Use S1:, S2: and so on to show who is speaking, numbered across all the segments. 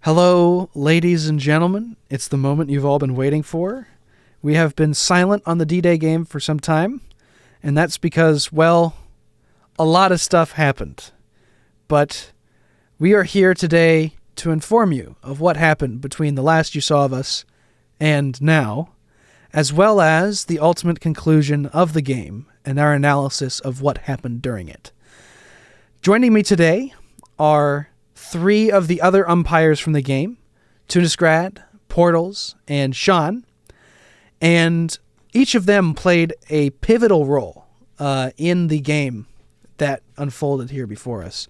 S1: Hello, ladies and gentlemen. It's the moment you've all been waiting for. We have been silent on the D-Day game for some time, and that's because, well, a lot of stuff happened. But we are here today to inform you of what happened between the last you saw of us and now, as well as the ultimate conclusion of the game and our analysis of what happened during it. Joining me today are three of the other umpires from the game, Tunisgrad, Portals, and Sean, and each of them played a pivotal role in the game that unfolded here before us.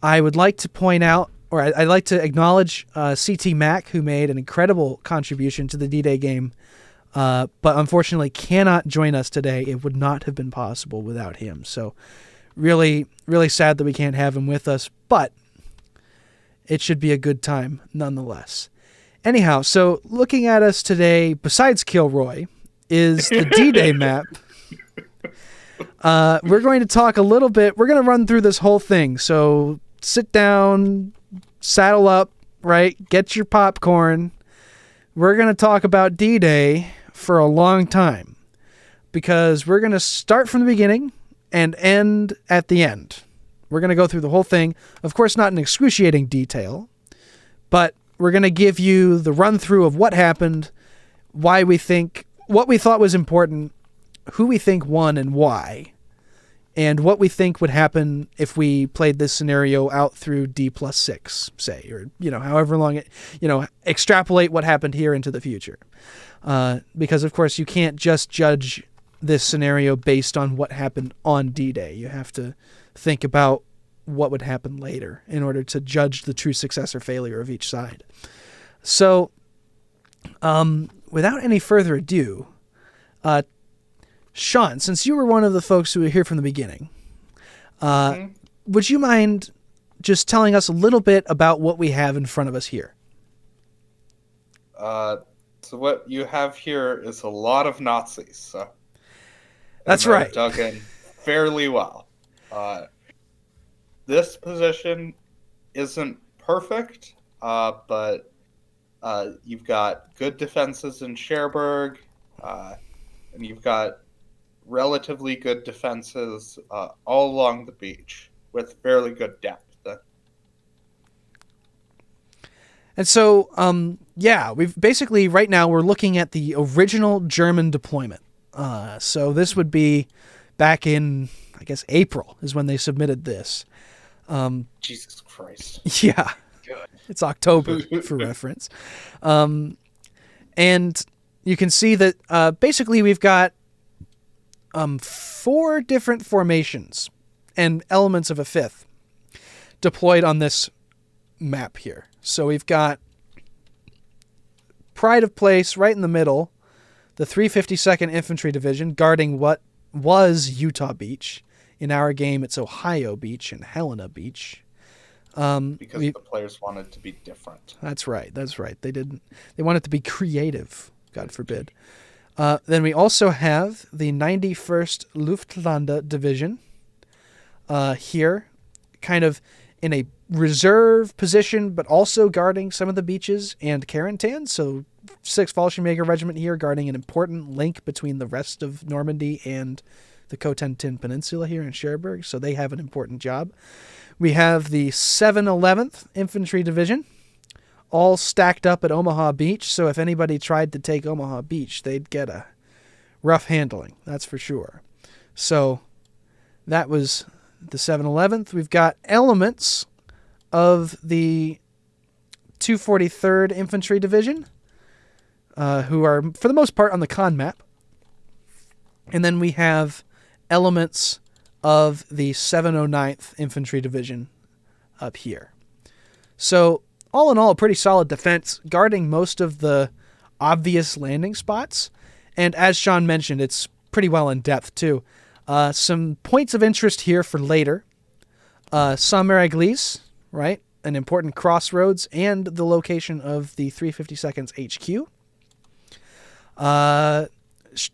S1: I would like to point out, or I'd like to acknowledge CT Mac, who made an incredible contribution to the D-Day game, but unfortunately cannot join us today. It would not have been possible without him. So really, really sad that we can't have him with us, but it should be a good time nonetheless. Anyhow, so looking at us today, besides Kilroy, is the D-Day map. We're going to talk a little bit. We're going to run through this whole thing. So sit down, saddle up, right? Get your popcorn. We're going to talk about D-Day for a long time because we're going to start from the beginning and end at the end. We're going to go through the whole thing. Of course, not in excruciating detail, but we're going to give you the run through of what happened, why we think, what we thought was important, who we think won and why, and what we think would happen if we played this scenario out through D+6, say, or, however long it, extrapolate what happened here into the future. Because, of course, you can't just judge this scenario based on what happened on D-Day. You have to think about what would happen later in order to judge the true success or failure of each side. So, without any further ado, Sean, since you were one of the folks who were here from the beginning, would you mind just telling us a little bit about what we have in front of us here?
S2: So what you have here is a lot of Nazis. So
S1: that's right.
S2: Dug in fairly well. This position isn't perfect, but you've got good defenses in Cherbourg, and you've got relatively good defenses all along the beach with fairly good depth.
S1: And so, we've basically right now we're looking at the original German deployment. So this would be back in, I guess, April is when they submitted this.
S2: Jesus Christ.
S1: Yeah.
S2: Good.
S1: It's October for reference. And you can see that basically we've got 4 different formations and elements of a fifth deployed on this map here. So we've got pride of place right in the middle, the 352nd Infantry Division guarding what was Utah Beach. In our game, it's Ohio Beach and Helena Beach.
S2: Because the players wanted to be different.
S1: That's right. They wanted to be creative, God forbid. Then we also have the 91st Luftlandedivision Division here, kind of in a reserve position, but also guarding some of the beaches and Carentan. So 6th Fallschirmjäger Regiment here guarding an important link between the rest of Normandy and the Cotentin Peninsula here in Cherbourg. So they have an important job. We have the 711th Infantry Division, all stacked up at Omaha Beach. So if anybody tried to take Omaha Beach, they'd get a rough handling, that's for sure. So that was the 711th. We've got elements of the 243rd Infantry Division, who are, for the most part, on the Caen map. And then we have elements of the 709th Infantry Division up here. So, all in all, a pretty solid defense, guarding most of the obvious landing spots. And as Sean mentioned, it's pretty well in depth, too. Some points of interest here for later. Saint-Mère-Église, right? An important crossroads and the location of the 352nd's HQ.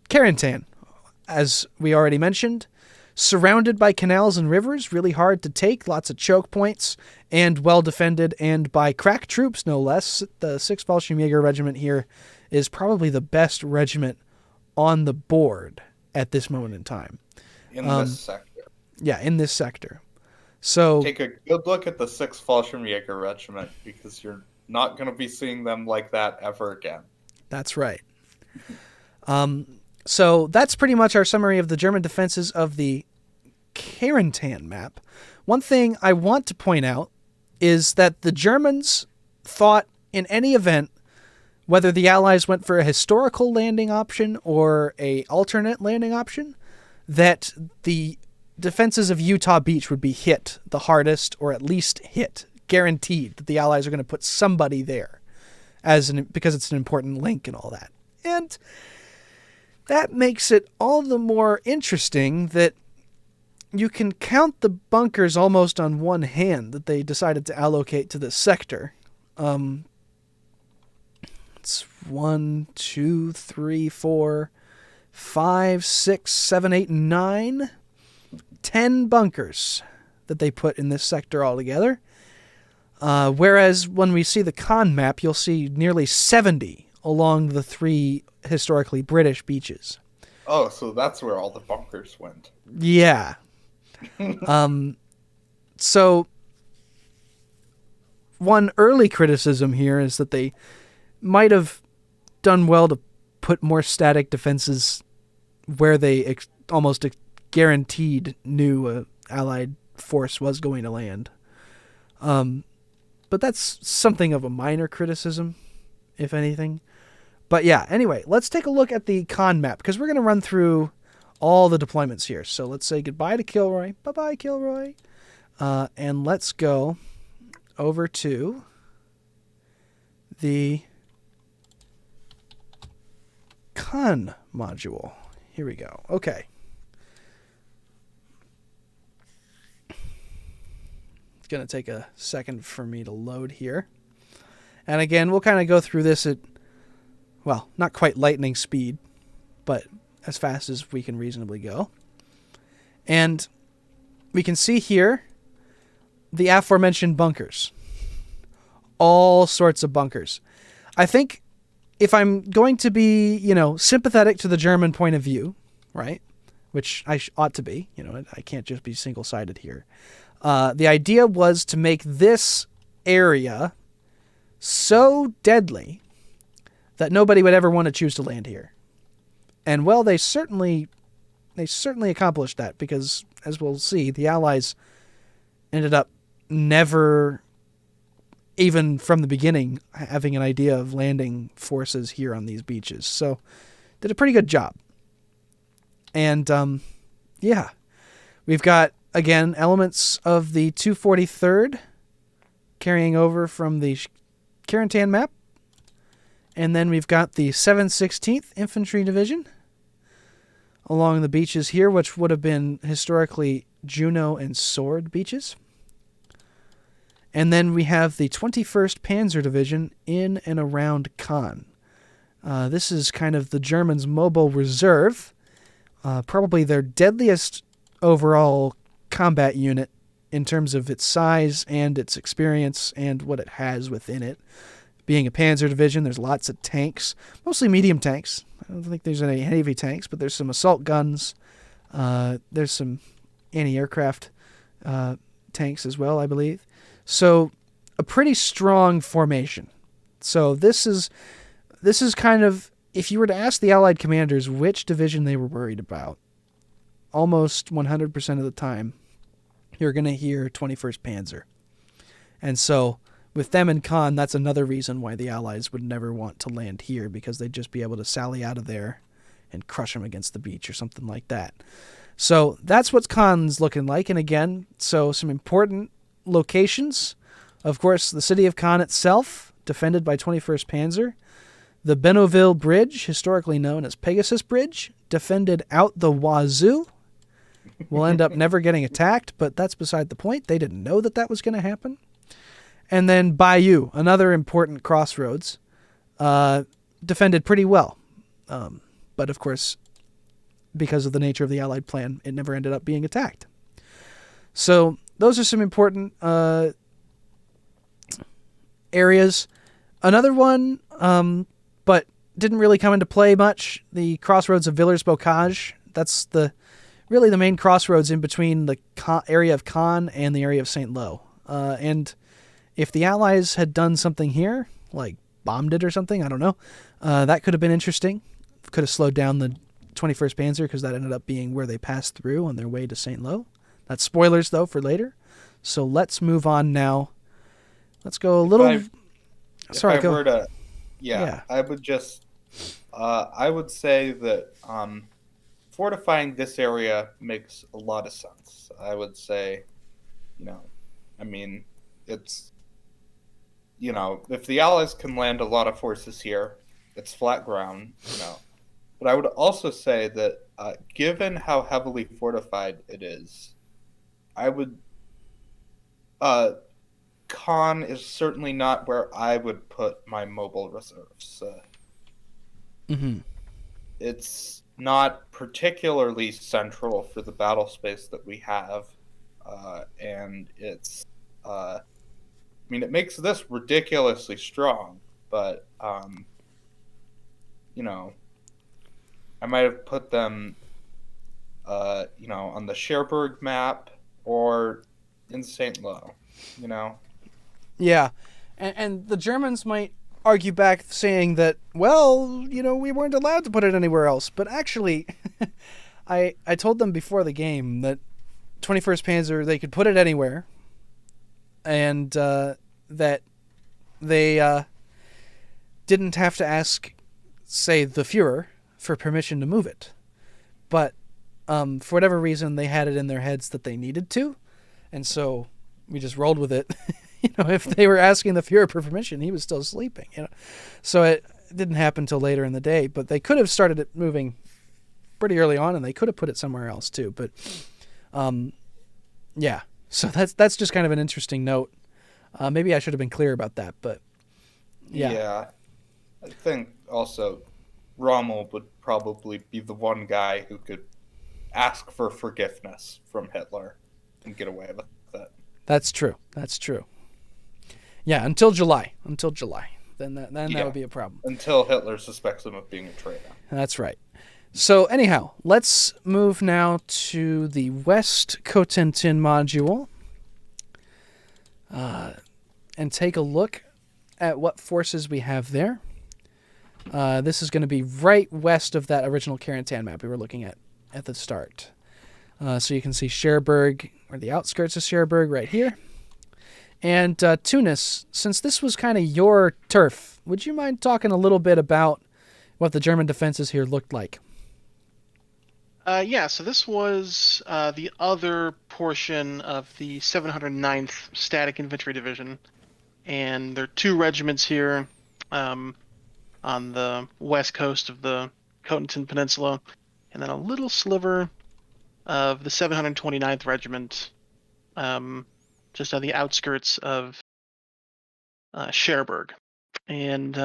S1: Carentan, as we already mentioned. surrounded by canals and rivers, really hard to take, lots of choke points, and well defended, and by crack troops, no less. The 6th Fallschirmjäger Regiment here is probably the best regiment on the board at this moment in time.
S2: In this sector.
S1: Yeah, in this sector. So
S2: take a good look at the 6th Fallschirmjäger Regiment, because you're not going to be seeing them like that ever again.
S1: That's right. So that's pretty much our summary of the German defenses of the Carentan map. One thing I want to point out is that the Germans thought in any event, whether the Allies went for a historical landing option or a alternate landing option, that the defenses of Utah Beach would be hit the hardest, or at least hit, guaranteed that the Allies are going to put somebody there because it's an important link and all that. And that makes it all the more interesting that you can count the bunkers almost on one hand that they decided to allocate to this sector. It's 1, 2, 3, 4, 5, 6, 7, 8, 9, 10 bunkers that they put in this sector altogether. Whereas when we see the Caen map, you'll see nearly 70 along the 3 historically British beaches.
S2: Oh, so that's where all the bunkers went.
S1: Yeah. So one early criticism here is that they might have done well to put more static defenses where they almost guaranteed knew a Allied force was going to land. But that's something of a minor criticism, if anything. But yeah, anyway, let's take a look at the Caen map, because we're going to run through all the deployments here. So let's say goodbye to Kilroy. Bye-bye, Kilroy. And let's go over to the Caen module. Here we go. Okay. It's going to take a second for me to load here. And again, we'll kind of go through this at, well, not quite lightning speed, but as fast as we can reasonably go. And we can see here the aforementioned bunkers. All sorts of bunkers. I think if I'm going to be, sympathetic to the German point of view, right, which I ought to be, I can't just be single-sided here. The idea was to make this area so deadly that nobody would ever want to choose to land here. And well, they certainly accomplished that, because as we'll see, the Allies ended up never, even from the beginning, having an idea of landing forces here on these beaches. So did a pretty good job. And yeah, we've got, again, elements of the 243rd carrying over from the Carentan map. And then we've got the 716th Infantry Division along the beaches here, which would have been historically Juno and Sword beaches. And then we have the 21st Panzer Division in and around Caen. This is kind of the Germans' mobile reserve, probably their deadliest overall combat unit in terms of its size and its experience and what it has within it. Being a panzer division, there's lots of tanks, mostly medium tanks. I don't think there's any heavy tanks, but there's some assault guns. There's some anti-aircraft tanks as well, I believe. So a pretty strong formation. So this is kind of, if you were to ask the Allied commanders which division they were worried about, almost 100% of the time, you're going to hear 21st Panzer. And so with them in Caen, that's another reason why the Allies would never want to land here, because they'd just be able to sally out of there and crush them against the beach or something like that. So that's what Caen's looking like. And again, so some important locations. Of course, the city of Caen itself, defended by 21st Panzer. The Benouville Bridge, historically known as Pegasus Bridge, defended out the wazoo. Will end up never getting attacked, but that's beside the point. They didn't know that was going to happen. And then Bayeux, another important crossroads, defended pretty well. But of course, because of the nature of the Allied plan, it never ended up being attacked. So those are some important areas. Another one, but didn't really come into play much, the crossroads of Villers-Bocage. That's really the main crossroads in between the area of Caen and the area of Saint-Lô. And if the Allies had done something here, like bombed it or something, I don't know, that could have been interesting. Could have slowed down the 21st Panzer, because that ended up being where they passed through on their way to Saint-Lô. That's spoilers, though, for later. So let's move on now. Let's go a little... Sorry, go.
S2: Yeah, I would just... I would say that fortifying this area makes a lot of sense. I would say, it's... if the Allies can land a lot of forces here, it's flat ground, But I would also say that given how heavily fortified it is, I would... Caen is certainly not where I would put my mobile reserves. It's not particularly central for the battle space that we have, and it's... it makes this ridiculously strong, but, I might have put them, on the Cherbourg map or in Saint-Lô,
S1: Yeah, and the Germans might argue back saying that, well, we weren't allowed to put it anywhere else. But actually, I told them before the game that 21st Panzer, they could put it anywhere, and that they didn't have to ask, say, the Fuhrer for permission to move it. But for whatever reason, they had it in their heads that they needed to, and so we just rolled with it. If they were asking the Fuhrer for permission, he was still sleeping. So it didn't happen until later in the day. But they could have started it moving pretty early on, and they could have put it somewhere else too. But yeah. So that's just kind of an interesting note. Maybe I should have been clear about that, but yeah.
S2: Yeah, I think also Rommel would probably be the one guy who could ask for forgiveness from Hitler and get away with it. That's
S1: true. Yeah, until July. Then that would be a problem.
S2: Until Hitler suspects him of being a traitor.
S1: That's right. So anyhow, let's move now to the West Cotentin module and take a look at what forces we have there. This is going to be right west of that original Carentan map we were looking at the start. So you can see Cherbourg, or the outskirts of Cherbourg, right here. And Tunis, since this was kind of your turf, would you mind talking a little bit about what the German defenses here looked like?
S3: So this was the other portion of the 709th Static Infantry Division. And there are two regiments here on the west coast of the Cotentin Peninsula, and then a little sliver of the 729th Regiment, just on the outskirts of Cherbourg. And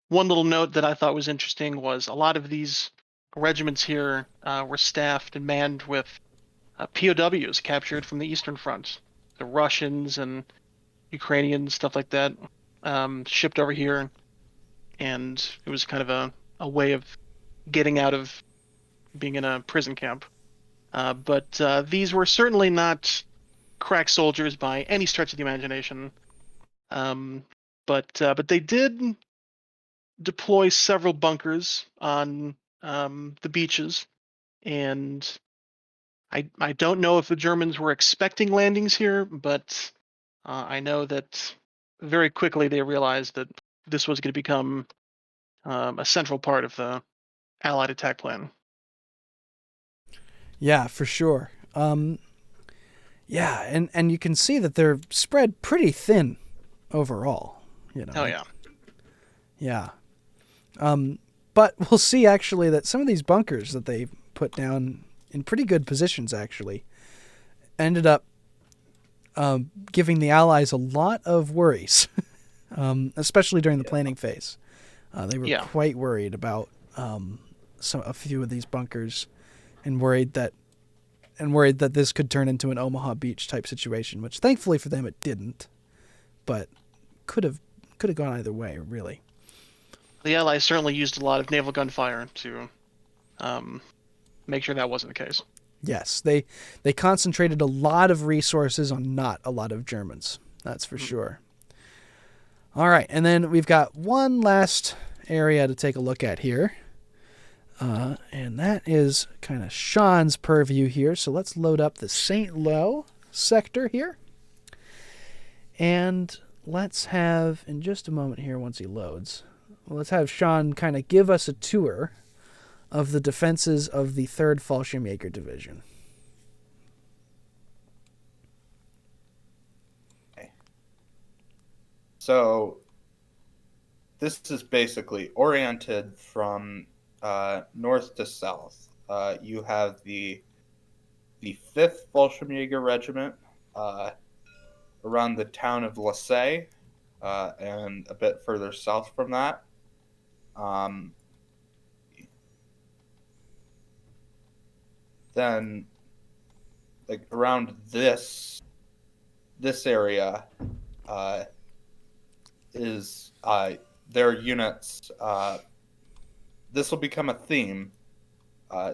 S3: one little note that I thought was interesting was a lot of these regiments here were staffed and manned with POWs captured from the Eastern Front. The Russians and Ukrainians, stuff like that, shipped over here. And it was kind of a way of getting out of being in a prison camp. But these were certainly not crack soldiers by any stretch of the imagination. But they did deploy several bunkers on the beaches, and I don't know if the Germans were expecting landings here, but I know that very quickly they realized that this was going to become a central part of the Allied attack plan.
S1: Yeah, for sure. Yeah, and you can see that they're spread pretty thin overall.
S3: Oh yeah.
S1: Yeah. But we'll see actually that some of these bunkers that they put down in pretty good positions actually ended up giving the Allies a lot of worries, especially during the planning phase. They were quite worried about a few of these bunkers, and worried that this could turn into an Omaha Beach type situation, which thankfully for them it didn't, but could have gone either way, really.
S3: The Allies certainly used a lot of naval gunfire to make sure that wasn't the case.
S1: Yes, they concentrated a lot of resources on not a lot of Germans. That's for sure. All right, and then we've got one last area to take a look at here. And that is kind of Sean's purview here. So let's load up the St. Lo sector here. And let's have, in just a moment here, once he loads, let's have Sean kind of give us a tour of the defenses of the 3rd Fallschirmjäger Division.
S2: Okay. So this is basically oriented from north to south. You have the 5th Fallschirmjäger Regiment around the town of Lassay, and a bit further south from that. Then, like around this area, is their units. This will become a theme.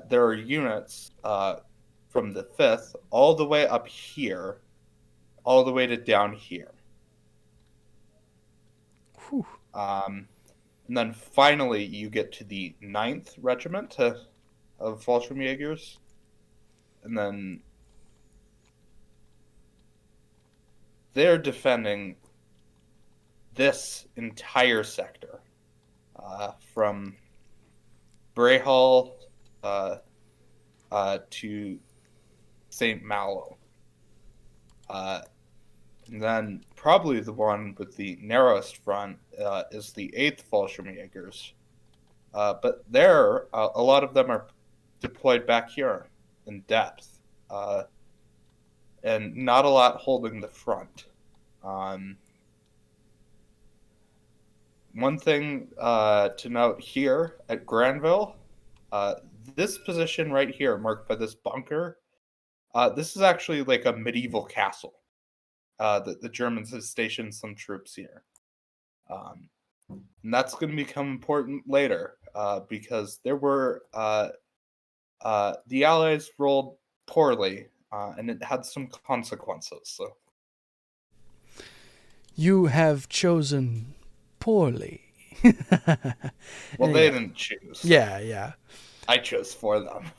S2: There are units from the 5th all the way up here, all the way to down here.
S1: Whew.
S2: And then finally you get to the 9th Regiment of Fallschirmjägers. And then they're defending this entire sector from Brehal to St. Malo. And then probably the one with the narrowest front is the 8th Fallschirmjägers. But there, a lot of them are deployed back here in depth, and not a lot holding the front. One thing to note here at Granville, this position right here, marked by this bunker, this is actually like a medieval castle. The Germans have stationed some troops here. And that's going to become important later, because there were the Allies rolled poorly, and it had some consequences. So
S1: You have chosen poorly.
S2: well, they didn't choose.
S1: Yeah.
S2: I chose for them.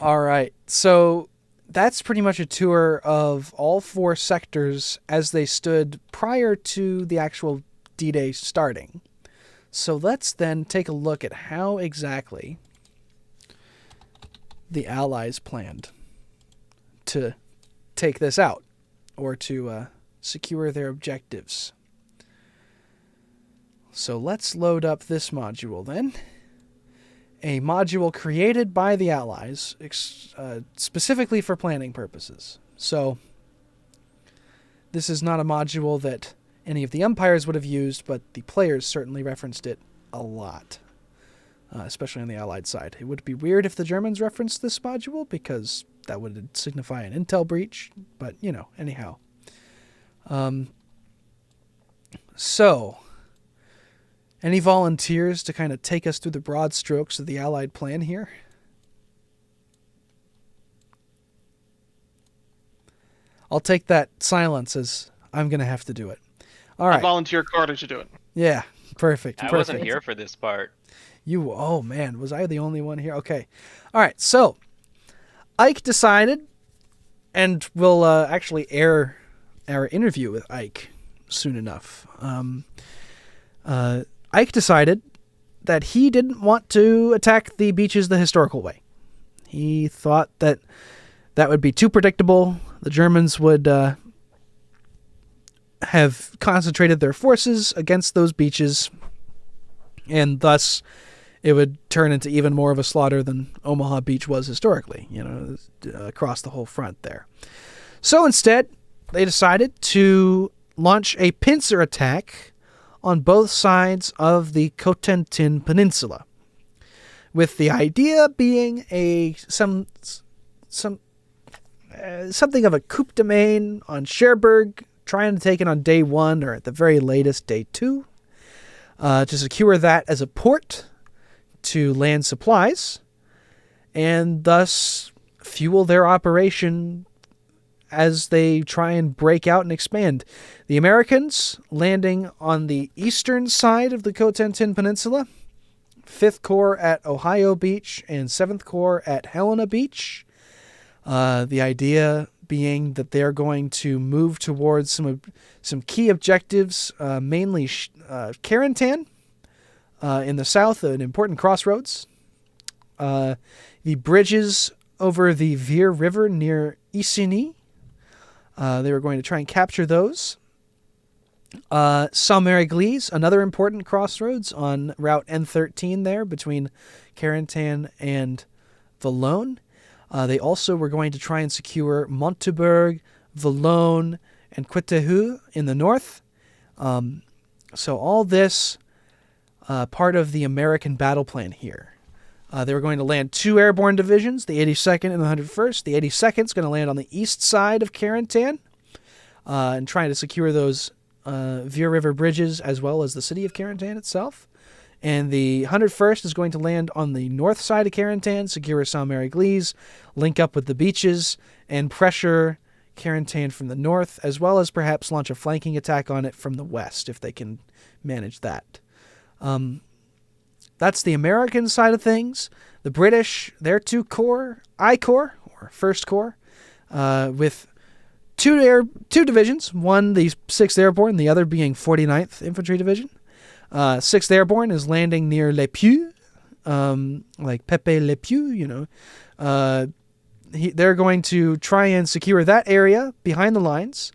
S1: All right. So that's pretty much a tour of all 4 sectors as they stood prior to the actual D-Day starting. So let's then take a look at how exactly the Allies planned to take this out, or to secure their objectives. So let's load up this module then. A module created by the Allies specifically for planning purposes. So this is not a module that any of the umpires would have used, but the players certainly referenced it a lot, especially on the Allied side. It would be weird if the Germans referenced this module, because that would signify an intel breach, but, anyhow. So, any volunteers to kind of take us through the broad strokes of the Allied plan here? I'll take that silence as I'm going to have to do it. All right.
S3: I volunteer Carter to do it.
S1: Yeah, perfect.
S4: I wasn't here for this part.
S1: Oh man, was I the only one here? Okay. All right, so Ike decided, and we'll actually air our interview with Ike soon enough. Ike decided that he didn't want to attack the beaches the historical way. He thought that would be too predictable. The Germans would have concentrated their forces against those beaches, and thus it would turn into even more of a slaughter than Omaha Beach was historically, across the whole front there. So instead, they decided to launch a pincer attack on both sides of the Cotentin Peninsula, with the idea being something of a coup de main on Cherbourg, trying to take it on day 1 or at the very latest day 2, to secure that as a port to land supplies, and thus fuel their operation as they try and break out and expand. The Americans landing on the eastern side of the Cotentin Peninsula, 5th Corps at Ohio Beach and 7th Corps at Helena Beach. The idea being that they're going to move towards some key objectives, mainly Carentan in the south, an important crossroads. The bridges over the Vire River near Isigny. They were going to try and capture those. Saint-Mary-Église, another important crossroads on Route N13 there between Carentan and Valognes. They also were going to try and secure Montaubourg, Valognes, and Quetehue in the north. So all this part of the American battle plan here. They were going to land 2 airborne divisions, the 82nd and the 101st. The 82nd is going to land on the east side of Carentan and trying to secure those Vire River bridges as well as the city of Carentan itself. And the 101st is going to land on the north side of Carentan, secure Saint-Mary-Église, link up with the beaches, and pressure Carentan from the north, as well as perhaps launch a flanking attack on it from the west if they can manage that. That's the American side of things. The British, their 2 corps, I Corps, or 1st Corps, with two divisions, one the 6th Airborne, the other being 49th Infantry Division. 6th Airborne is landing near Les Pieux, like Pepe Les Pieux, they're going to try and secure that area behind the lines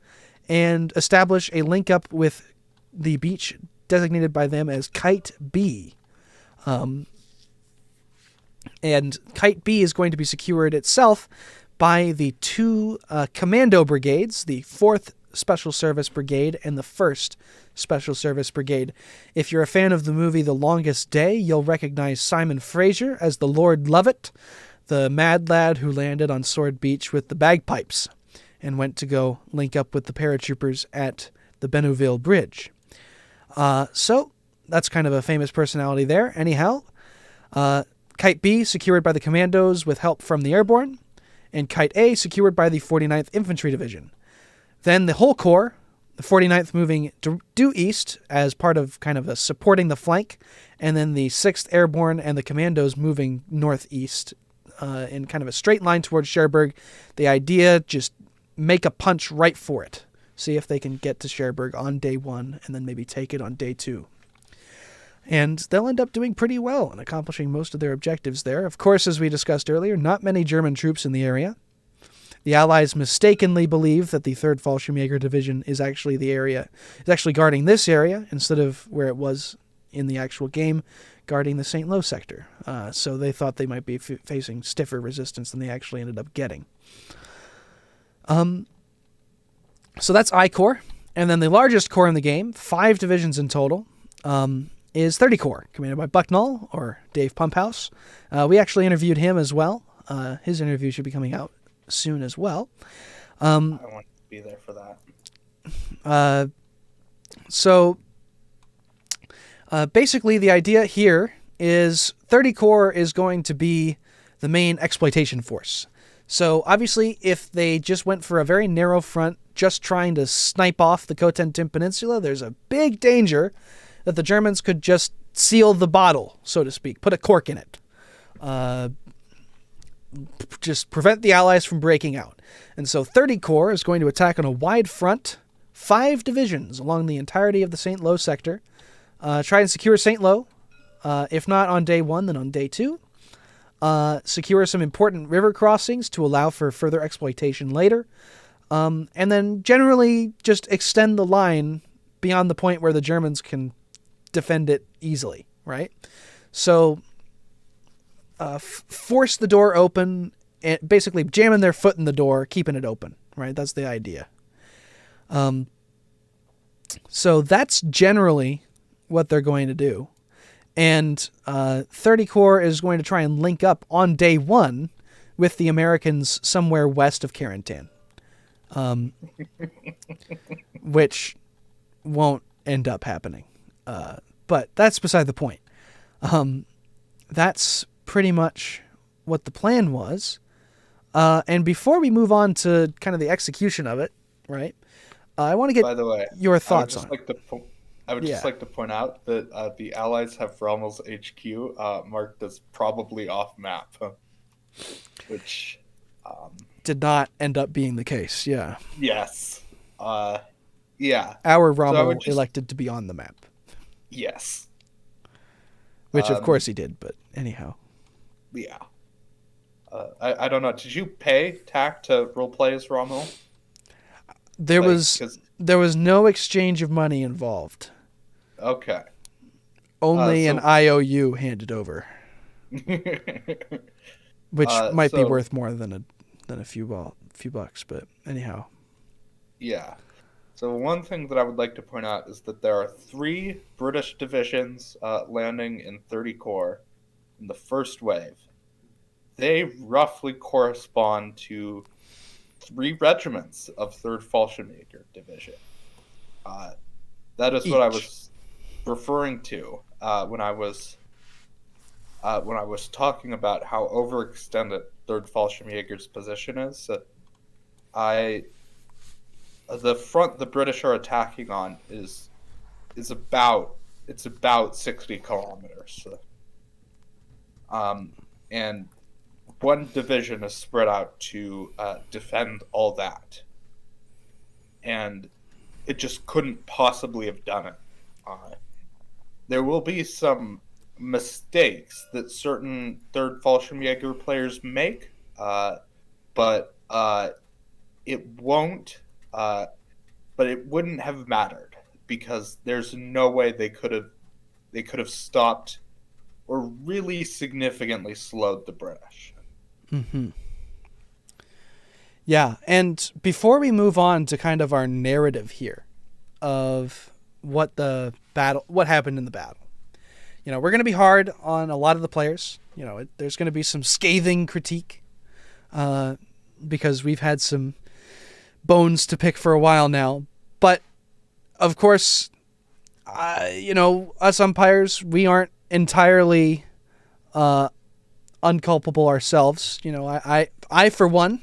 S1: and establish a link up with the beach designated by them as Kite B. And Kite B is going to be secured itself by the 2 Commando brigades, the 4th Special Service Brigade and the 1st Special Service Brigade. If you're a fan of the movie The Longest Day, you'll recognize Simon Fraser as the Lord Lovett, the mad lad who landed on Sword Beach with the bagpipes and went to go link up with the paratroopers at the Benouville Bridge. So that's kind of a famous personality there. Anyhow, Kite B secured by the Commandos with help from the Airborne, and Kite A secured by the 49th Infantry Division. Then the whole corps, the 49th moving due east as part of kind of a supporting the flank, and then the 6th Airborne and the Commandos moving northeast in kind of a straight line towards Cherbourg. The idea, just make a punch right for it. See if they can get to Cherbourg on day 1 and then maybe take it on day 2. And they'll end up doing pretty well and accomplishing most of their objectives there. Of course, as we discussed earlier, not many German troops in the area. The Allies mistakenly believe that the 3rd Fallschirmjäger Division is actually guarding this area instead of where it was in the actual game, guarding the St. Lo sector. So they thought they might be facing stiffer resistance than they actually ended up getting. So that's I Corps. And then the largest corps in the game, 5 divisions in total, is 30 Corps, commanded by Bucknall, or Dave Pumphouse. We actually interviewed him as well. His interview should be coming out soon as well.
S2: I want to be there for that.
S1: So basically the idea here is 30 Corps is going to be the main exploitation force. So obviously if they just went for a very narrow front, just trying to snipe off the Cotentin Peninsula, there's a big danger that the Germans could just seal the bottle, so to speak, put a cork in it. Just prevent the Allies from breaking out. And so 30 Corps is going to attack on a wide front, 5 divisions along the entirety of the St. Lo sector. Try and secure St. Lo, if not on day 1, then on day 2. Secure some important river crossings to allow for further exploitation later. And then generally just extend the line beyond the point where the Germans can defend it easily, right? So force the door open, and basically jamming their foot in the door, keeping it open, right? That's the idea. So that's generally what they're going to do. And 30 Corps is going to try and link up on day one with the Americans somewhere west of Carentan. Which won't end up happening. But that's beside the point. That's pretty much what the plan was. And before we move on to kind of the execution of it, right, I want to get
S2: By the way,
S1: your thoughts on it.
S2: I would just like to point out that the Allies have Rommel's HQ marked as probably off map, which
S1: did not end up being the case. Yeah.
S2: Yes. Yeah.
S1: Our Rommel elected to be on the map.
S2: Yes.
S1: Which of course he did, but anyhow.
S2: Yeah. I don't know. Did you pay TAC to roleplay as Rommel?
S1: There was no exchange of money involved.
S2: Okay.
S1: Only an IOU handed over, which might be worth more than a few bucks. But anyhow.
S2: Yeah. So one thing that I would like to point out is that there are 3 British divisions landing in 30 Corps in the first wave. They roughly correspond to 3 regiments of 3rd Fallschirmjäger Division. That is what I was referring to when I was talking about how overextended 3rd Fallschirmjäger's position is. The front the British are attacking on is about 60 kilometers. And one division is spread out to defend all that. And it just couldn't possibly have done it. There will be some mistakes that certain 3rd Fallschirmjäger players make, but it won't. But it wouldn't have mattered because there's no way they could have stopped or really significantly slowed the British.
S1: Mm-hmm. Yeah, and before we move on to kind of our narrative here of what happened in the battle, we're going to be hard on a lot of the players. There's going to be some scathing critique because we've had some bones to pick for a while now. But of course, us umpires, we aren't entirely unculpable ourselves. I for one,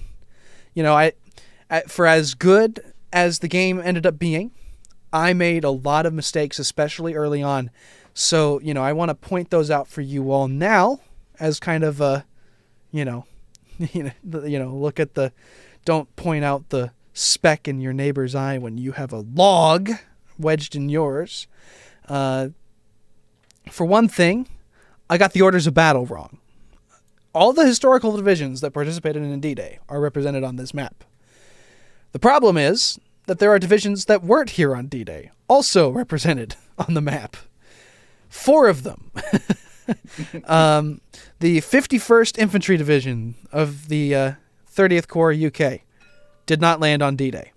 S1: for as good as the game ended up being, I made a lot of mistakes, especially early on. So, I want to point those out for you all now as kind of a, look at don't point out the speck in your neighbor's eye when you have a log wedged in yours. For one thing, I got the orders of battle wrong. All the historical divisions that participated in D-Day are represented on this map. The problem is that there are divisions that weren't here on D-Day, also represented on the map. 4 of them. The 51st Infantry Division of the 30th Corps UK did not land on D-Day.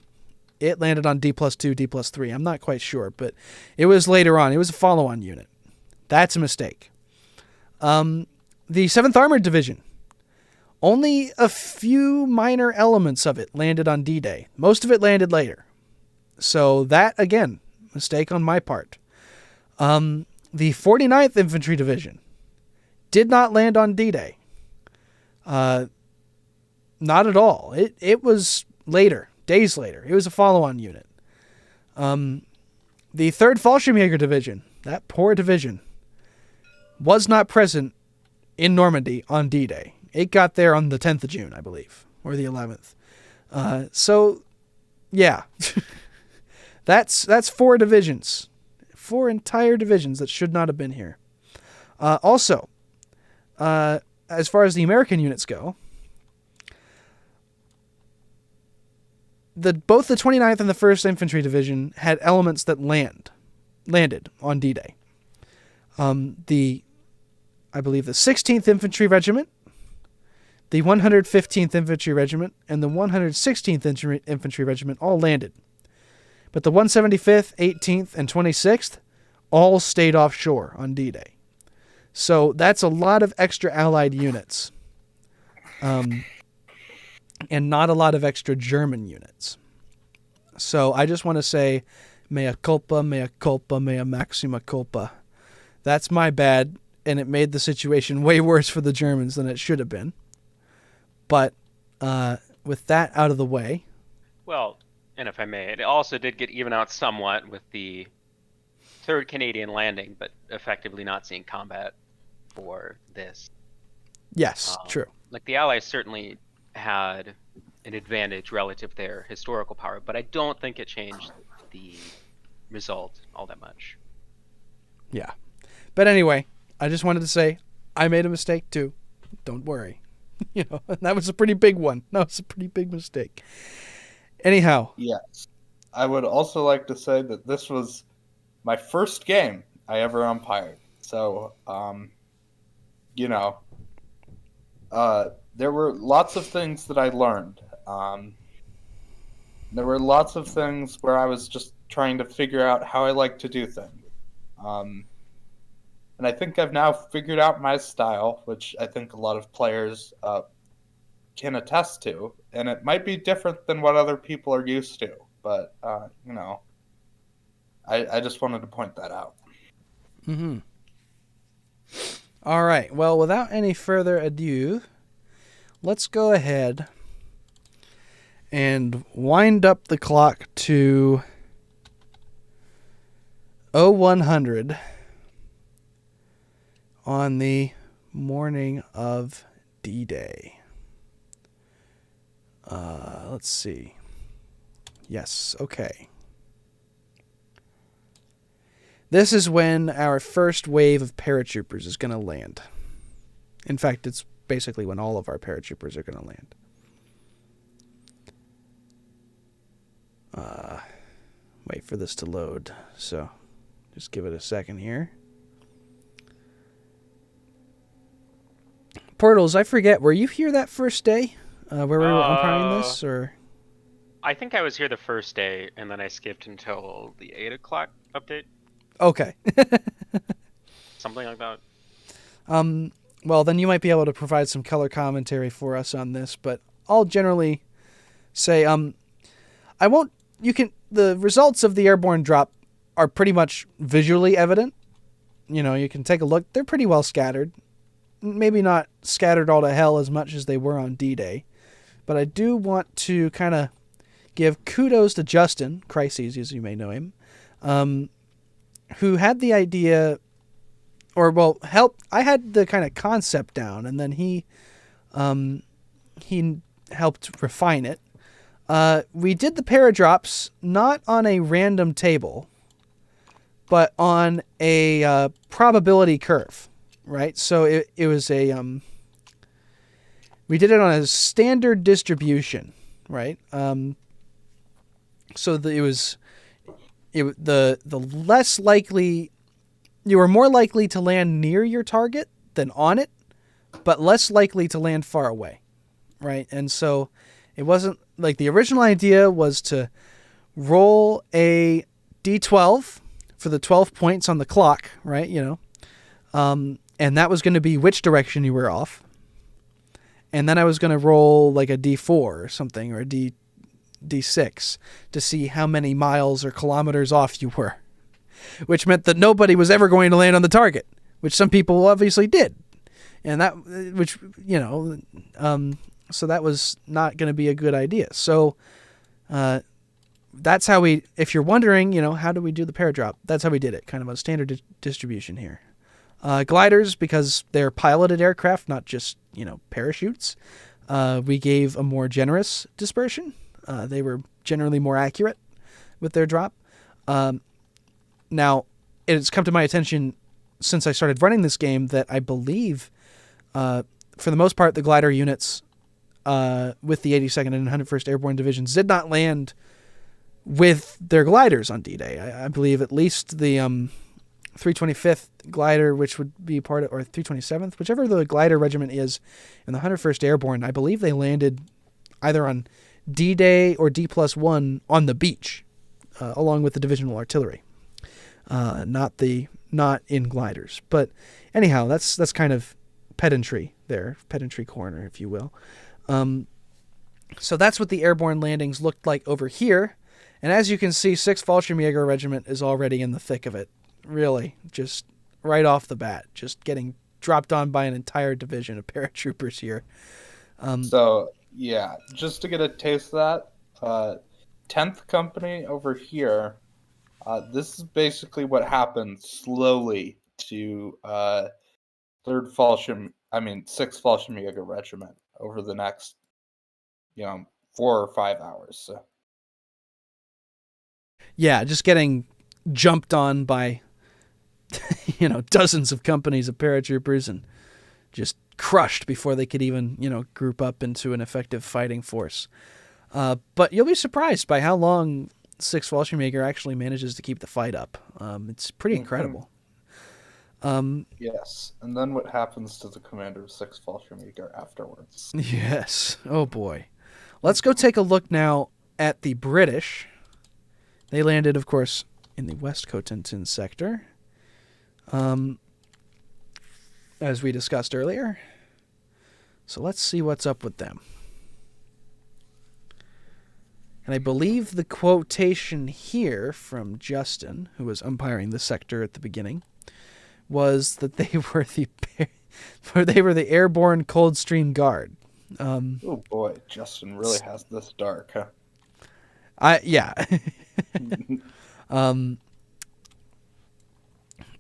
S1: It landed on D+2, D+3. I'm not quite sure, but it was later on. It was a follow-on unit. That's a mistake. The 7th Armored Division. Only a few minor elements of it landed on D-Day. Most of it landed later. So that, again, mistake on my part. The 49th Infantry Division did not land on D-Day. Not at all. It was later, days later. It was a follow-on unit. The 3rd Fallschirmjäger Division, that poor division, was not present in Normandy on D-Day. It got there on the 10th of June, I believe, or the 11th. So, yeah. That's 4 divisions. 4 entire divisions that should not have been here. Also, as far as the American units go, both the 29th and the 1st Infantry Division had elements that landed on D-Day. I believe the 16th Infantry Regiment, the 115th Infantry Regiment, and the 116th Infantry Regiment all landed. But the 175th, 18th, and 26th all stayed offshore on D-Day. So that's a lot of extra Allied units. And not a lot of extra German units. So I just want to say, mea culpa, mea culpa, mea maxima culpa. That's my bad, and it made the situation way worse for the Germans than it should have been. But with that out of the way...
S4: Well, and if I may, it also did get even out somewhat with the 3rd Canadian landing, but effectively not seeing combat for this.
S1: Yes, true.
S4: Like, the Allies certainly had an advantage relative to their historical power, but I don't think it changed the result all that much.
S1: Yeah. But anyway, I just wanted to say I made a mistake too. Don't worry. That was a pretty big one. That was a pretty big mistake. Anyhow.
S2: Yes. I would also like to say that this was my first game I ever umpired. So, there were lots of things that I learned. There were lots of things where I was just trying to figure out how I like to do things. And I think I've now figured out my style, which I think a lot of players can attest to. And it might be different than what other people are used to. But, I just wanted to point that out.
S1: Mm-hmm. All right. Well, without any further ado, let's go ahead and wind up the clock to 0100 on the morning of D-Day. Let's see. Yes, okay. This is when our first wave of paratroopers is going to land. In fact, it's basically when all of our paratroopers are going to land. Wait for this to load. So, just give it a second here. Portals, I forget, were you here that first day? Where we were umpiring this, or?
S4: I think I was here the first day, and then I skipped until the 8 o'clock update.
S1: Okay.
S4: Something like that.
S1: Well, then you might be able to provide some color commentary for us on this, but I'll generally say, the results of the airborne drop are pretty much visually evident. You can take a look. They're pretty well scattered. Maybe not scattered all to hell as much as they were on D-Day, but I do want to kind of give kudos to Justin, Crises, as you may know him, who had the idea, I had the kind of concept down, and then he helped refine it. We did the paradrops not on a random table, but on a probability curve, right? So it was we did it on a standard distribution, right? So the less likely, you were more likely to land near your target than on it, but less likely to land far away, right? And so it wasn't like the original idea was to roll a D12 for the 12 points on the clock, right? And that was going to be which direction you were off. And then I was going to roll like a D4 or something, or a D6 to see how many miles or kilometers off you were, which meant that nobody was ever going to land on the target, which some people obviously did. And so that was not going to be a good idea. So that's how if you're wondering, how do we do the paradrop? That's how we did it, kind of a standard distribution here. Gliders, because they're piloted aircraft, not just, parachutes, we gave a more generous dispersion. They were generally more accurate with their drop. Now, it's come to my attention since I started running this game that I believe, for the most part, the glider units with the 82nd and 101st Airborne Divisions did not land with their gliders on D-Day. I believe at least the 325th glider, which would be part of, or 327th, whichever the glider regiment is, and the 101st Airborne, I believe they landed either on D-Day or D+1 on the beach, along with the divisional artillery. not in gliders. But anyhow, that's kind of pedantry there, pedantry corner, if you will. So that's what the airborne landings looked like over here. And as you can see, 6th Fallschirmjäger Regiment is already in the thick of it. Really, just right off the bat, just getting dropped on by an entire division of paratroopers here.
S2: So, yeah, just to get a taste of that, 10th Company over here, this is basically what happened slowly to 6th Fallschirmjäger Regiment over the next, 4 or 5 hours. So.
S1: Yeah, just getting jumped on by, dozens of companies of paratroopers and just crushed before they could even, group up into an effective fighting force. But you'll be surprised by how long 6th Fallschirmjäger actually manages to keep the fight up. It's pretty incredible.
S2: Yes, and then what happens to the commander of 6th Fallschirmjäger afterwards?
S1: Yes. Oh, boy. Let's go take a look now at the British. They landed, of course, in the West Cotentin sector, as we discussed earlier. So let's see what's up with them. And I believe the quotation here from Justin, who was umpiring the sector at the beginning, was that they were the airborne Coldstream Guard.
S2: Oh boy, Justin really has this dark, huh?
S1: Yeah.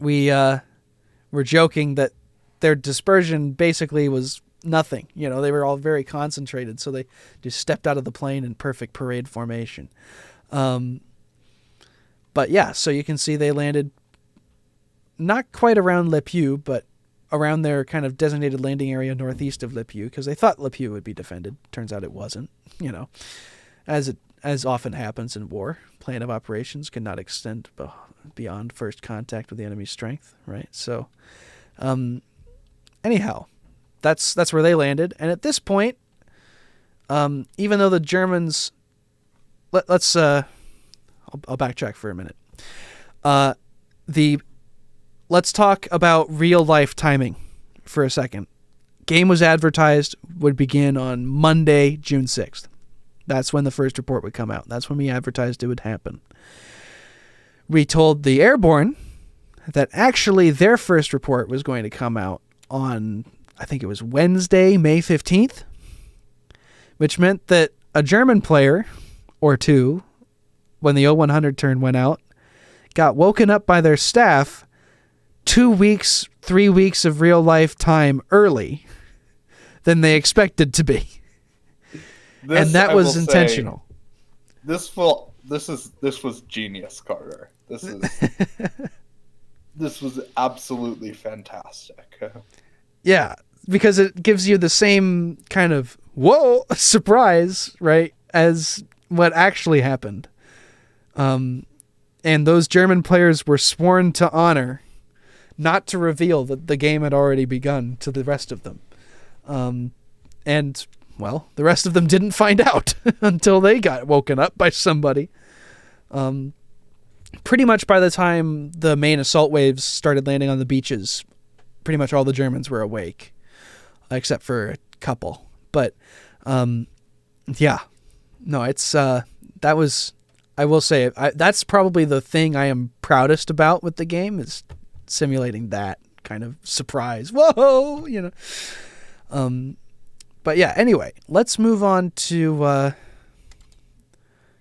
S1: We were joking that their dispersion basically was nothing. They were all very concentrated, so they just stepped out of the plane in perfect parade formation. But yeah, so you can see they landed not quite around Le Puy, but around their kind of designated landing area northeast of Le Puy, because they thought Le Puy would be defended. Turns out it wasn't. As often happens in war, plan of operations cannot extend beyond first contact with the enemy's strength, right? So, anyhow, that's where they landed. And at this point, even though the Germans, let's I'll backtrack for a minute. Let's talk about real life timing for a second. Game was advertised would begin on Monday, June 6th. That's when the first report would come out. That's when we advertised it would happen. We told the airborne that actually their first report was going to come out on, I think it was Wednesday, May 15th, which meant that a German player or two, when the 0100 turn went out, got woken up by their staff 2 weeks, 3 weeks of real life time early than they expected to be. And that was intentional.
S2: This was genius, Carter. This was absolutely fantastic.
S1: Yeah, because it gives you the same kind of whoa surprise, right, as what actually happened. And those German players were sworn to honor not to reveal that the game had already begun to the rest of them. And well, the rest of them didn't find out until they got woken up by somebody. Pretty much by the time the main assault waves started landing on the beaches, pretty much all the Germans were awake, except for a couple. But, yeah. No, it's, that was, I will say, that's probably the thing I am proudest about with the game, is simulating that kind of surprise. Whoa! But yeah, anyway, let's move on to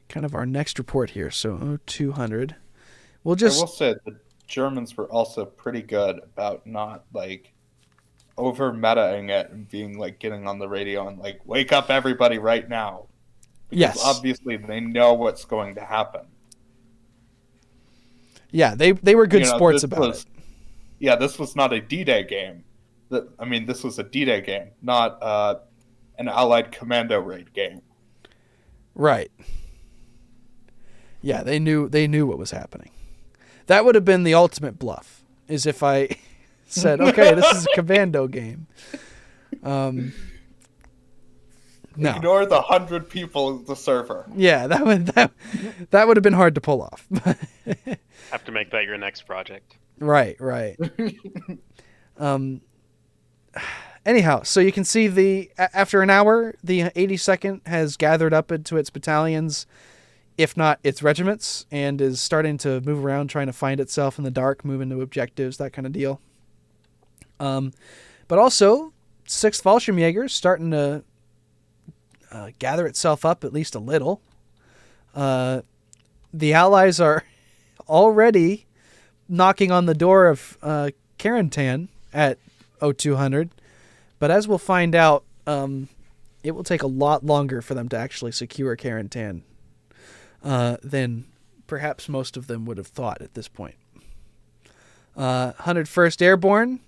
S1: kind of our next report here. So 0200. I will
S2: say the Germans were also pretty good about not over metaing it and being getting on the radio and wake up everybody right now. Because
S1: yes.
S2: Obviously they know what's going to happen.
S1: Yeah, they were good sports about it.
S2: Yeah, this was not a D-Day game. This was a D-Day game, not an Allied Commando raid game.
S1: Right. Yeah, they knew what was happening. That would have been the ultimate bluff, is if I said, okay, this is a Commando game. No.
S2: Ignore the 100 people in the server.
S1: Yeah, that would have been hard to pull off.
S4: Have to make that your next project.
S1: Right. Anyhow, so you can see after an hour, the 82nd has gathered up into its battalions, if not its regiments, and is starting to move around, trying to find itself in the dark, move into objectives, that kind of deal. But also, 6th Fallschirmjägers starting to gather itself up at least a little. The Allies are already knocking on the door of Carentan at 0200, but as we'll find out, it will take a lot longer for them to actually secure Carentan than perhaps most of them would have thought at this point. 101st Airborne,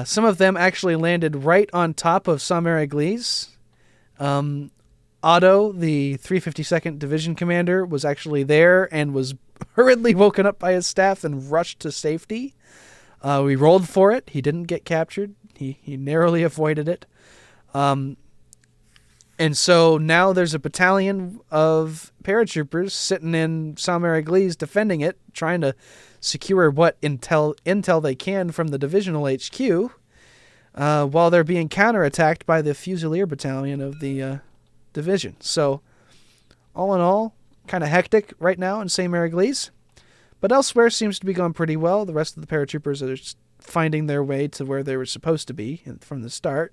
S1: some of them actually landed right on top of Saint-Mère-Église. Otto, the 352nd Division commander, was actually there and was hurriedly woken up by his staff and rushed to safety. We rolled for it. He didn't get captured. He narrowly avoided it. And so now there's a battalion of paratroopers sitting in Saint-Mère-Église defending it, trying to secure what intel they can from the divisional HQ, while they're being counterattacked by the Fusilier battalion of the division. So, all in all, kind of hectic right now in Saint-Mère-Église, but elsewhere seems to be going pretty well. The rest of the paratroopers are just finding their way to where they were supposed to be from the start.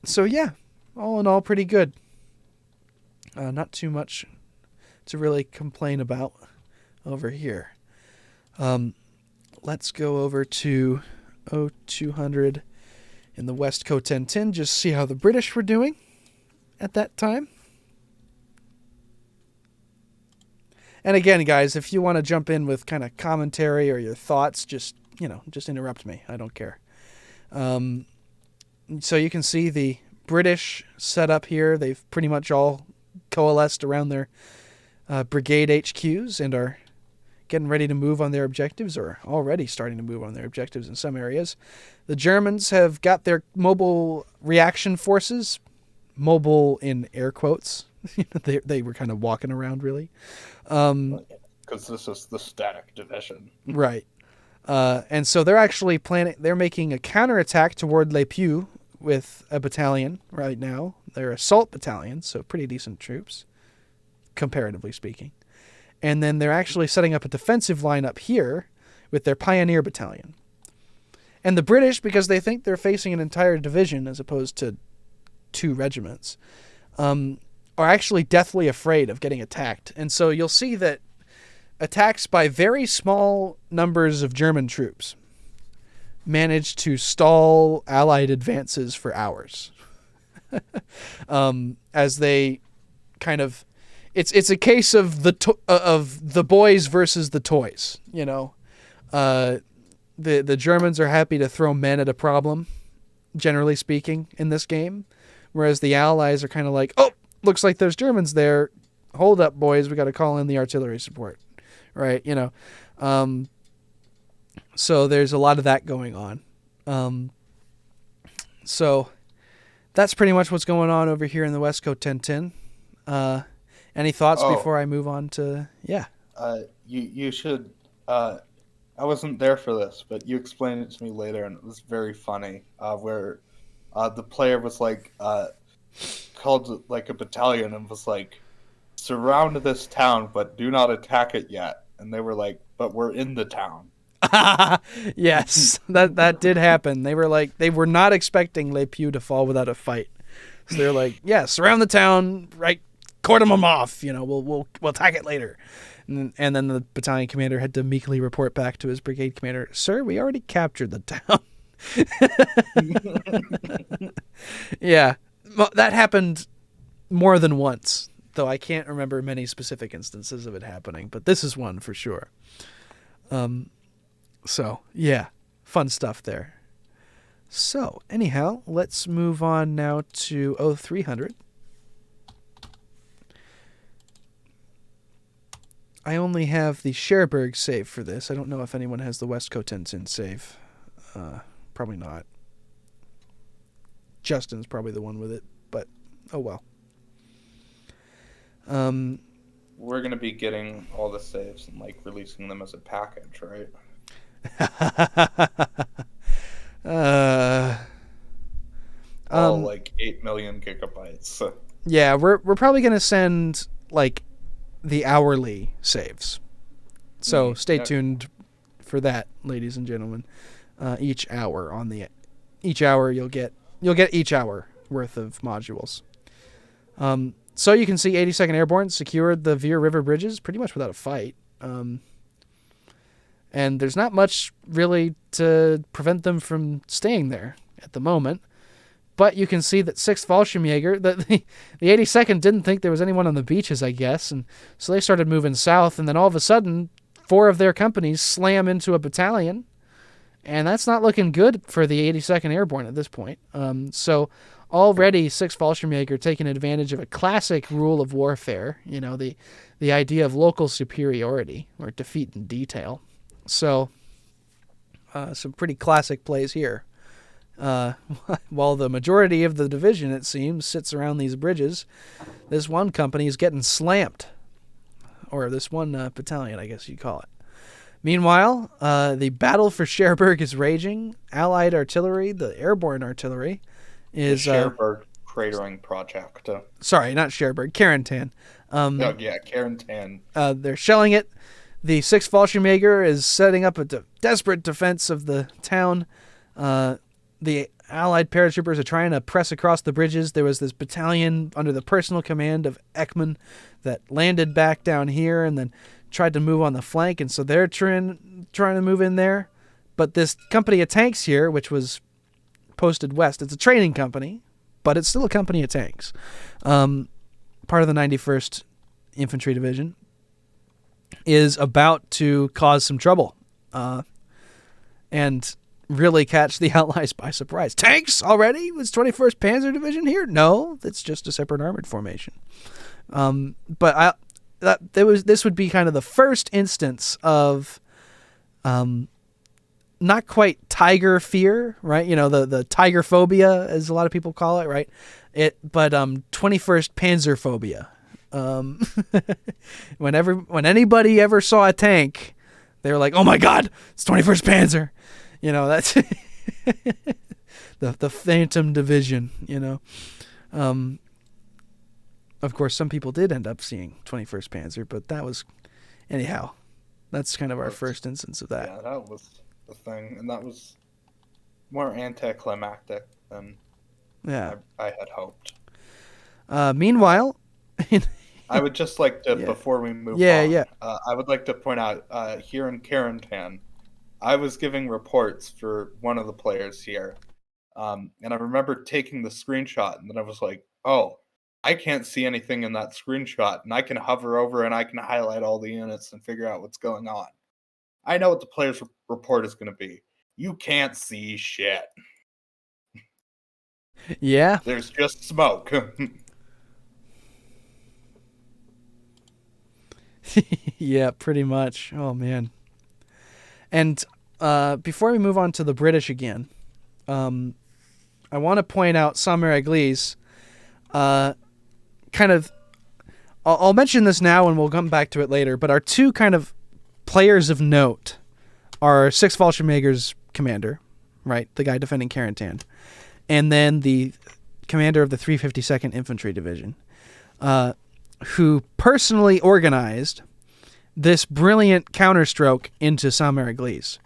S1: So yeah, all in all, pretty good. Not too much to really complain about over here. Let's go over to 0200 in the West Cotentin, just see how the British were doing at that time. And again, guys, if you want to jump in with kind of commentary or your thoughts, just interrupt me. I don't care. So you can see the British setup here. They've pretty much all coalesced around their brigade HQs and are getting ready to move on their objectives, or already starting to move on their objectives in some areas. The Germans have got their mobile reaction forces, mobile in air quotes. They were kind of walking around, really.
S2: Because this is the static division.
S1: Right. And so they're actually they're making a counterattack toward Les Pieux with a battalion right now. They're assault battalion, so pretty decent troops, comparatively speaking. And then they're actually setting up a defensive line up here with their Pioneer battalion. And the British, because they think they're facing an entire division as opposed to 2 regiments, are actually deathly afraid of getting attacked. And so you'll see that attacks by very small numbers of German troops managed to stall Allied advances for hours. As they kind of... It's a case of the boys versus the toys, you know. The Germans are happy to throw men at a problem, generally speaking, in this game, whereas the Allies are kind of like, oh, looks like there's Germans there. Hold up, boys, we got to call in the artillery support, right? You know, so there's a lot of that going on. So that's pretty much what's going on over here in the West Cotentin. Any thoughts before I move on to... Yeah.
S2: You should... I wasn't there for this, but you explained it to me later, and it was very funny, where the player was like, called like a battalion and was like, surround this town, but do not attack it yet. And they were like, but we're in the town.
S1: Yes, that did happen. They were not expecting Les Pieux to fall without a fight. So they're like, yeah, surround the town, right? Cordon them off, you know, we'll attack it later. And then the battalion commander had to meekly report back to his brigade commander, sir, we already captured the town. Yeah, that happened more than once, though I can't remember many specific instances of it happening, but this is one for sure. So, yeah, fun stuff there. So, anyhow, let's move on now to 0300. I only have the Cherbourg save for this. I don't know if anyone has the West Cotentin save. Probably not. Justin's probably the one with it, but oh well.
S2: We're gonna be getting all the saves and like releasing them as a package, right? All like 8 million gigabytes.
S1: Yeah, we're probably gonna send like the hourly saves. So stay tuned for that, ladies and gentlemen. Each hour you'll get each hour worth of modules. So you can see 82nd Airborne secured the Veer River bridges pretty much without a fight. And there's not much really to prevent them from staying there at the moment. But you can see that 6th Fallschirmjäger, the 82nd didn't think there was anyone on the beaches, I guess. And so they started moving south. And then all of a sudden, 4 of their companies slam into a battalion. And that's not looking good for the 82nd Airborne at this point. So already 6th Fallschirmjäger taking advantage of a classic rule of warfare, the idea of local superiority or defeat in detail. So some pretty classic plays here. While the majority of the division, it seems, sits around these bridges, this one company is getting slammed. Or this one battalion, I guess you'd call it. Meanwhile, the battle for Cherbourg is raging. Allied artillery, the airborne artillery, is...
S2: The Cherbourg cratering project.
S1: Sorry, not Cherbourg, Carentan.
S2: Carentan.
S1: They're shelling it. The 6th Fallschirmjäger is setting up a desperate defense of the town. The Allied paratroopers are trying to press across the bridges. There was this battalion under the personal command of Ekman that landed back down here and then tried to move on the flank, and so they're trying to move in there. But this company of tanks here, which was posted west, it's a training company, but it's still a company of tanks. Part of the 91st Infantry Division is about to cause some trouble and really catch the Allies by surprise. Tanks already? Was 21st Panzer Division here? No, it's just a separate armored formation. But this would be kind of the first instance of not quite tiger fear, right? The tiger phobia, as a lot of people call it, right? But 21st Panzer phobia. When anybody ever saw a tank, they were like, "Oh my God, it's 21st Panzer!" That's the Phantom Division. Of course, some people did end up seeing 21st Panzer, but that was, anyhow, that's kind of our first instance of that.
S2: Yeah, that was the thing, and that was more anticlimactic than I had hoped.
S1: Meanwhile,
S2: I would just like to, before we move on, I would like to point out here in Carentan, I was giving reports for one of the players here, and I remember taking the screenshot, and then I was like, oh, I can't see anything in that screenshot, and I can hover over and I can highlight all the units and figure out what's going on. I know what the player's report is going to be. You can't see shit.
S1: Yeah.
S2: There's just smoke.
S1: Yeah, pretty much. Oh, man. And before we move on to the British again, I want to point out Saint-Mère-Église. I'll mention this now and we'll come back to it later, but our two kind of players of note are 6th Fallschirmjäger's commander, right, the guy defending Carentan, and then the commander of the 352nd Infantry Division, who personally organized this brilliant counterstroke into Saint-Mère-Église,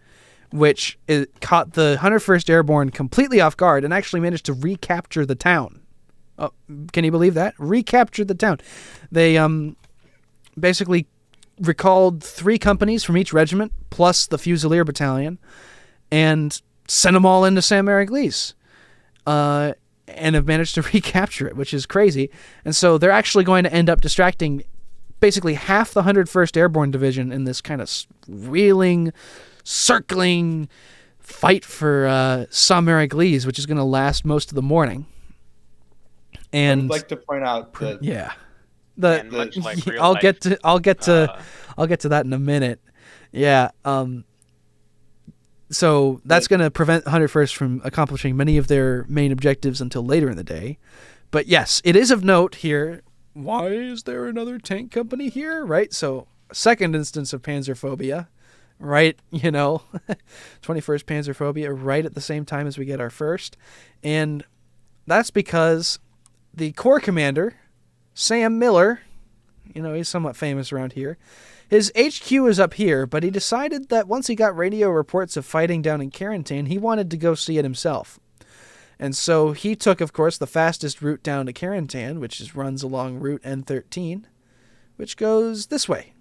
S1: which caught the 101st Airborne completely off guard and actually managed to recapture the town. Oh, can you believe that? Recaptured the town. They basically recalled 3 companies from each regiment, plus the Fusilier Battalion, and sent them all into Saint-Mère-Église. And have managed to recapture it, which is crazy. And so they're actually going to end up distracting basically half the 101st Airborne Division in this kind of reeling, circling fight for Saint-Mère-Église, which is going to last most of the morning. And
S2: I'd like to point out that
S1: I'll get to that in a minute. Yeah. So that's going to prevent 101st from accomplishing many of their main objectives until later in the day. But yes, it is of note here. Why is there another tank company here? Right? So, second instance of panzerphobia. Right? 21st panzerphobia right at the same time as we get our first. And that's because the Corps commander, Sam Miller, he's somewhat famous around here. His HQ is up here, but he decided that once he got radio reports of fighting down in Carentan, he wanted to go see it himself. And so he took, of course, the fastest route down to Carentan, which runs along Route N13, which goes this way,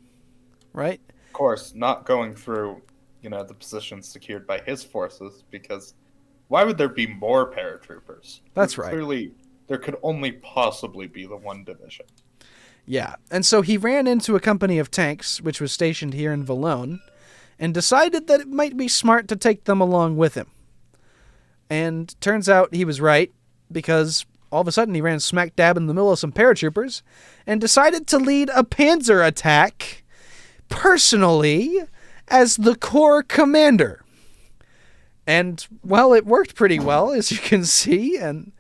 S1: right?
S2: Of course, not going through, the positions secured by his forces, because why would there be more paratroopers?
S1: That's right.
S2: Clearly, there could only possibly be the one division.
S1: Yeah, and so he ran into a company of tanks, which was stationed here in Valone, and decided that it might be smart to take them along with him. And turns out he was right, because all of a sudden he ran smack dab in the middle of some paratroopers, and decided to lead a panzer attack, personally, as the Corps commander. And, well, it worked pretty well, as you can see, and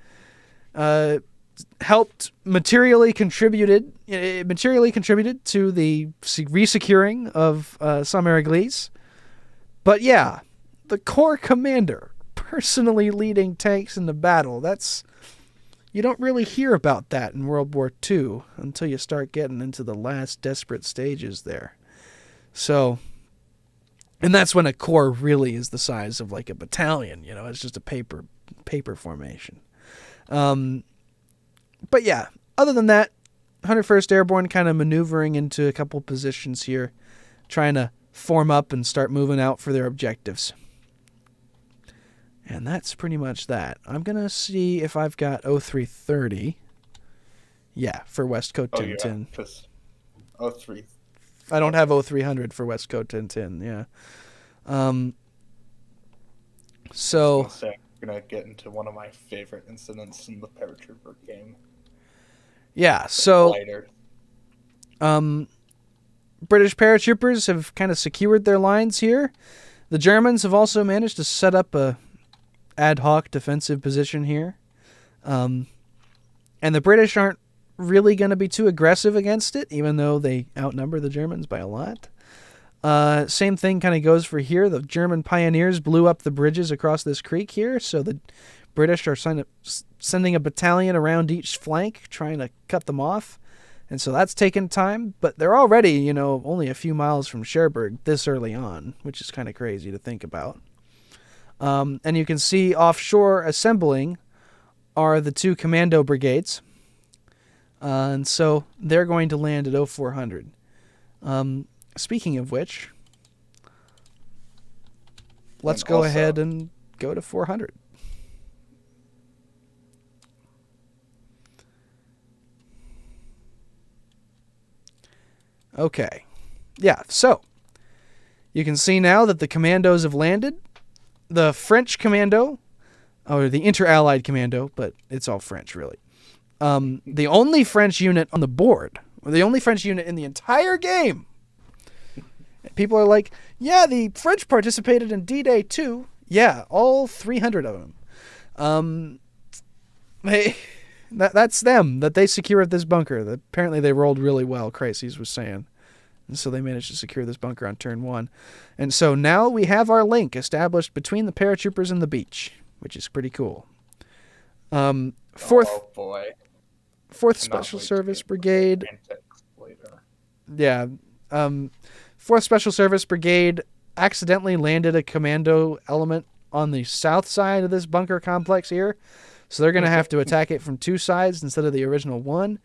S1: helped materially contributed to the resecuring of Saint-Mary-Église. But yeah, the Corps commander personally leading tanks into battle. You don't really hear about that in World War II until you start getting into the last desperate stages there. So, and that's when a corps really is the size of like a battalion, it's just a paper formation. But yeah, other than that, 101st Airborne kind of maneuvering into a couple positions here, trying to form up and start moving out for their objectives. And that's pretty much that. I'm going to see if I've got 0330. Yeah, for West Cotentin.
S2: Oh, yeah, 03.
S1: I don't have 0300 for West Cotentin, yeah. So
S2: I'm going to get into one of my favorite incidents in the paratrooper game.
S1: Yeah, so
S2: Lighter.
S1: British paratroopers have kind of secured their lines here. The Germans have also managed to set up a ad hoc defensive position here. And the British aren't really going to be too aggressive against it, even though they outnumber the Germans by a lot. Same thing kind of goes for here. The German pioneers blew up the bridges across this creek here, so the British are sending a battalion around each flank, trying to cut them off. And so that's taken time, but they're already, only a few miles from Cherbourg this early on, which is kind of crazy to think about. And you can see offshore assembling are the two Commando brigades. And so they're going to land at 0400. Speaking of which, let's go ahead and go to 400. Okay. Yeah, so you can see now that the commandos have landed. The French commando, or the inter-allied commando, but it's all French, really. The only French unit on the board, or the only French unit in the entire game. People are like, yeah, the French participated in D-Day too. Yeah, all 300 of them. That's them, that they secured this bunker. Apparently they rolled really well, Crises was saying. And so they managed to secure this bunker on turn 1. And so now we have our link established between the paratroopers and the beach, which is pretty cool. Fourth Special Service Brigade. Yeah. 4th Special Service Brigade accidentally landed a commando element on the south side of this bunker complex here. So they're going to have to attack it from 2 sides instead of the original 1,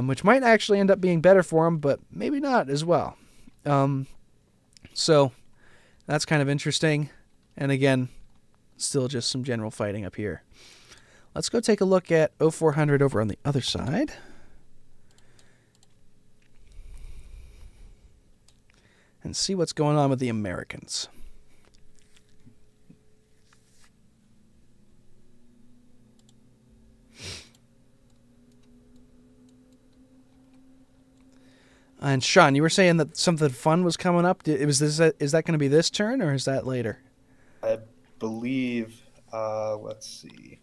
S1: which might actually end up being better for them, but maybe not as well. So that's kind of interesting. And again, still just some general fighting up here. Let's go take a look at 0400 over on the other side. And see what's going on with the Americans. And Sean, you were saying that something fun was coming up. Is that going to be this turn, or is that later?
S2: believe, let's see.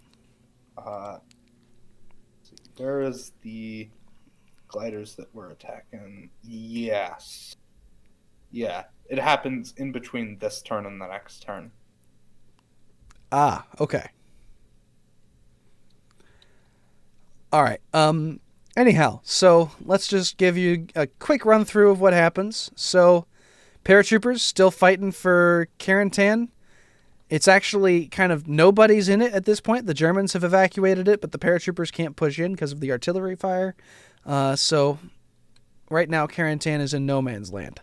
S2: Where is the gliders that we're attacking? Yes. Yeah, it happens in between this turn and the next turn.
S1: Ah, okay. All right. Anyhow, so let's just give you a quick run through of what happens. So, paratroopers still fighting for Carentan. It's actually kind of nobody's in it at this point. The Germans have evacuated it, but the paratroopers can't push in because of the artillery fire. So, right now, Carentan is in no man's land.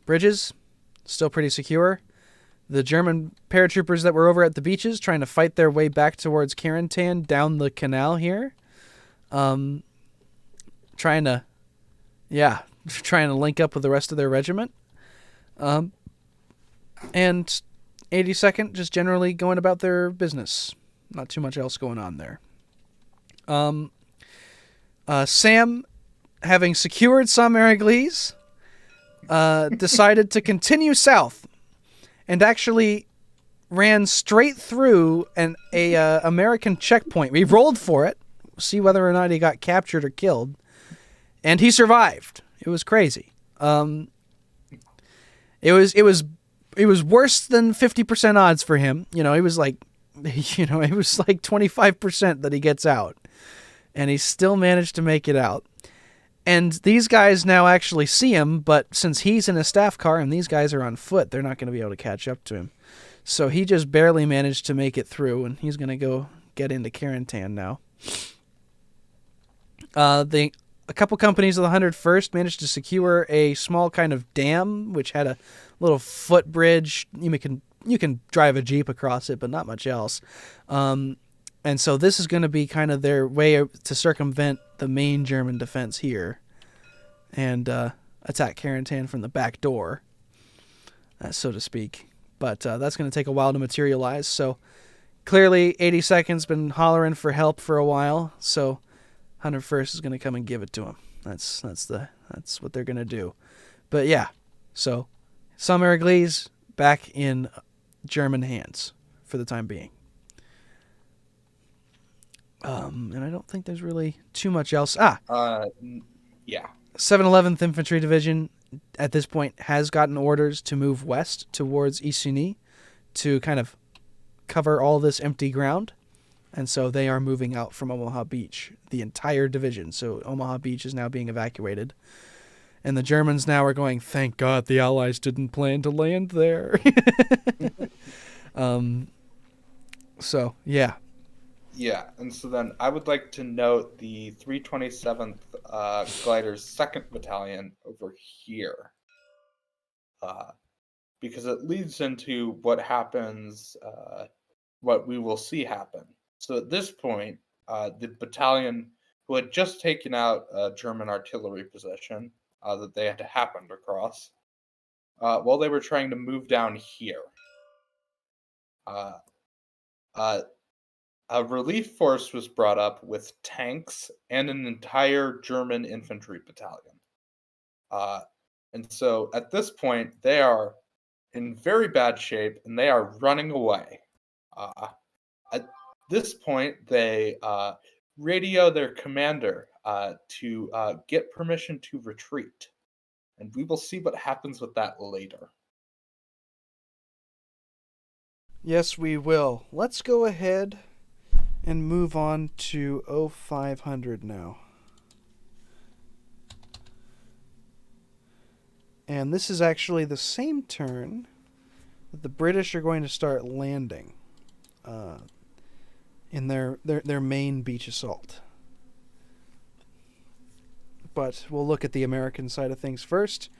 S1: Bridges, still pretty secure. The German paratroopers that were over at the beaches trying to fight their way back towards Carentan down the canal here. Trying to link up with the rest of their regiment. And 82nd just generally going about their business. Not too much else going on there. Sam, having secured Saint-Mary-Église, decided to continue south and actually ran straight through a American checkpoint. We rolled for it, see whether or not he got captured or killed, and he survived. It was crazy. It was worse than 50% odds for him. It was like 25% that he gets out, and he still managed to make it out. And these guys now actually see him, but since he's in a staff car and these guys are on foot, they're not going to be able to catch up to him. So he just barely managed to make it through, and he's going to go get into Carentan now. A couple companies of the 101st managed to secure a small kind of dam, which had a little footbridge. You can drive a Jeep across it, but not much else. And so this is going to be kind of their way to circumvent the main German defense here and attack Carentan from the back door, so to speak. But that's going to take a while to materialize. So clearly 82nd's been hollering for help for a while, so 101st is going to come and give it to him. That's what they're going to do. But yeah, so Saint-Mary-Église back in German hands for the time being. And I don't think there's really too much else. Yeah. 711th Infantry Division at this point has gotten orders to move west towards Isigny to kind of cover all this empty ground. And so they are moving out from Omaha Beach, the entire division. So Omaha Beach is now being evacuated. And the Germans now are going, thank God the Allies didn't plan to land there. So, yeah.
S2: Yeah, and so then I would like to note the 327th Gliders 2nd Battalion over here. Because it leads into what happens, what we will see happen. So at this point, the battalion who had just taken out a German artillery position that they had happened across, while they were trying to move down here, a relief force was brought up with tanks and an entire German infantry battalion. And so at this point, they are in very bad shape and they are running away. At this point, they radio their commander to get permission to retreat. And we will see what happens with that later.
S1: Yes, we will. Let's go ahead and move on to 0500 now. And this is actually the same turn that the British are going to start landing in their main beach assault. But we'll look at the American side of things first.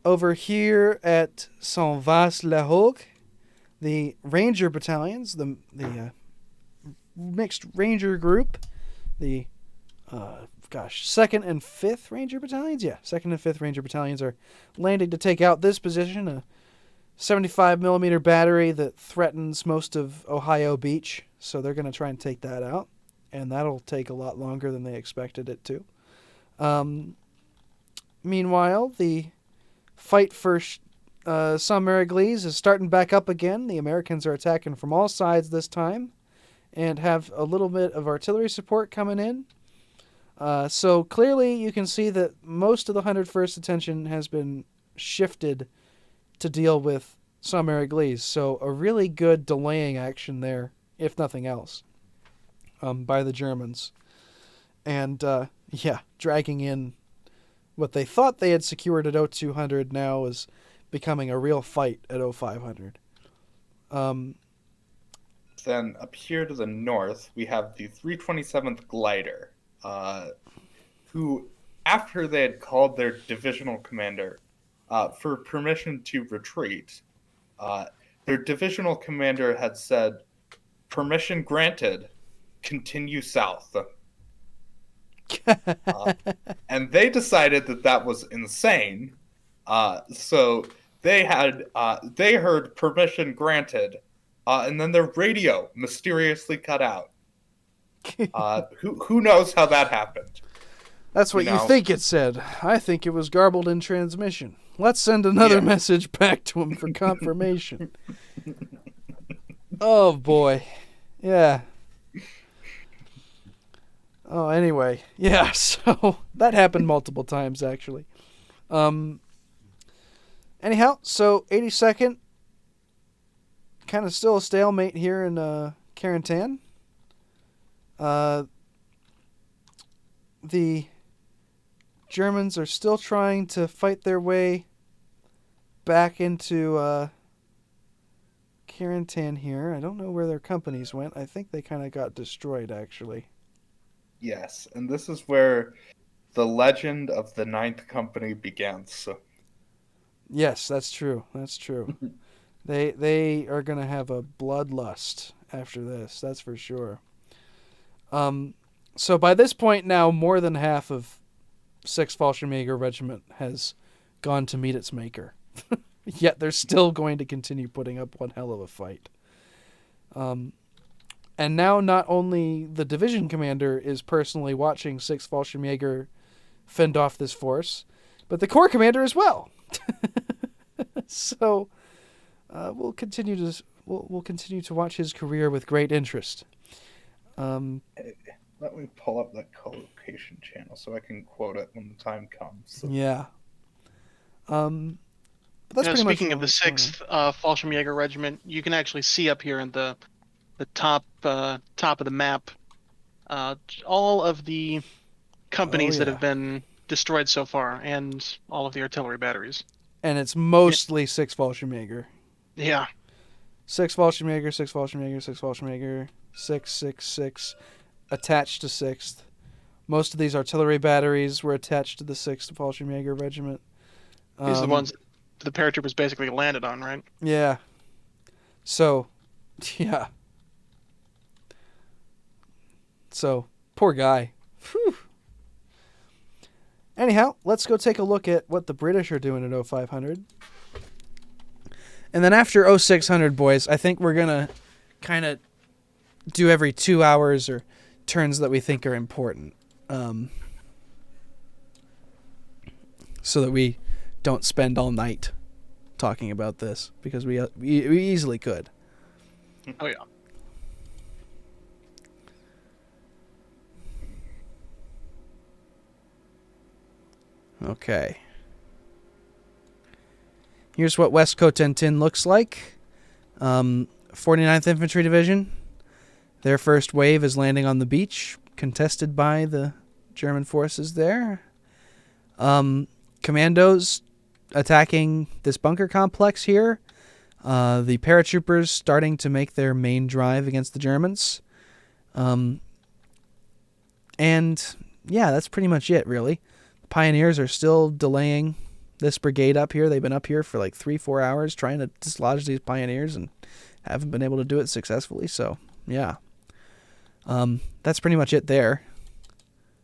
S1: Over here at Saint-Vaast-la-Hougue, the Ranger battalions, the mixed Ranger group, the 2nd and 5th Ranger battalions, 2nd and 5th Ranger battalions are landing to take out this position, a 75mm battery that threatens most of Ohio Beach, so they're going to try and take that out, and that'll take a lot longer than they expected it to. Meanwhile, the fight for Saint-Mary-Église is starting back up again. The Americans are attacking from all sides this time and have a little bit of artillery support coming in. So clearly you can see that most of the 101st attention has been shifted to deal with Saint-Mary-Église. So a really good delaying action there, if nothing else, by the Germans. And, dragging in what they thought they had secured at 0200 now is becoming a real fight at 0500.
S2: Then up here to the north, we have the 327th Glider, who, after they had called their divisional commander for permission to retreat, their divisional commander had said, "Permission granted, continue south." And they decided that was insane. So they heard permission granted, and then their radio mysteriously cut out. Who knows how that happened?
S1: That's what you think it said. I think it was garbled in transmission. Let's send another message back to him for confirmation. Oh, boy. Yeah. Oh, anyway. Yeah, so that happened multiple times, actually. Anyhow, so 82nd, kind of still a stalemate here in Carentan. The Germans are still trying to fight their way back into Carentan here. I don't know where their companies went. I think they kind of got destroyed, actually.
S2: Yes, and this is where the legend of the Ninth Company begins.
S1: Yes, that's true. That's true. They are going to have a bloodlust after this, that's for sure. So by this point now, more than half of 6th Fallschirmjäger Regiment has gone to meet its maker. Yet they're still going to continue putting up one hell of a fight. And now not only the division commander is personally watching 6th Fallschirmjäger fend off this force, but the corps commander as well. So we'll continue to watch his career with great interest.
S2: Let me pull up that co-location channel so I can quote it when the time comes.
S1: Yeah. But that's pretty
S3: speaking
S1: much
S3: of the 6th Fallschirmjäger Regiment, you can actually see up here in the top of the map all of the companies that have been destroyed so far and all of the artillery batteries.
S1: And it's mostly 6th Fallschirmjäger.
S3: Yeah.
S1: 6th Fallschirmjäger, 6th Fallschirmjäger, 6th Fallschirmjäger, 6, 6, 6, attached to 6th. Most of these artillery batteries were attached to the 6th Fallschirmjäger Regiment.
S3: These are the ones the paratroopers basically landed on, right?
S1: Yeah. So, yeah. So, poor guy. Whew. Anyhow, let's go take a look at what the British are doing at 0500. And then after 0600, boys, I think we're going to kind of do every 2 hours or turns that we think are important. So that we don't spend all night talking about this, because we easily could.
S3: Oh, yeah.
S1: Okay. Here's what West Cotentin looks like. 49th Infantry Division. Their first wave is landing on the beach, contested by the German forces there. Commandos attacking this bunker complex here. The paratroopers starting to make their main drive against the Germans. And yeah, that's pretty much it, really. Pioneers are still delaying this brigade up here. They've been up here for like 3-4 hours trying to dislodge these pioneers and haven't been able to do it successfully. So, yeah. That's pretty much it there.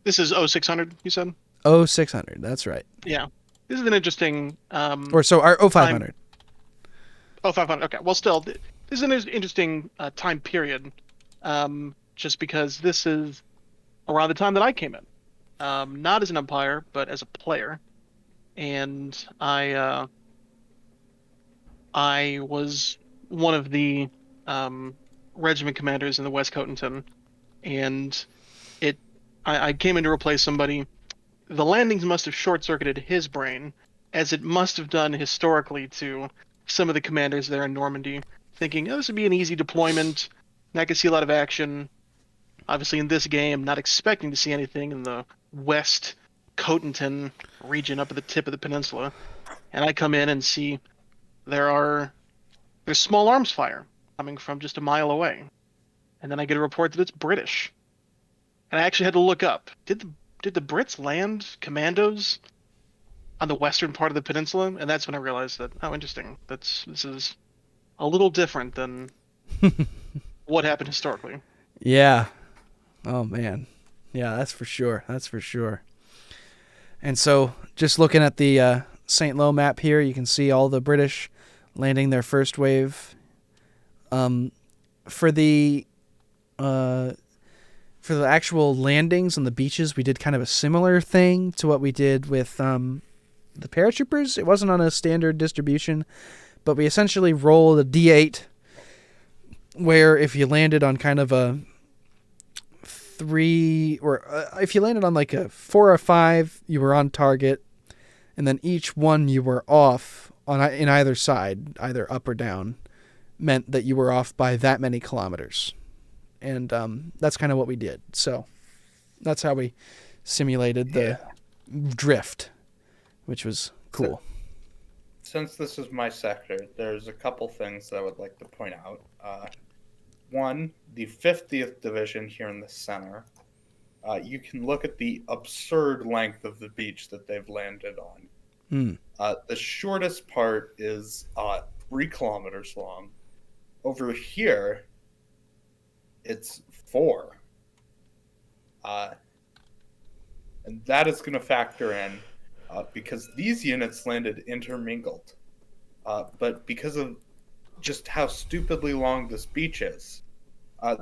S3: This is 0600, you said?
S1: 0600, that's right.
S3: Yeah. This is an interesting...
S1: our 0500.
S3: 0500, okay. Well, still, this is an interesting time period, just because this is around the time that I came in. Not as an umpire, but as a player. And I I was one of the regiment commanders in the West Cotentin, and I came in to replace somebody. The landings must have short-circuited his brain, as it must have done historically to some of the commanders there in Normandy, thinking, oh, this would be an easy deployment, and I could see a lot of action. Obviously, in this game, not expecting to see anything in the West Cotentin region up at the tip of the peninsula, and I come in and see there's small arms fire coming from just a mile away, and then I get a report that it's British, and I actually had to look up. Did the Brits land commandos on the western part of the peninsula? And that's when I realized that, oh, interesting. This is a little different than what happened historically.
S1: Yeah. Oh, man. Yeah, that's for sure. That's for sure. And so just looking at the St. Lo map here, you can see all the British landing their first wave. For the actual landings on the beaches, we did kind of a similar thing to what we did with the paratroopers. It wasn't on a standard distribution, but we essentially rolled a D8 where if you landed on kind of a 3, or if you landed on like a 4 or 5, you were on target, and then each one you were off in either side, either up or down, meant that you were off by that many kilometers. And that's kind of what we did. So that's how we simulated the drift, which was cool.
S2: Since this is my sector, there's a couple things that I would like to point out. One, the 50th Division here in the center, you can look at the absurd length of the beach that they've landed on. The shortest part is 3 kilometers long. Over here, it's 4. And that is going to factor in because these units landed intermingled. But because of just how stupidly long this beach is,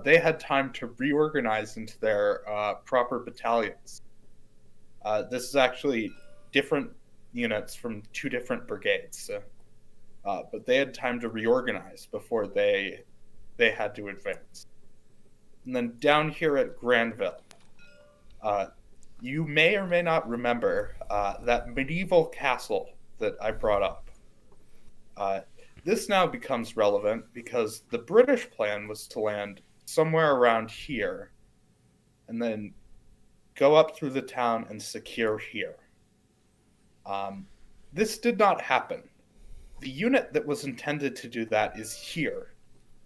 S2: they had time to reorganize into their proper battalions. This is actually different units from 2 different brigades. But they had time to reorganize before they had to advance. And then down here at Granville, you may or may not remember that medieval castle that I brought up. This now becomes relevant because the British plan was to land somewhere around here and then go up through the town and secure here. This did not happen. The unit that was intended to do that is here.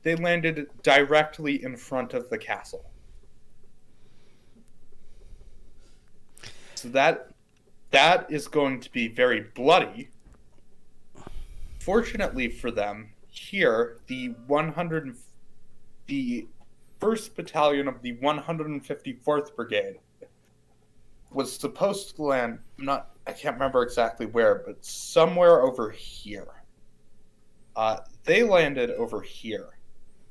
S2: They landed directly in front of the castle. So that is going to be very bloody. Fortunately for them, here, the 1st Battalion of the 154th Brigade was supposed to land, I can't remember exactly where, but somewhere over here. They landed over here.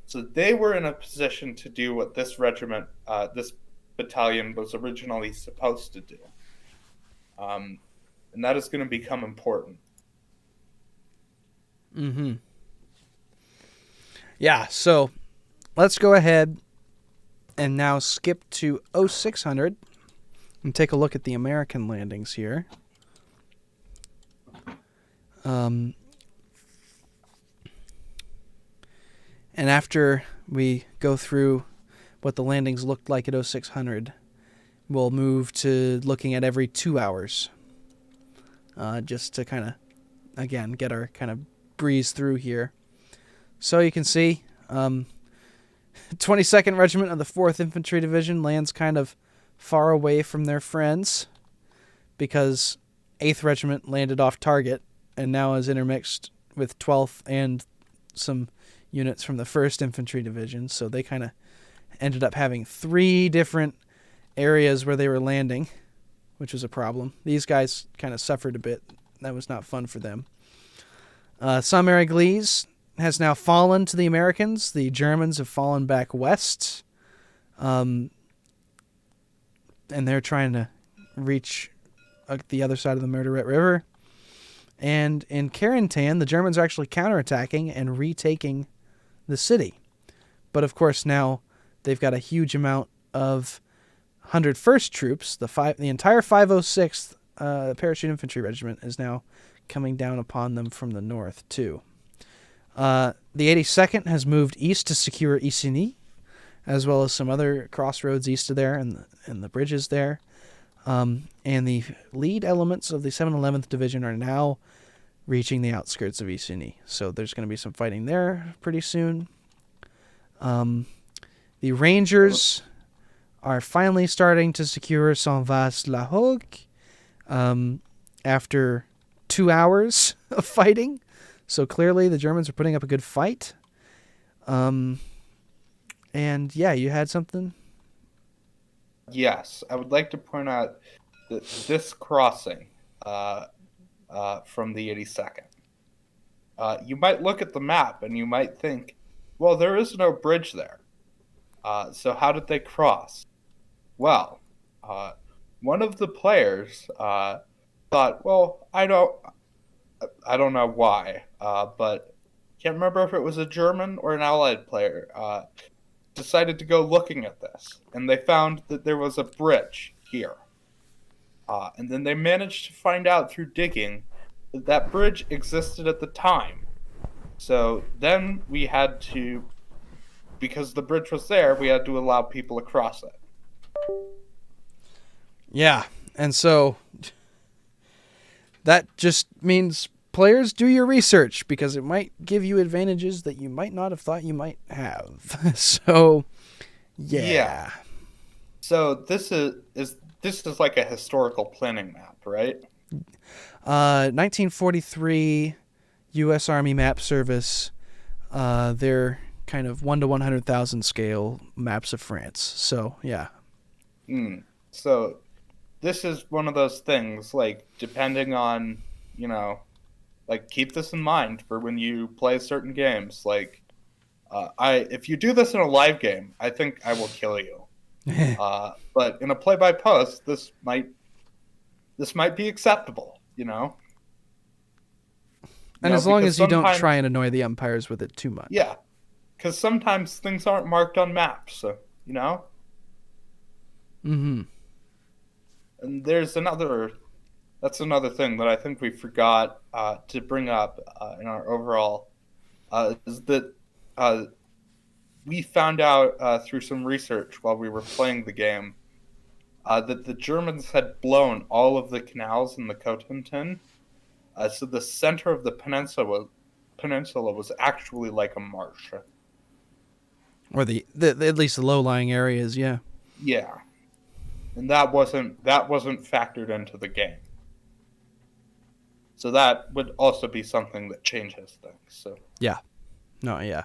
S2: So they were in a position to do what this regiment, this battalion was originally supposed to do. And that is going to become important.
S1: Mm-hmm. Yeah, so let's go ahead and now skip to 0600 and take a look at the American landings here. And after we go through what the landings looked like at 0600, we'll move to looking at every 2 hours. Just to kind of, again, get our kind of breeze through here. So you can see, 22nd Regiment of the 4th Infantry Division lands kind of far away from their friends because 8th Regiment landed off target and now is intermixed with 12th and some units from the 1st Infantry Division. So they kind of ended up having 3 different areas where they were landing, which was a problem. These guys kind of suffered a bit. That was not fun for them. Saint-Mary-Église has now fallen to the Americans. The Germans have fallen back west. And they're trying to reach the other side of the Murderette River. And in Carentan, the Germans are actually counterattacking and retaking the city. But of course now they've got a huge amount of 101st troops. The entire 506th Parachute Infantry Regiment is now coming down upon them from the north too. The 82nd has moved east to secure Isigny, as well as some other crossroads east of there and the bridges there. And the lead elements of the 711th Division are now reaching the outskirts of Isigny. So there's going to be some fighting there pretty soon. The Rangers are finally starting to secure Saint-Vaast-la-Hougue after 2 hours of fighting. So clearly the Germans are putting up a good fight. And yeah, you had something?
S2: Yes, I would like to point out that this crossing from the 82nd. You might look at the map and you might think, well, there is no bridge there. So how did they cross? Well, one of the players thought, well, I don't know why, but can't remember if it was a German or an Allied player, decided to go looking at this, and they found that there was a bridge here. And then they managed to find out through digging that that bridge existed at the time. So then we had to, because the bridge was there, we had to allow people across it.
S1: Yeah, and so that just means players, do your research, because it might give you advantages that you might not have thought you might have. So, yeah.
S2: So this is like a historical planning map, right?
S1: 1943 U.S. Army Map Service. They're kind of 1 to 100,000 scale maps of France. So, yeah.
S2: So this is one of those things, like, depending on, like, keep this in mind for when you play certain games. Like, if you do this in a live game, I think I will kill you. But in a play-by-post, this might be acceptable,
S1: And as long as you don't try and annoy the umpires with it too much.
S2: Yeah, because sometimes things aren't marked on maps, so,
S1: Mm-hmm.
S2: And that's another thing that I think we forgot to bring up in our overall, is that we found out through some research while we were playing the game that the Germans had blown all of the canals in the Cotentin, so the center of the peninsula was actually like a marsh.
S1: Or the at least the low-lying areas, yeah.
S2: Yeah. And that wasn't factored into the game. So that would also be something that changes things. So
S1: yeah. No, yeah.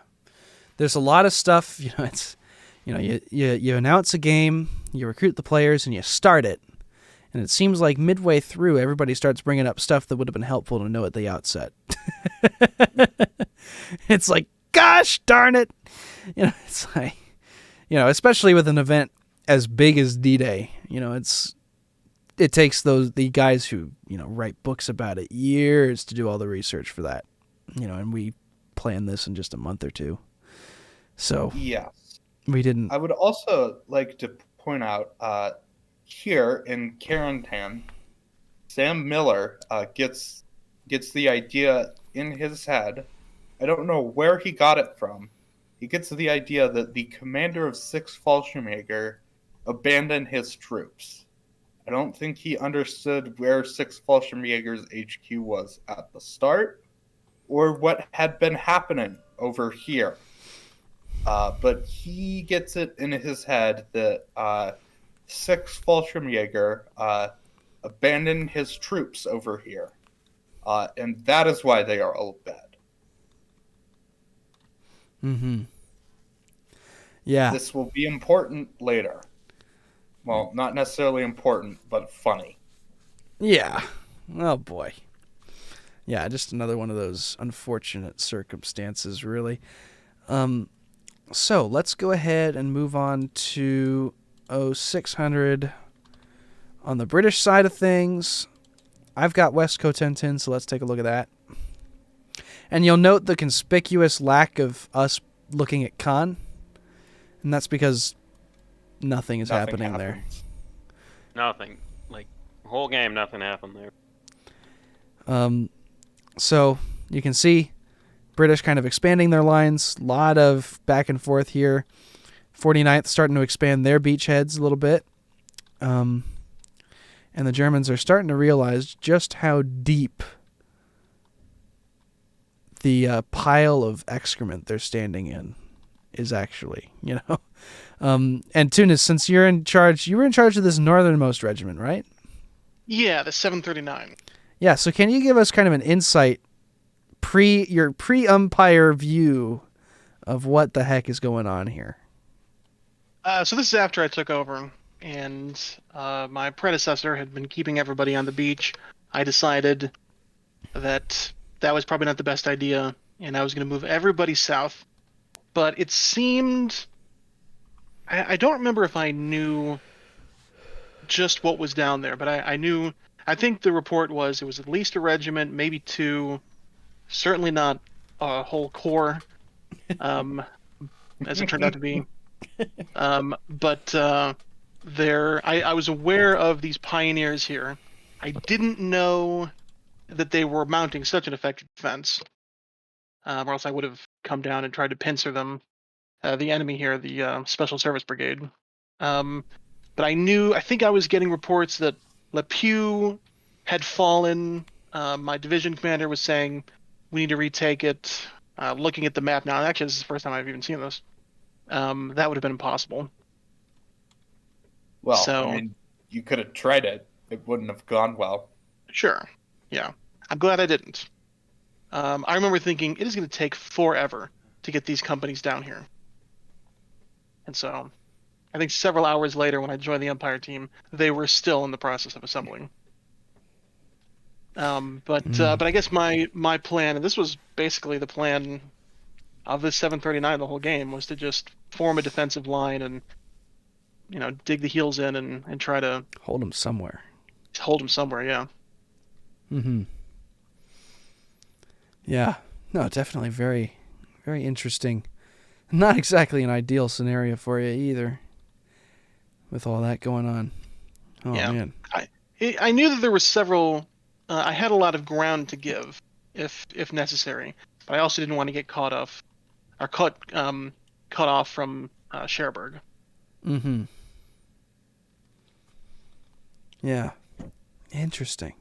S1: There's a lot of stuff, it's you announce a game, you recruit the players, and you start it. And it seems like midway through, everybody starts bringing up stuff that would have been helpful to know at the outset. It's like, gosh darn it. It's like, especially with an event as big as D-Day, it takes the guys who, write books about it years to do all the research for that, and we planned this in just a month or two. So
S2: yes,
S1: we didn't.
S2: I would also like to point out, here in Carentan, Sam Miller gets the idea in his head. I don't know where he got it from. He gets the idea that the commander of 6th Fallschirmjäger abandoned his troops. I don't think he understood where 6th Fallschirmjäger's HQ was at the start, or what had been happening over here. But he gets it in his head that 6th Fallschirmjäger abandoned his troops over here. And that is why they are all dead.
S1: Mm-hmm. Yeah.
S2: This will be important later. Well, not necessarily important, but funny.
S1: Yeah. Oh, boy. Yeah, just another one of those unfortunate circumstances, really. So, let's go ahead and move on to 0600 on the British side of things. I've got West Cotentin, so let's take a look at that. And you'll note the conspicuous lack of us looking at Caen, and that's because nothing is happening there.
S2: happens.
S4: Nothing. Like, whole game, nothing happened there.
S1: So you can see British kind of expanding their lines. A lot of back and forth here. 49th starting to expand their beachheads a little bit. And the Germans are starting to realize just how deep the pile of excrement they're standing in is actually, you know. And Tunis, since you were in charge of this northernmost regiment, right?
S3: Yeah, the 739.
S1: Yeah, so can you give us kind of an insight, your pre-Umpire view of what the heck is going on here?
S3: So this is after I took over, and my predecessor had been keeping everybody on the beach. I decided that was probably not the best idea, and I was going to move everybody south. But it seemed... I don't remember if I knew just what was down there, but I knew... I think the report was it was at least a regiment, maybe two, certainly not a whole corps, as it turned out to be. But I was aware of these pioneers here. I didn't know that they were mounting such an effective defense, or else I would have come down and tried to pincer them. The enemy here, the Special Service Brigade. But I think I was getting reports that Le Pew had fallen. My division commander was saying we need to retake it. Looking at the map now, actually this is the first time I've even seen this. That would have been impossible.
S2: Well,
S3: So,
S2: I mean, you could have tried it. It wouldn't have gone well.
S3: Sure. Yeah. I'm glad I didn't. I remember thinking it is going to take forever to get these companies down here. And so, I think several hours later when I joined the Umpire team, they were still in the process of assembling. But I guess my plan, and this was basically the plan of the 739 the whole game, was to just form a defensive line and, you know, dig the heels in and try to
S1: Hold them somewhere.
S3: hold them somewhere, yeah.
S1: Mm-hmm. Yeah. No, definitely very, very interesting. Not exactly an ideal scenario for you either, with all that going on. Oh,
S3: Yeah.
S1: man.
S3: I knew that there were several... I had a lot of ground to give, if necessary, but I also didn't want to get cut off from Cherbourg.
S1: Mm-hmm. Yeah. Interesting.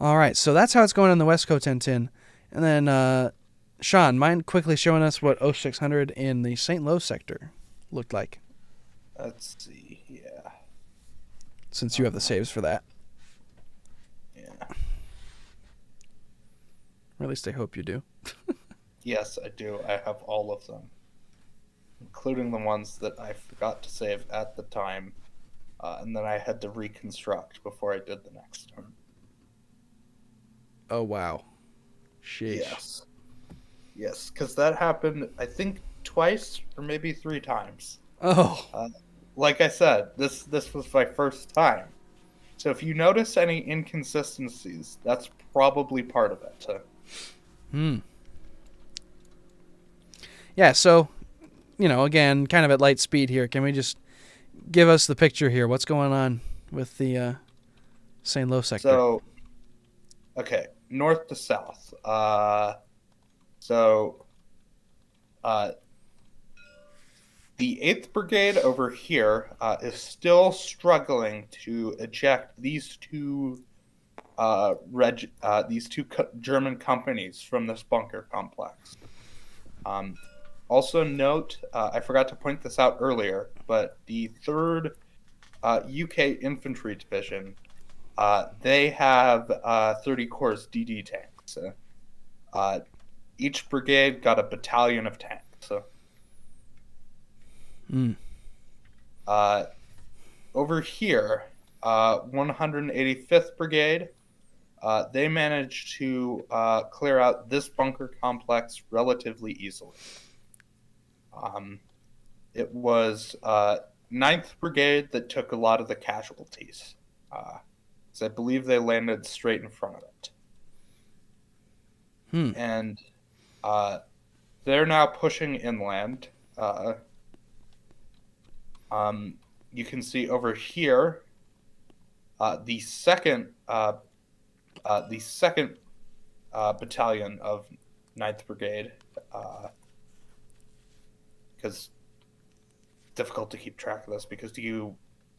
S1: All right, so that's how it's going on the West Cotentin. And then, Sean, mind quickly showing us what 0600 in the St. Lo sector looked like,
S2: Let's see. Yeah.
S1: since you have the saves for that.
S2: Yeah.
S1: Or at least I hope you do.
S2: Yes, I do. I have all of them, including the ones that I forgot to save at the time, and then I had to reconstruct before I did the next turn.
S1: Oh, wow. Sheesh.
S2: Yes, because that happened, I think, twice or maybe 3 times.
S1: Oh.
S2: Like I said, this was my first time. So if you notice any inconsistencies, that's probably part of it.
S1: Yeah, so, you know, again, kind of at light speed here. Can we just give us the picture here? What's going on with the St. Lo sector?
S2: So, okay, north to south. The 8th Brigade over here is still struggling to eject these two German companies from this bunker complex. Also note, I forgot to point this out earlier, but the 3rd UK Infantry Division, they have 30 Corps DD tanks. Each brigade got a battalion of tanks. Over here, 185th Brigade, they managed to clear out this bunker complex relatively easily. It was 9th Brigade that took a lot of the casualties. because I believe they landed straight in front of it. And they're now pushing inland. You can see over here the second battalion of 9th Brigade, because difficult to keep track of this because you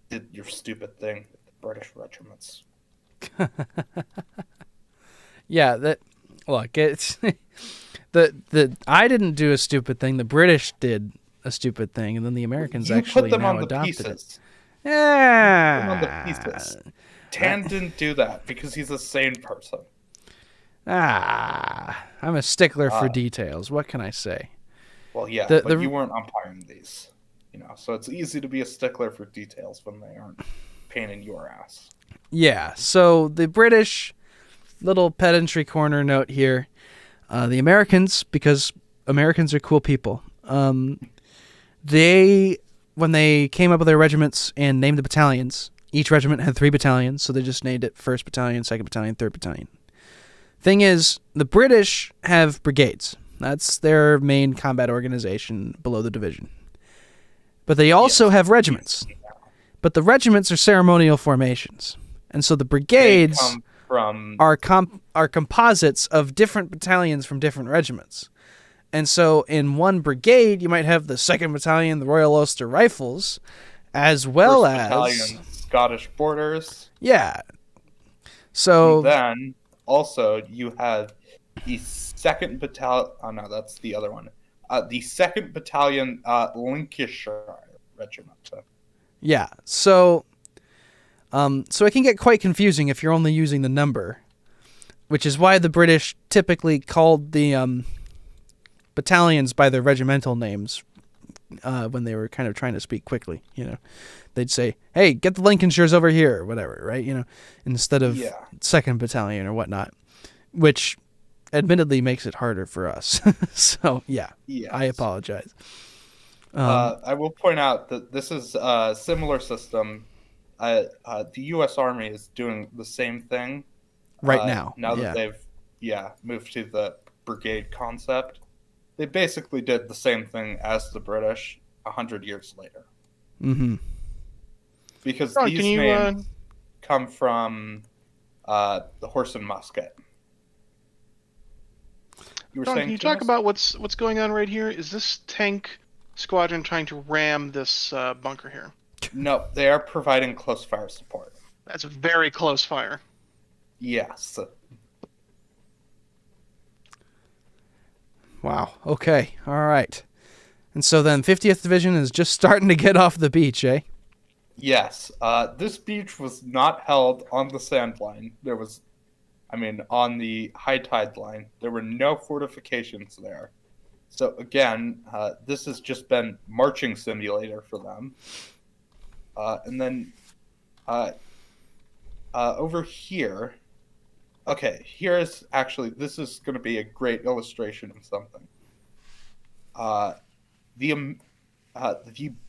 S2: did your stupid thing with the British regiments.
S1: Yeah, that look, it's the I didn't do a stupid thing. The British did a stupid thing, and then the Americans
S2: You
S1: actually
S2: put them
S1: now
S2: on the
S1: adopted
S2: pieces.
S1: it. Yeah,
S2: Put them on the pieces. Tan didn't do that because he's a sane person.
S1: I'm a stickler for details. What can I say?
S2: Well, yeah, but you weren't umpiring these, so it's easy to be a stickler for details when they aren't pain in your ass.
S1: Yeah, so the British, little pedantry corner note here, the Americans, because Americans are cool people, when they came up with their regiments and named the battalions, each regiment had 3 battalions, so they just named it 1st Battalion, 2nd Battalion, 3rd Battalion. Thing is, the British have brigades. That's their main combat organization below the division. But they also have regiments. But the regiments are ceremonial formations. And so the brigades are composites of different battalions from different regiments. And so in one brigade, you might have the 2nd Battalion, the Royal Ulster Rifles, as well
S2: 1st
S1: as...
S2: Battalion, Scottish Borders.
S1: Yeah. So...
S2: And then, also, you have the 2nd Battalion... Oh, no, that's the other one. The 2nd Battalion Lancashire Regiment.
S1: Yeah, so it can get quite confusing if you're only using the number, which is why the British typically called the battalions by their regimental names when they were kind of trying to speak quickly. They'd say, "Hey, get the Lancashires over here," or whatever, right? Instead of 2nd Battalion or whatnot, which admittedly makes it harder for us. So yes. I apologize.
S2: I will point out that this is a similar system. The U.S. Army is doing the same thing
S1: right now.
S2: Now that they've moved to the brigade concept, they basically did the same thing as the British 100 years later.
S1: Mm-hmm.
S2: Because these names come from the horse and musket. You were saying,
S3: can you talk about what's going on right here? Is this tank squadron trying to ram this bunker here?
S2: No, they are providing close fire support.
S3: That's very close fire.
S2: Yes.
S1: Wow. Okay. All right. And so then 50th Division is just starting to get off the beach, eh?
S2: Yes. This beach was not held on the sand line. On the high tide line. There were no fortifications there. So again, this has just been marching simulator for them. And then over here, this is going to be a great illustration of something. The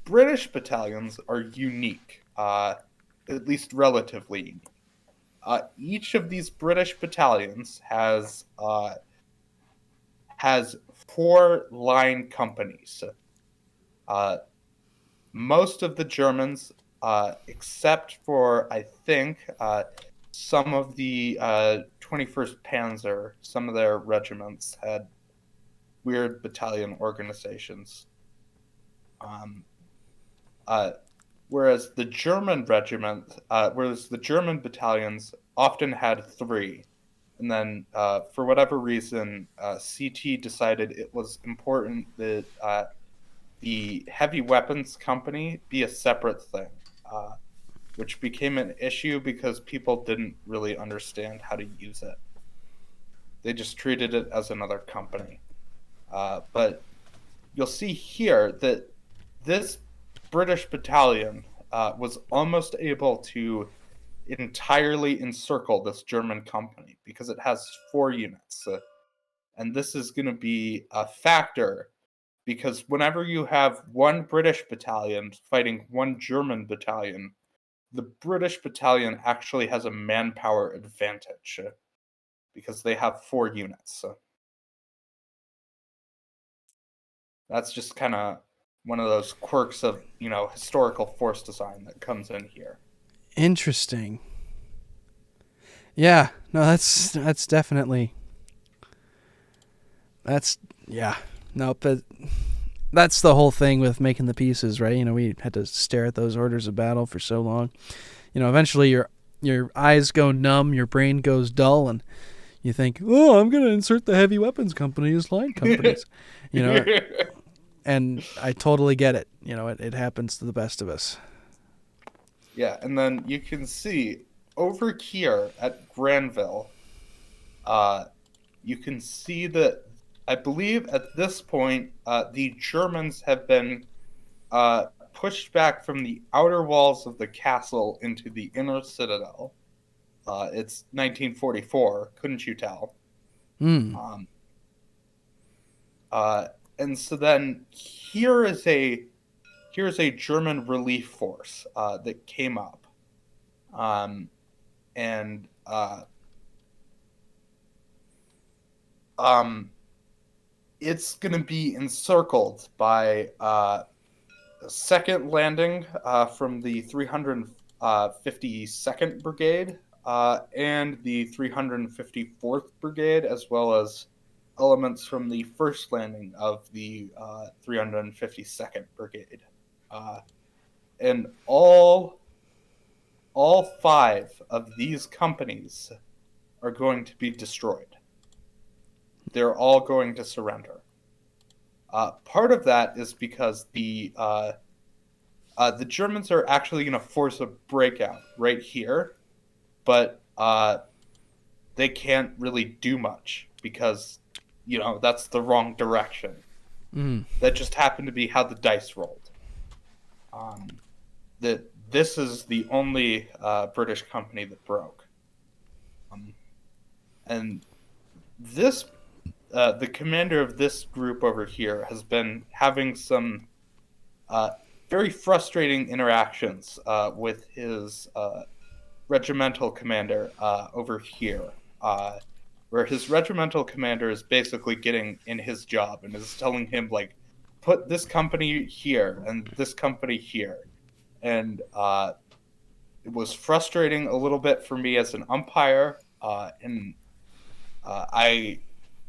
S2: British battalions are unique, at least relatively unique. Each of these British battalions has 4 line companies. Most of the Germans, except for, I think, some of the 21st Panzer, some of their regiments had weird battalion organizations. Whereas the German battalions often had 3. And then, for whatever reason, CT decided it was important that the heavy weapons company be a separate thing, which became an issue because people didn't really understand how to use it. They just treated it as another company. But you'll see here that this British battalion was almost able to entirely encircle this German company because it has 4 units. And this is going to be a factor because whenever you have one British battalion fighting one German battalion, the British battalion actually has a manpower advantage because they have 4 units. So that's just kind of one of those quirks of, historical force design that comes in here.
S1: Interesting. Yeah, no, that's definitely, but that's the whole thing with making the pieces, right? We had to stare at those orders of battle for so long. Eventually your eyes go numb, your brain goes dull, and you think, oh, I'm going to insert the heavy weapons company as line companies, and I totally get it. It happens to the best of us.
S2: Yeah, and then you can see over here at Granville, you can see that I believe at this point the Germans have been pushed back from the outer walls of the castle into the inner citadel. It's 1944, couldn't you tell? And so then here's a German relief force that came up, it's going to be encircled by a second landing from the 352nd Brigade and the 354th Brigade, as well as elements from the first landing of the 352nd Brigade. And all 5 of these companies are going to be destroyed. They're all going to surrender. Part of that is because the Germans are actually going to force a breakout right here, but they can't really do much because, that's the wrong direction. That just happened to be how the dice rolled. This is the only British company that broke. And this the commander of this group over here has been having some very frustrating interactions with his regimental commander over here, where his regimental commander is basically getting in his job and is telling him, like, put this company here and this company here. And it was frustrating a little bit for me as an umpire, and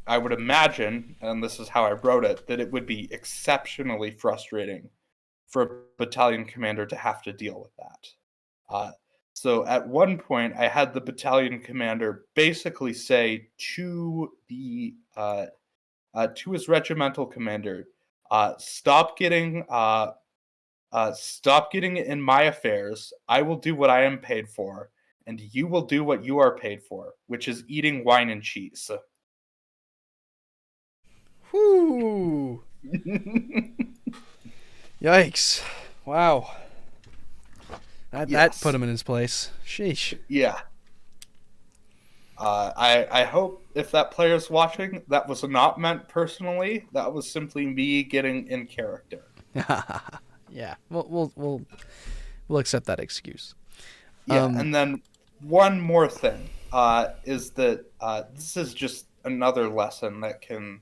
S2: I would imagine, and this is how I wrote it, that it would be exceptionally frustrating for a battalion commander to have to deal with that. So at one point, I had the battalion commander basically say to the to his regimental commander, stop getting in my affairs. I will do what I am paid for, and you will do what you are paid for, which is eating wine and cheese.
S1: Whoo! Yikes! Wow. That put him in his place. Sheesh.
S2: Yeah. I hope if that player's watching, that was not meant personally. That was simply me getting in character.
S1: Yeah. We'll accept that excuse.
S2: Yeah, and then one more thing is that this is just another lesson that can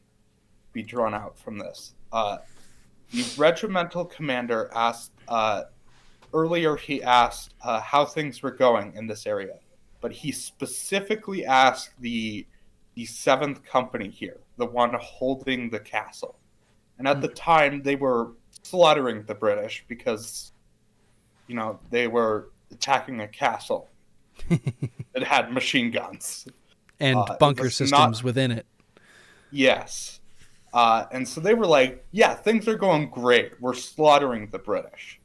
S2: be drawn out from this. The regimental commander asked earlier. He asked how things were going in this area, but he specifically asked the 7th Company here, the one holding the castle. And at the time, they were slaughtering the British because, they were attacking a castle that had machine guns.
S1: And bunker systems within it.
S2: Yes. And so they were like, yeah, things are going great. We're slaughtering the British.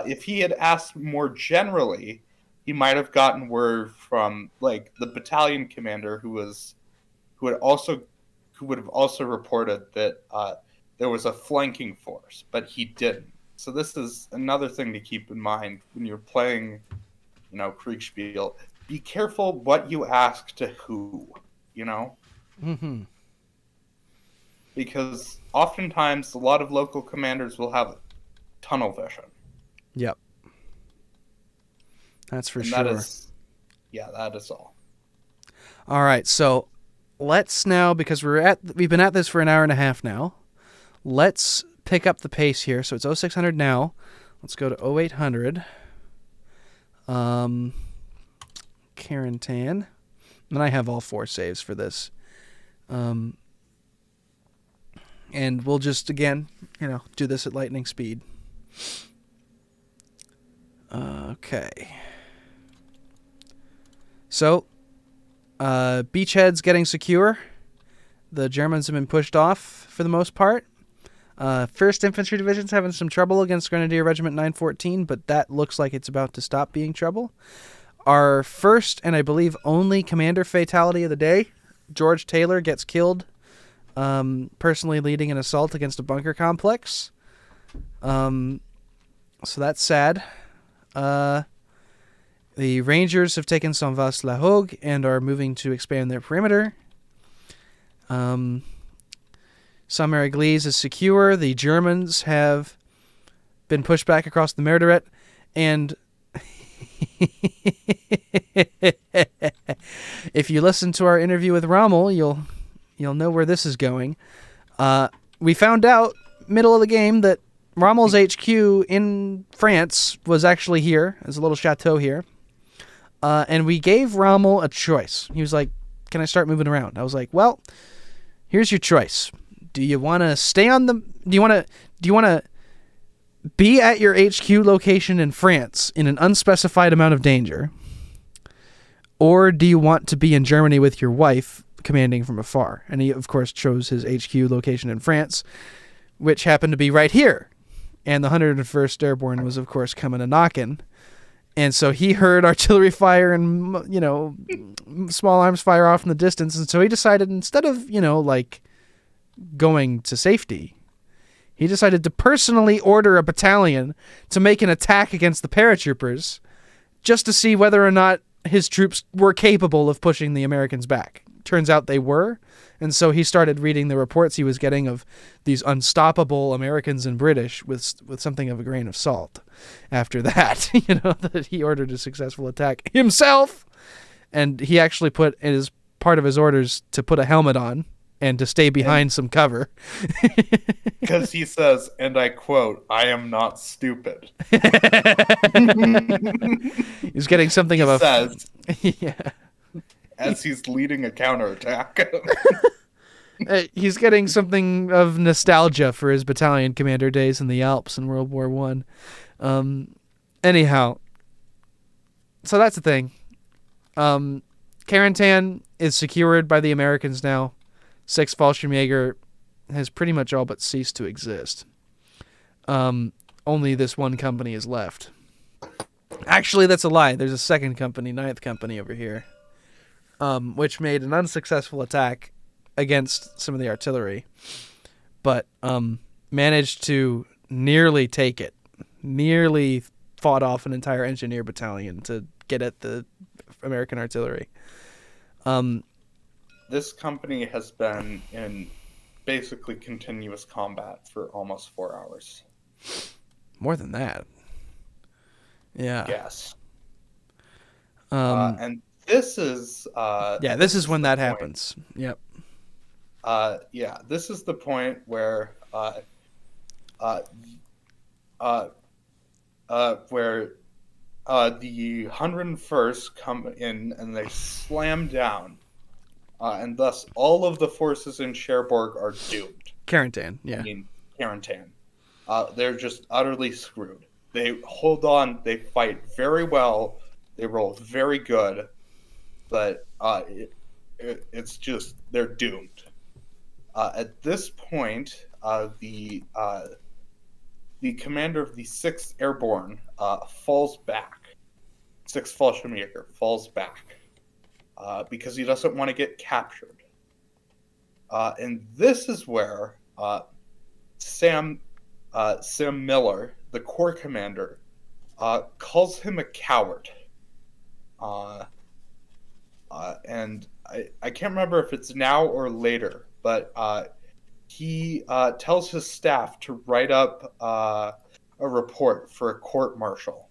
S2: If he had asked more generally, he might have gotten word from, like, the battalion commander who would have also reported that there was a flanking force, but he didn't. So this is another thing to keep in mind when you're playing, Kriegspiel. Be careful what you ask to who,
S1: Mm-hmm.
S2: Because oftentimes a lot of local commanders will have tunnel vision.
S1: Yep. That's for
S2: And
S1: sure.
S2: that is all.
S1: All right, so let's now, because we've been at this for an hour and a half now, let's pick up the pace here. So it's 0600 now. Let's go to 0800. Carentan. And I have all 4 saves for this. And we'll just, again, do this at lightning speed. Okay. So, beachhead's getting secure. The Germans have been pushed off for the most part. 1st Infantry Division's having some trouble against Grenadier Regiment 914, but that looks like it's about to stop being trouble. Our first, and I believe only, commander fatality of the day, George Taylor gets killed, personally leading an assault against a bunker complex. So that's sad. The Rangers have taken Saint-Vaast-la-Hogue and are moving to expand their perimeter. Saint-Mary-Église is secure. The Germans have been pushed back across the Merderet, and if you listen to our interview with Rommel, you'll know where this is going. We found out middle of the game that Rommel's HQ in France was actually here. There's a little chateau here. And we gave Rommel a choice. He was like, "Can I start moving around?" I was like, "Well, here's your choice. Do you want to stay on the... Do you want to be at your HQ location in France in an unspecified amount of danger? Or do you want to be in Germany with your wife, commanding from afar?" And he, of course, chose his HQ location in France, which happened to be right here. And the 101st Airborne was, of course, coming a knocking. And so he heard artillery fire and, small arms fire off in the distance. And so he decided, instead of, going to safety, he decided to personally order a battalion to make an attack against the paratroopers just to see whether or not his troops were capable of pushing the Americans back. Turns out they were. And so he started reading the reports he was getting of these unstoppable Americans and British with something of a grain of salt. After that, that he ordered a successful attack himself. And he actually put, as part of his orders, to put a helmet on and to stay behind some cover.
S2: Because he says, and I quote, "I am not stupid."
S1: He's getting something of a...
S2: says,
S1: yeah.
S2: as he's leading a counterattack.
S1: He's getting something of nostalgia for his battalion commander days in the Alps in World War I. Anyhow, so that's the thing. Carentan is secured by the Americans now. 6th Fallschirmjäger has pretty much all but ceased to exist. Only this one company is left. Actually, that's a lie. There's a 2nd company, 9th company over here, which made an unsuccessful attack against some of the artillery, but managed to nearly take it. Nearly fought off an entire engineer battalion to get at the American artillery.
S2: This company has been in basically continuous combat for almost 4 hours.
S1: More than that. Yeah.
S2: Yes. And this is...
S1: this is when that happens. Yep.
S2: This is the point where the 101st come in and they slam down. And thus, all of the forces in Cherbourg are doomed.
S1: Carentan, yeah.
S2: I mean, Carentan. They're just utterly screwed. They hold on, they fight very well, they roll very good, but it's just, they're doomed. At this point, the commander of the 6th Airborne falls back. 6th Fallschirmjäger falls back. Because he doesn't want to get captured. And this is where Sam Miller, the corps commander, calls him a coward. And I can't remember if it's now or later, but he tells his staff to write up a report for a court-martial.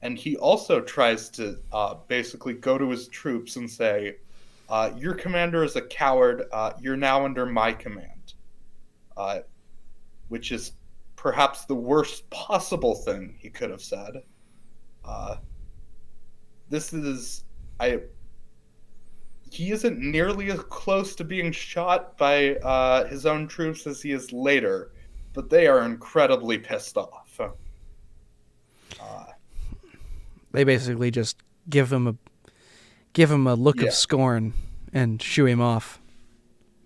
S2: And he also tries to basically go to his troops and say, your commander is a coward. You're now under my command, which is perhaps the worst possible thing he could have said. This is... He isn't nearly as close to being shot by his own troops as he is later, but they are incredibly pissed off.
S1: They basically just give him a look of scorn and shoo him off.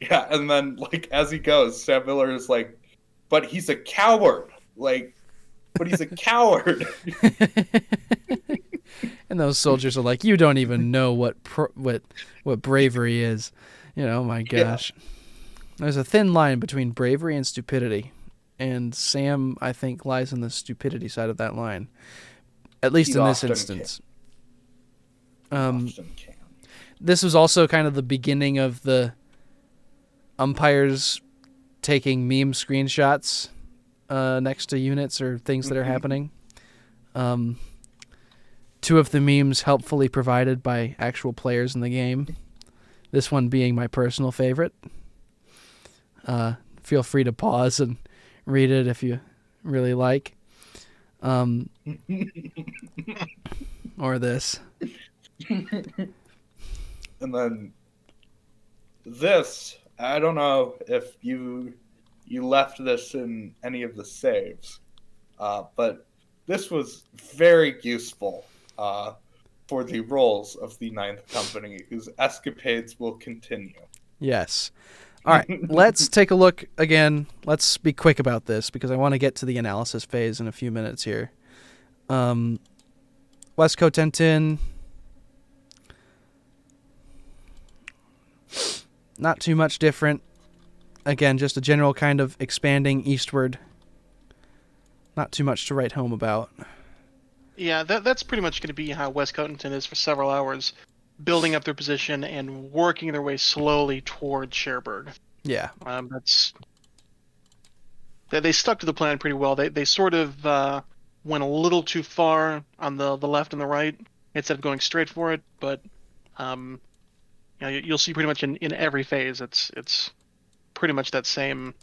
S2: Yeah, and then like as he goes, Sam Miller is like, "But he's a coward." But he's a coward.
S1: And those soldiers are like, "You don't even know what bravery is." Oh my gosh. Yeah. There's a thin line between bravery and stupidity, and Sam, I think, lies on the stupidity side of that line. At least in this instance. This was also kind of the beginning of the umpires taking meme screenshots next to units or things that are happening. Two of the memes helpfully provided by actual players in the game. This one being my personal favorite. Feel free to pause and read it if you really like. Or this.
S2: And then this, I don't know if you left this in any of the saves, but this was very useful for the roles of the Ninth Company, whose escapades will continue. Yes.
S1: All right, let's take a look again. Let's be quick about this because I want to get to the analysis phase in a few minutes here. West Cotentin. Not too much different. Again, just a general kind of expanding eastward. Not too much to write home about.
S3: Yeah, that's pretty much going to be how West Cotentin is for several hours, building up their position and working their way slowly towards Cherbourg.
S1: Yeah.
S3: They stuck to the plan pretty well. They sort of went a little too far on the left and the right instead of going straight for it, but you'll see pretty much in every phase it's pretty much that same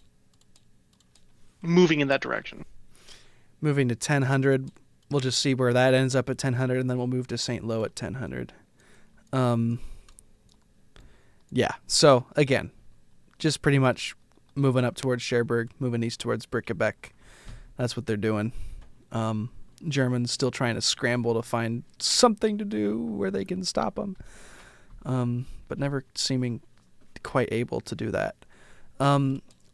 S3: moving in that direction.
S1: Moving to 1000. We'll just see where that ends up at 1000, and then we'll move to St. Lo at 1000. Yeah, so, again, just pretty much moving up towards Cherbourg, moving east towards Briquebec. That's what they're doing. Germans still trying to scramble to find something to do where they can stop them, but never seeming quite able to do that.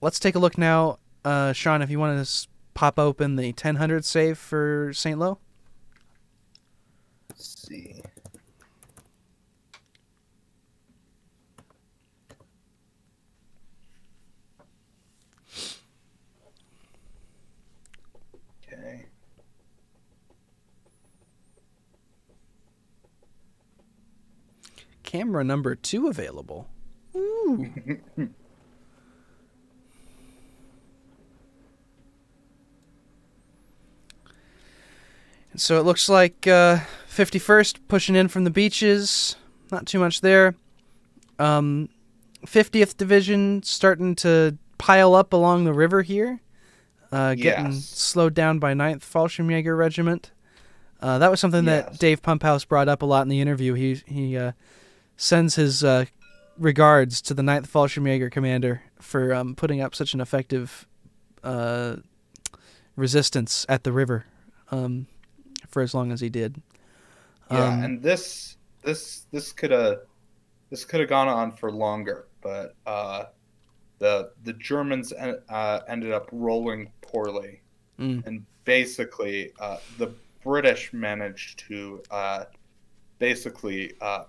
S1: Let's take a look now. Sean, if you want to pop open the 1000 save for St. Lo.
S2: Let's see. Okay.
S1: Camera number 2 available. Ooh. So it looks like 51st pushing in from the beaches. Not too much there. 50th Division starting to pile up along the river here. Getting slowed down by 9th Fallschirmjäger Regiment. That was something that Dave Pumphouse brought up a lot in the interview. He sends his regards to the 9th Fallschirmjäger commander for putting up such an effective resistance at the river. For as long as he did.
S2: And this could have gone on for longer, but the Germans ended up rolling poorly, and basically the British managed to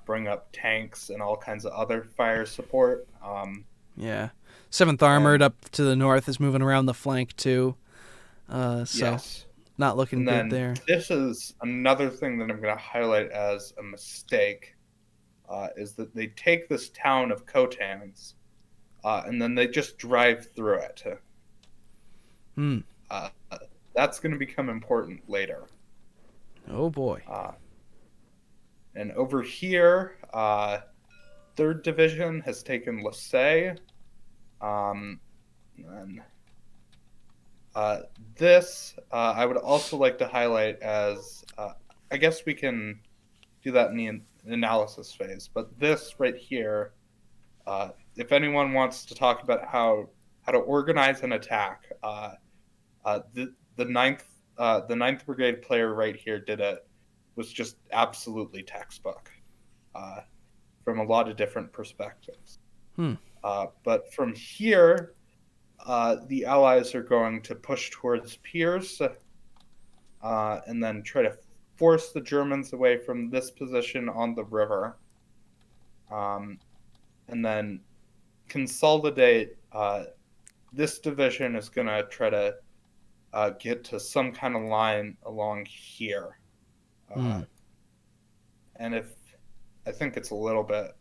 S2: bring up tanks and all kinds of other fire support.
S1: 7th Armored up to the north is moving around the flank too. Yes. Not looking good there.
S2: This is another thing that I'm going to highlight as a mistake, is that they take this town of Cotentin, and then they just drive through it. That's going to become important later.
S1: Oh boy.
S2: And over here, 3rd Division has taken Lassay. And this, I would also like to highlight as, I guess we can do that in the analysis phase, but this right here, if anyone wants to talk about how to organize an attack, the ninth Brigade player right here was just absolutely textbook, from a lot of different perspectives. But from here, the Allies are going to push towards Pierce, and then try to force the Germans away from this position on the river, and then consolidate. This division is going to try to get to some kind of line along here. And I think it's a little bit,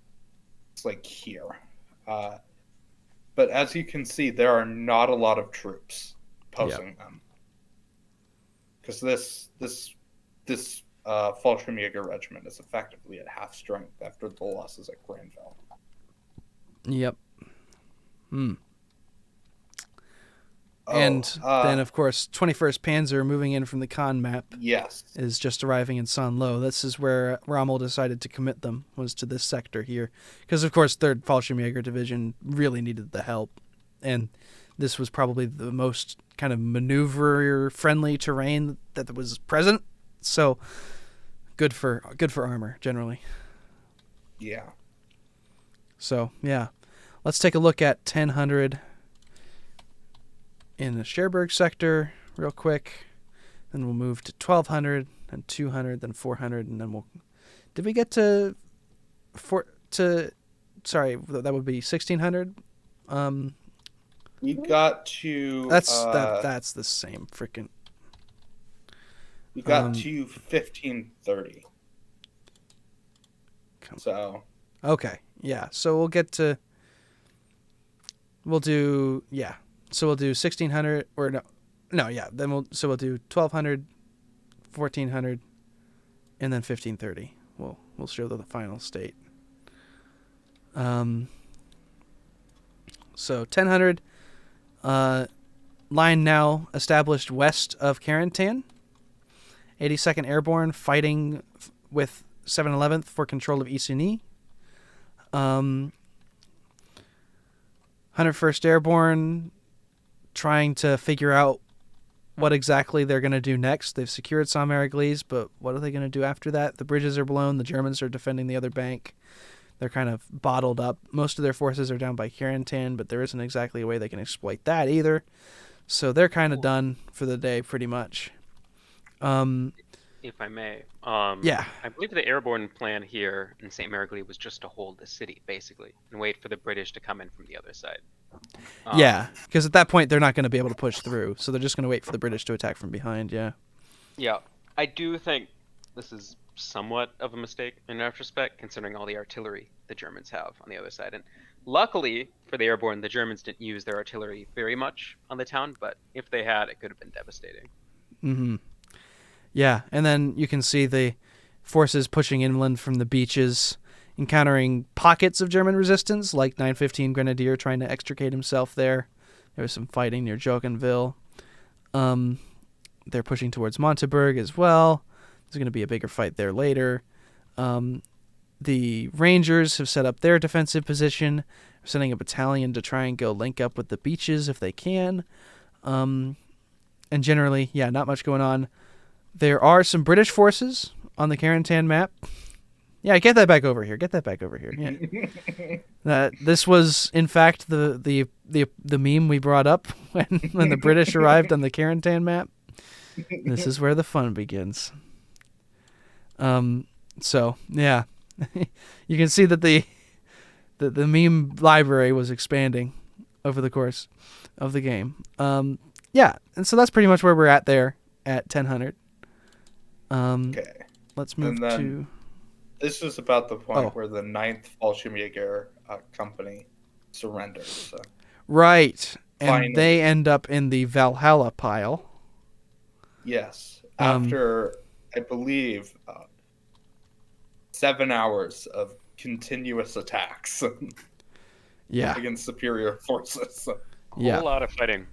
S2: it's like here. But as you can see, there are not a lot of troops opposing them. Because this Fallschirmjäger regiment is effectively at half strength after the losses at Granville.
S1: Yep. And then, of course, 21st Panzer moving in from the Caen map.
S2: Yes.
S1: Is just arriving in Saint-Lô. This is where Rommel decided to commit them, was to this sector here. Because, of course, 3rd Fallschirmjäger Division really needed the help. And this was probably the most kind of maneuver-friendly terrain that was present. So, good for armor, generally.
S2: Yeah.
S1: So, yeah. Let's take a look at 1000 in the Cherbourg sector real quick. Then we'll move to 1200, then 200, then 400, and then we'll... Did we get to... Sorry, that would be 1600?
S2: We got to...
S1: That's the same freaking...
S2: We got to 1530. So...
S1: Okay, yeah. So we'll get to... We'll do... Yeah. So we'll do 1600, or no, yeah. Then we'll do 1200, 1400, and then 1530. We'll show the final state. So 1000, line now established west of Carentan. 82nd Airborne fighting with 711th for control of Isigny. 101st Airborne trying to figure out what exactly they're going to do next. They've secured Saint-Mère-Église, but what are they going to do after that? The bridges are blown. The Germans are defending the other bank. They're kind of bottled up. Most of their forces are down by Carentan, but there isn't exactly a way they can exploit that either. So they're kind of done for the day, pretty much.
S4: If I may.
S1: Yeah.
S4: I believe the airborne plan here in St. Mary-Église was just to hold the city, basically, and wait for the British to come in from the other side.
S1: Yeah, because at that point, they're not going to be able to push through, so they're just going to wait for the British to attack from behind, yeah.
S4: Yeah. I do think this is somewhat of a mistake in retrospect, considering all the artillery the Germans have on the other side. And luckily for the airborne, the Germans didn't use their artillery very much on the town, but if they had, it could have been devastating.
S1: Mm-hmm. Yeah, and then you can see the forces pushing inland from the beaches, encountering pockets of German resistance, like 915 Grenadier trying to extricate himself there. There was some fighting near Joconville. They're pushing towards Montaberg as well. There's going to be a bigger fight there later. The Rangers have set up their defensive position, sending a battalion to try and go link up with the beaches if they can. And generally, yeah, not much going on. There are some British forces on the Carentan map. Yeah, get that back over here. Get that back over here. Yeah. This was, in fact, the meme we brought up when the British arrived on the Carentan map. This is where the fun begins. So yeah, you can see that the meme library was expanding over the course of the game. Yeah, and so that's pretty much where we're at there at 1000.
S2: Okay.
S1: Let's move to...
S2: This is about the point where the 9th Fallschirmjäger company surrenders. So.
S1: Right. And
S2: Finally.
S1: They end up in the Valhalla pile.
S2: Yes. After I believe, 7 hours of continuous attacks
S1: Yeah.
S2: against superior forces.
S1: Yeah.
S4: Whole lot of fighting.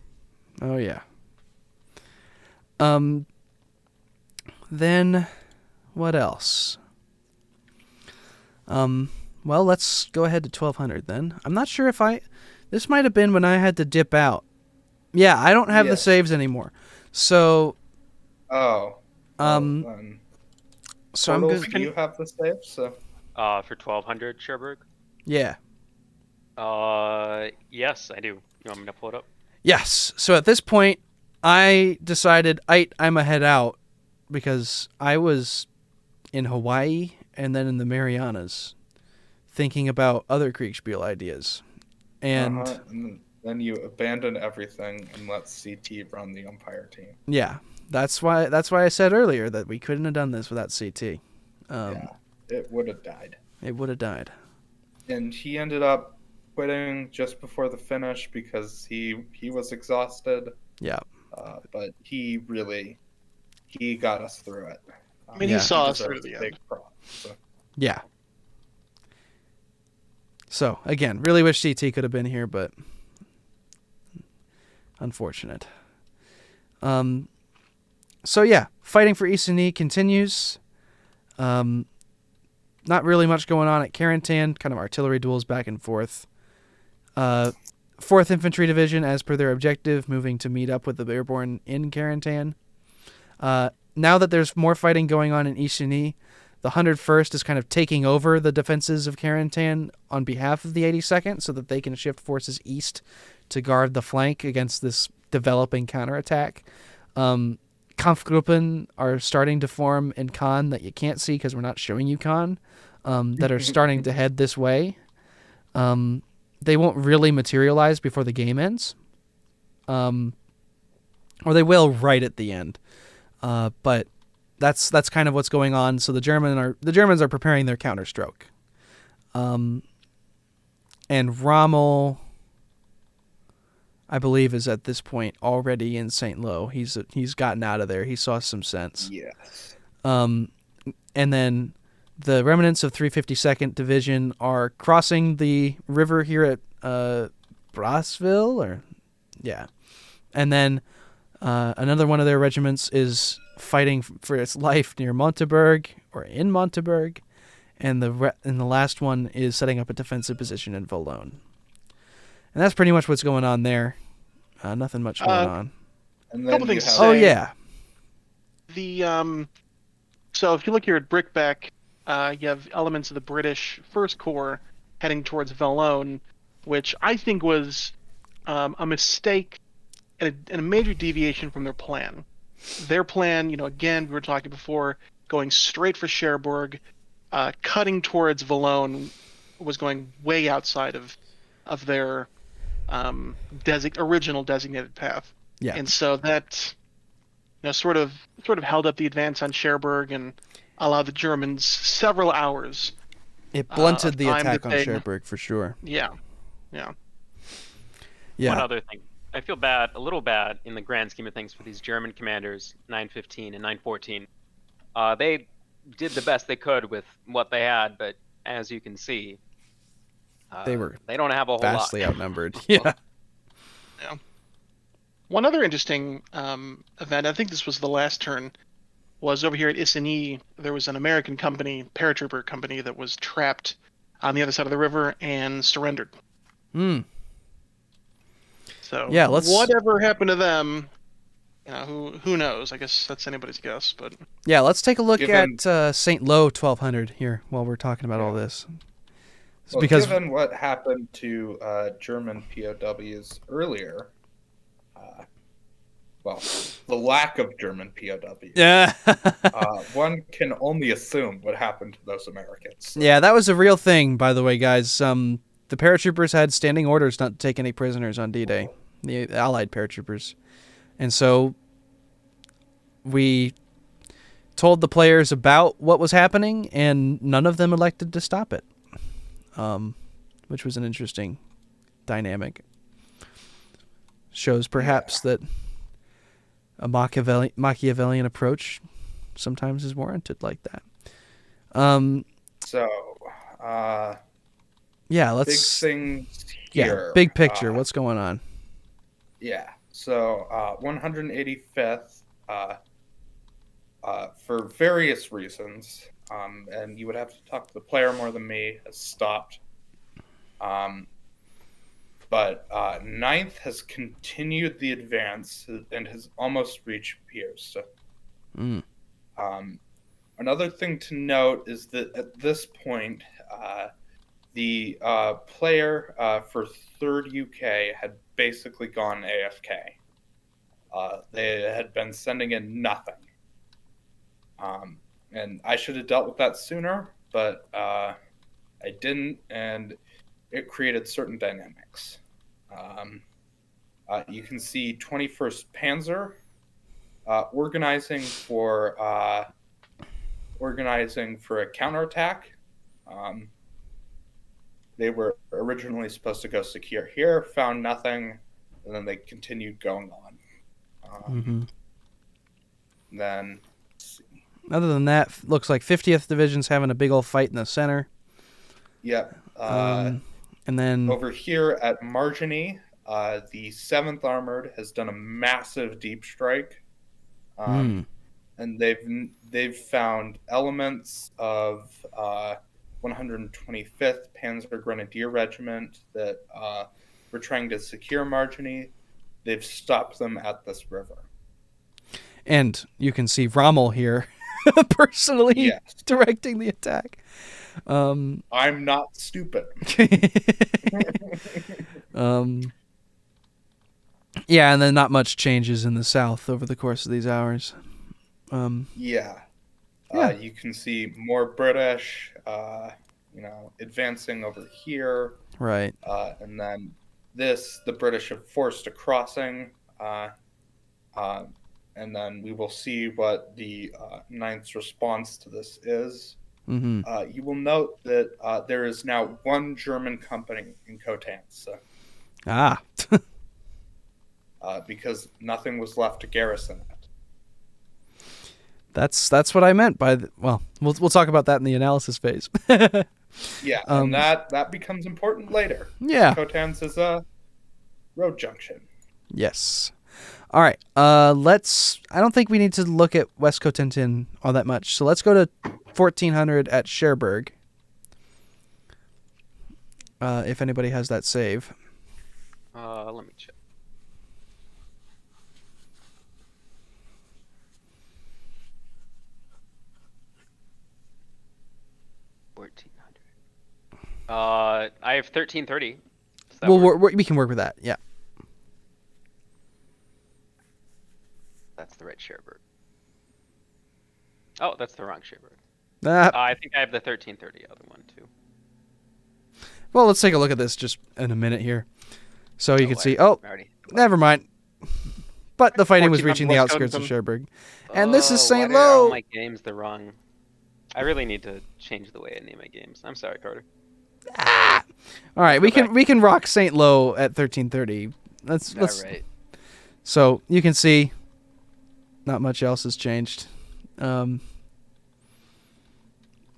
S1: Oh yeah. Then what else? Well, let's go ahead to 1200 then. I'm not sure if this might have been when I had to dip out. Yeah, I don't have the
S2: Yes.
S1: saves anymore. So
S2: Oh. Then.
S1: so I'm
S2: Portals,
S1: good.
S2: do you have the save? So.
S4: For 1200 Cherbourg?
S1: Yeah.
S4: Yes, I do. You want me to pull it up?
S1: Yes. So at this point, I decided I'ma head out because I was in Hawaii and then in the Marianas thinking about other Kriegspiel ideas. And
S2: And then you abandon everything and let CT run the Umpire team.
S1: yeah, that's why I said earlier that we couldn't have done this without CT.
S2: Yeah, it would have died.
S1: It would have died.
S2: And he ended up quitting just before the finish because he was exhausted.
S1: Yeah.
S2: But he got us through it.
S3: I mean,
S1: Yeah.
S3: he saw
S2: He
S3: us through
S2: deserves
S3: the
S2: a big
S3: end.
S2: prop, so.
S1: Yeah. So, again, really wish CT could have been here, but unfortunate. So, yeah, fighting for Issani continues. Not really much going on at Carentan, kind of artillery duels back and forth. 4th Infantry Division, as per their objective, moving to meet up with the airborne in Carentan. Now that there's more fighting going on in Issani, the 101st is kind of taking over the defenses of Carentan on behalf of the 82nd so that they can shift forces east to guard the flank against this developing counterattack. Kampfgruppen are starting to form in Caen that you can't see because we're not showing you Caen, that are starting to head this way. They won't really materialize before the game ends. Or they will right at the end. But that's kind of what's going on. So the Germans are preparing their counterstroke. And Rommel, I believe, is at this point already in St. Lo. He's gotten out of there. He saw some sense.
S2: Yes.
S1: And then the remnants of 352nd Division are crossing the river here at Brassville, and then another one of their regiments is fighting for its life near Montaberg or in Montaberg, and the last one is setting up a defensive position in Valognes. And that's pretty much what's going on there. Nothing much going on.
S2: And
S3: Couple
S2: then you
S3: things
S2: have,
S1: Oh yeah,
S3: So if you look here at Brickback, you have elements of the British First Corps heading towards Valognes, which I think was a mistake and a major deviation from their plan. Their plan, again, we were talking before, going straight for Cherbourg, cutting towards Valognes was going way outside of their original designated path.
S1: yeah.
S3: And so that sort of held up the advance on Cherbourg and allowed the Germans several hours.
S1: It blunted
S3: of
S1: the
S3: time
S1: attack
S3: that
S1: on
S3: they-
S1: Cherbourg for sure.
S3: Yeah.
S4: One
S1: Yeah,
S4: other thing. I feel a little bad in the grand scheme of things for these German commanders, 915 and 914. They did the best they could with what they had, but as you can see,
S1: they were
S4: they don't have a whole
S1: vastly
S4: lot.
S1: outnumbered. Yeah.
S3: One other interesting event, I think this was the last turn, was over here at Issani. There was an American company, paratrooper company, that was trapped on the other side of the river and surrendered. So
S1: Yeah,
S3: whatever happened to them, who knows? I guess that's anybody's guess. But
S1: Yeah, let's take a look
S2: Given-
S1: at St. Lo 1200 here while we're talking about all this. It's
S2: Well,
S1: because
S2: given what happened to German POWs earlier, the lack of German POWs,
S1: yeah,
S2: one can only assume what happened to those Americans.
S1: yeah, that was a real thing, by the way, guys. The paratroopers had standing orders not to take any prisoners on D-Day, the Allied paratroopers, and so we told the players about what was happening, and none of them elected to stop it, which was an interesting dynamic. Shows perhaps that a Machiavellian approach sometimes is warranted like that.
S2: So,
S1: yeah,
S2: big
S1: let's
S2: things
S1: yeah,
S2: here.
S1: big picture. What's going on?
S2: Yeah. So, 185th, for various reasons, and you would have to talk to the player more than me, has stopped. But ninth has continued the advance and has almost reached Pierce.
S1: Mm.
S2: Another thing to note is that at this point, the player for 3rd UK had basically gone AFK. They had been sending in nothing. And I should have dealt with that sooner, but I didn't, and it created certain dynamics. You can see 21st Panzer organizing for a counterattack. They were originally supposed to go secure here, found nothing, and then they continued going on. Then, let's see.
S1: Other than that, looks like 50th Division's having a big old fight in the center.
S2: Yep.
S1: And then
S2: Over here at Marginy, the 7th Armored has done a massive deep strike. And they've found elements of 125th Panzer Grenadier Regiment that were trying to secure Marginy. They've stopped them at this river.
S1: And you can see Rommel here personally directing the attack.
S2: I'm not stupid.
S1: Yeah, and then not much changes in the south over the course of these hours.
S2: You can see more British, advancing over here.
S1: Right.
S2: And then the British have forced a crossing. And then we will see what the Ninth's response to this is. You will note that there is now one German company in Cotentin. So, because nothing was left to garrison it.
S1: That's what I meant by we'll talk about that in the analysis phase.
S2: Yeah, and that becomes important later.
S1: Yeah.
S2: Cotentin is a road junction.
S1: Yes. All right. I don't think we need to look at West Cotentin all that much. So let's go to 1400 at Cherbourg. If anybody has that save.
S4: Let me check. I have 1330.
S1: We can work with that. Yeah.
S4: That's the right Cherbourg. Oh, that's the wrong Cherbourg. I think I have the 1330 other one too.
S1: Well, let's take a look at this just in a minute here. So you can see. Never mind. But the fighting was reaching the outskirts of Cherbourg. And this is St.
S4: Why are all
S1: Lo.
S4: my games the wrong? I really need to change the way I name my games. I'm sorry, Carter.
S1: All right, we can rock St. Lo at 1330. Let's
S4: right.
S1: So you can see not much else has changed.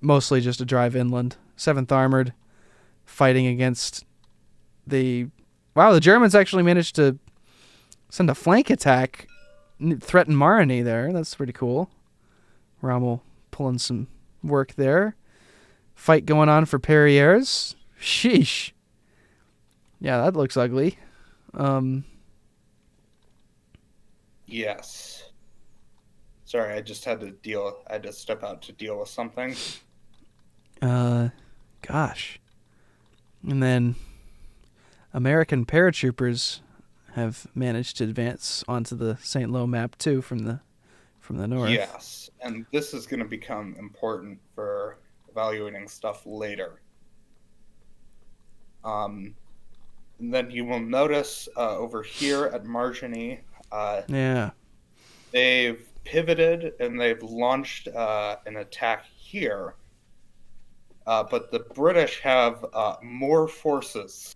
S1: Mostly just a drive inland. 7th Armored fighting against the Germans actually managed to send a flank attack, threaten Marigny there. That's pretty cool. Rommel pulling some work there. Fight going on for Perrières. Sheesh. Yeah, that looks ugly.
S2: Yes. Sorry, I just had to step out to deal with something.
S1: Gosh. And then American paratroopers have managed to advance onto the St. Lo map too from the north.
S2: Yes, and this is going to become important for evaluating stuff later. And then you will notice over here at Marginy, they've pivoted and they've launched an attack here. But the British have more forces.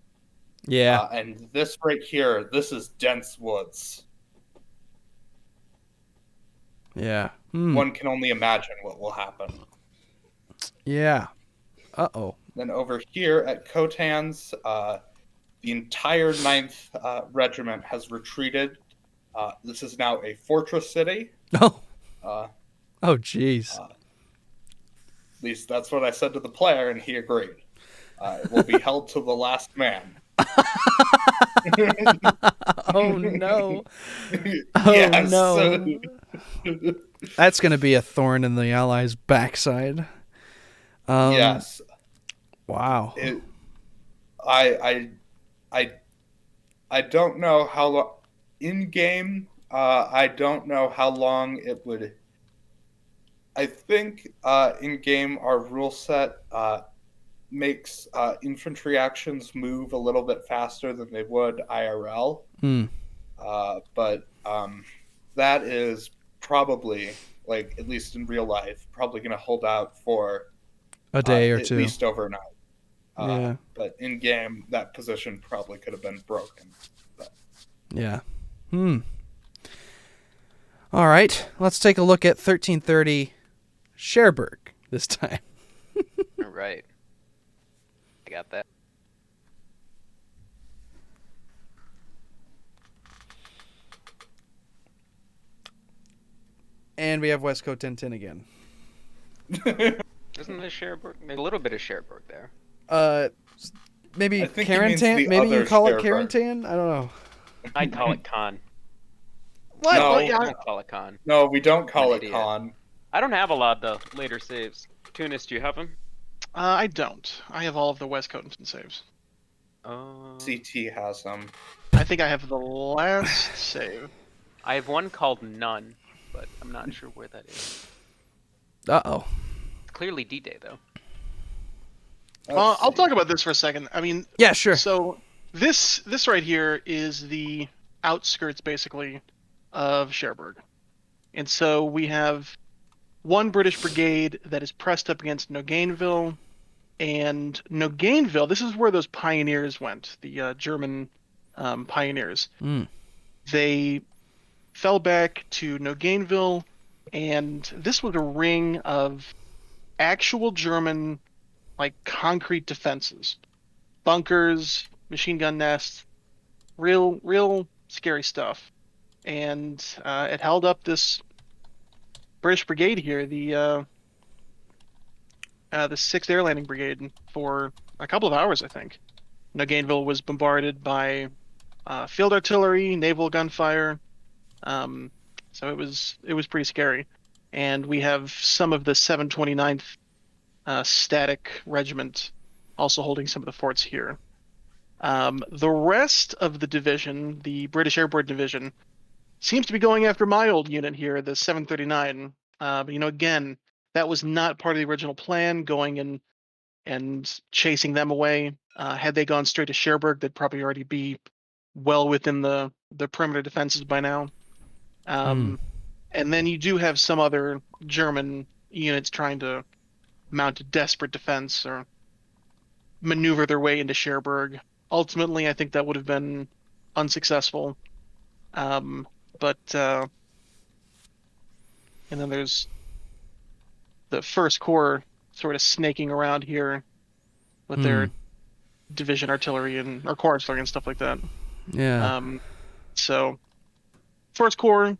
S1: Yeah.
S2: And this right here, this is dense woods.
S1: Yeah.
S2: one can only imagine what will happen.
S1: Yeah. Uh-oh.
S2: Then over here at Cotentin's, the entire 9th Regiment has retreated. This is now a fortress city.
S1: Oh.
S2: Uh,
S1: Oh, jeez.
S2: at least that's what I said to the player, and he agreed. It will be held to the last man.
S1: Oh, no. Oh,
S2: Yes.
S1: no. That's going to be a thorn in the Allies' backside.
S2: Yes.
S1: Wow.
S2: I don't know how long in game. I don't know how long it would. I think in game our rule set makes infantry actions move a little bit faster than they would IRL. But that is probably, like, at least in real life, probably going to hold out for
S1: a day or
S2: at
S1: two.
S2: At least overnight.
S1: Yeah.
S2: But in game, that position probably could have been broken. But.
S1: Yeah. All right. Let's take a look at 1330 Cherbourg this time.
S4: All right. I got that.
S1: And we have West Cotentin again.
S4: Isn't there Cherbourg? There's a little bit of Cherbourg there.
S1: Maybe
S2: I think he means
S1: Carentan?
S2: the
S1: Maybe you
S2: other
S1: call it
S2: Cherbourg.
S1: Carentan? I don't know.
S4: I'd call it Caen.
S1: What?
S2: No.
S4: I don't call it Caen.
S2: No, we don't call
S4: I'm
S2: it
S4: an idiot.
S2: con.
S4: I don't have a lot of the later saves. Tunis, do you have them?
S3: I don't. I have all of the West Cotentin saves.
S2: CT has them.
S3: I think I have the last save.
S4: I have one called None, but I'm not sure where that is.
S1: Uh-oh.
S4: Clearly D-Day, though.
S3: I'll talk about this for a second. I mean,
S1: Yeah, sure.
S3: so this right here is the outskirts, basically, of Cherbourg. And so we have one British brigade that is pressed up against Nogainville. And Nogainville, this is where those pioneers went, the German pioneers. They fell back to Nogainville, and this was a ring of actual German, like, concrete defenses. Bunkers, machine gun nests, real scary stuff. And it held up this British brigade here, the 6th Air Landing Brigade, for a couple of hours, I think. Nogainville was bombarded by field artillery, naval gunfire, so it was pretty scary. And we have some of the 729th Static Regiment also holding some of the forts here. The rest of the division, the British Airborne Division, seems to be going after my old unit here, the 739. But again, that was not part of the original plan, going and chasing them away. Had they gone straight to Cherbourg, they'd probably already be well within the perimeter defenses by now. And then you do have some other German units trying to mount a desperate defense or maneuver their way into Cherbourg. Ultimately, I think that would have been unsuccessful. And then there's the First Corps sort of snaking around here with their division artillery or corps artillery and stuff like that.
S1: Yeah.
S3: So First Corps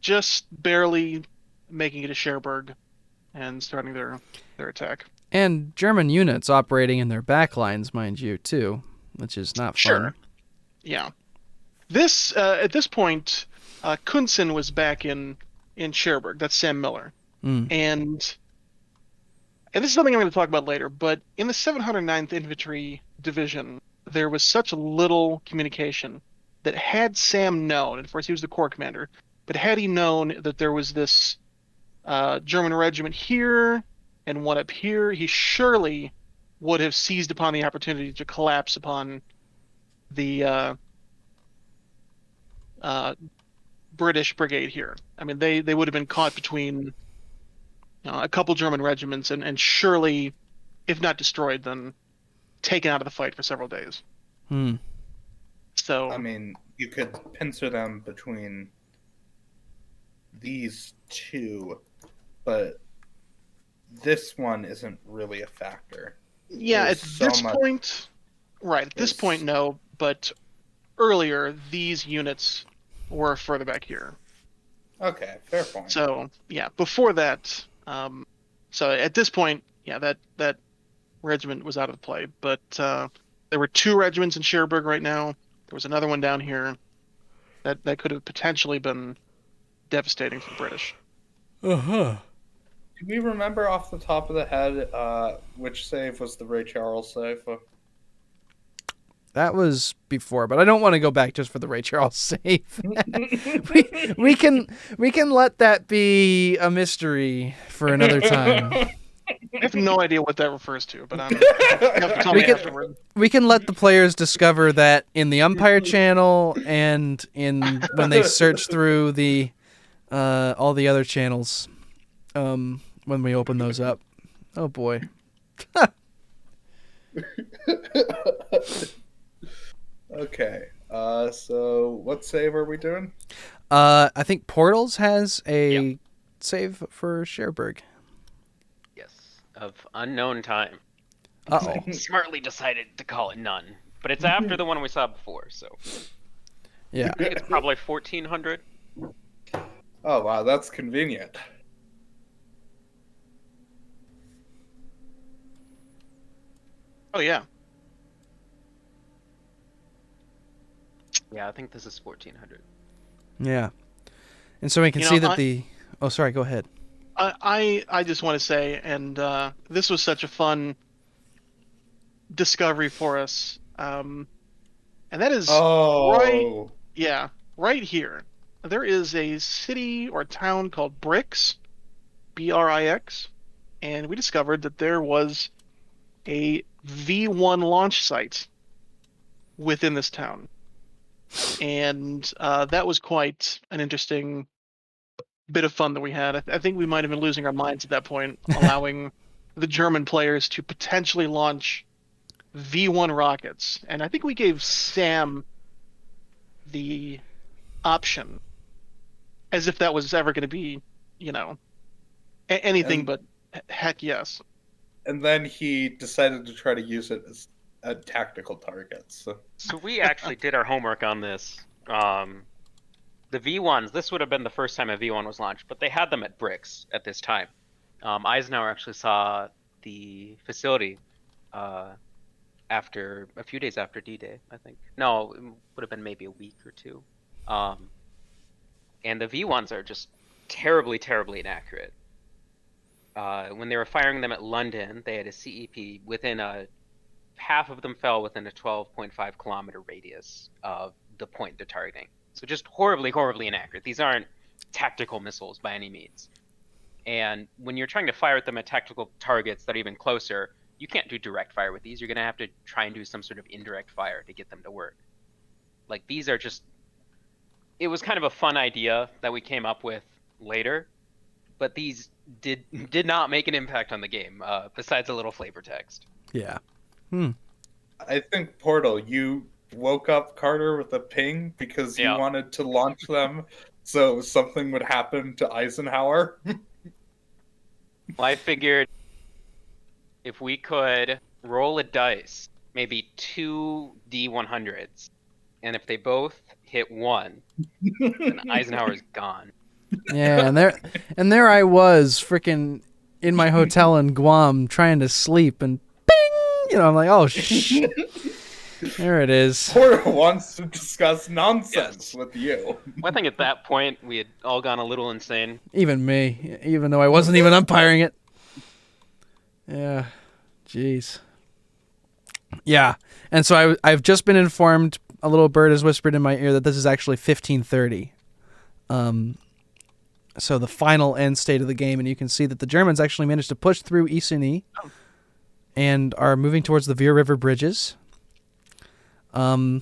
S3: just barely making it to Cherbourg and starting their attack.
S1: And German units operating in their backlines, mind you, too, which is not fun.
S3: Sure. Yeah. This at this point, Kunzen was back in Cherbourg. That's Sam Miller. And this is something I'm going to talk about later, but in the 709th Infantry Division, there was such little communication that had Sam known, and of course he was the Corps commander, but had he known that there was this German regiment here and one up here, he surely would have seized upon the opportunity to collapse upon the British brigade here. I mean, they would have been caught between a couple German regiments and surely, if not destroyed, then taken out of the fight for several days.
S1: So,
S2: I mean, you could pincer them between these two, but this one isn't really a factor.
S3: Yeah,
S2: There's
S3: at
S2: so
S3: this
S2: much-
S3: point, right, at this
S2: There's-
S3: point, no, but earlier, these units were further back here.
S2: Okay, fair point.
S3: So, yeah, before that, so at this point, yeah, that regiment was out of play. But there were 2 regiments in Cherbourg right now. There was another one down here that could have potentially been devastating for the British.
S1: Uh-huh.
S2: Do we remember off the top of the head which save was the Ray Charles save?
S1: That was before, but I don't want to go back just for the Ray Charles save. we can let that be a mystery for another time.
S3: I have no idea what that refers to, but you have to tell me afterward.
S1: We can let the players discover that in the Umpire channel and in when they search through the all the other channels when we open those up. Oh boy.
S2: Okay, so what save are we doing?
S1: I think Portals has a save for Cherbourg.
S4: Yes, of unknown time.
S1: Uh-oh.
S4: Smartly decided to call it none, but it's after the one we saw before, so
S1: Yeah.
S4: I think it's probably 1400.
S2: Oh wow, that's convenient.
S3: Oh yeah.
S4: Yeah, I think this is 1400.
S1: Yeah. And so we can
S3: You
S1: see
S3: know,
S1: that the... Oh, sorry, go ahead.
S3: I just want to say, and this was such a fun discovery for us, and that is right here. There is a city or town called Brix, Brix, and we discovered that there was a V1 launch site within this town, and that was quite an interesting bit of fun that we had. I think we might have been losing our minds at that point, allowing the German players to potentially launch V1 rockets. And I think we gave Sam the option, as if that was ever going to be, anything but heck yes.
S2: And then he decided to try to use it as tactical targets.
S4: So we actually did our homework on this. The V1s, this would have been the first time a V1 was launched, but they had them at Brix at this time. Eisenhower actually saw the facility after a few days after D-Day, I think. No, it would have been maybe a week or two. And the V1s are just terribly, terribly inaccurate. When they were firing them at London, they had a CEP half of them fell within a 12.5 kilometer radius of the point they're targeting. So just horribly, horribly inaccurate. These aren't tactical missiles by any means. And when you're trying to fire at them at tactical targets that are even closer, you can't do direct fire with these. You're going to have to try and do some sort of indirect fire to get them to work. Like, these are just... It was kind of a fun idea that we came up with later, but these did not make an impact on the game, besides a little flavor text.
S1: Yeah.
S2: I think, Portal, you woke up Carter with a ping because you wanted to launch them so something would happen to Eisenhower.
S4: Well, I figured if we could roll a dice, maybe 2 D100s, and if they both hit 1, then Eisenhower's gone.
S1: Yeah, and there I was, freaking in my hotel in Guam trying to sleep, and bing! I'm like, oh, there it is.
S2: Porter wants to discuss nonsense with you.
S4: Well, I think at that point, we had all gone a little insane.
S1: Even me, even though I wasn't even umpiring it. Yeah, jeez. Yeah, and so I've just been informed, a little bird has whispered in my ear that this is actually 1530. So the final end state of the game, and you can see that the Germans actually managed to push through Isigny and are moving towards the Veer River bridges. I'm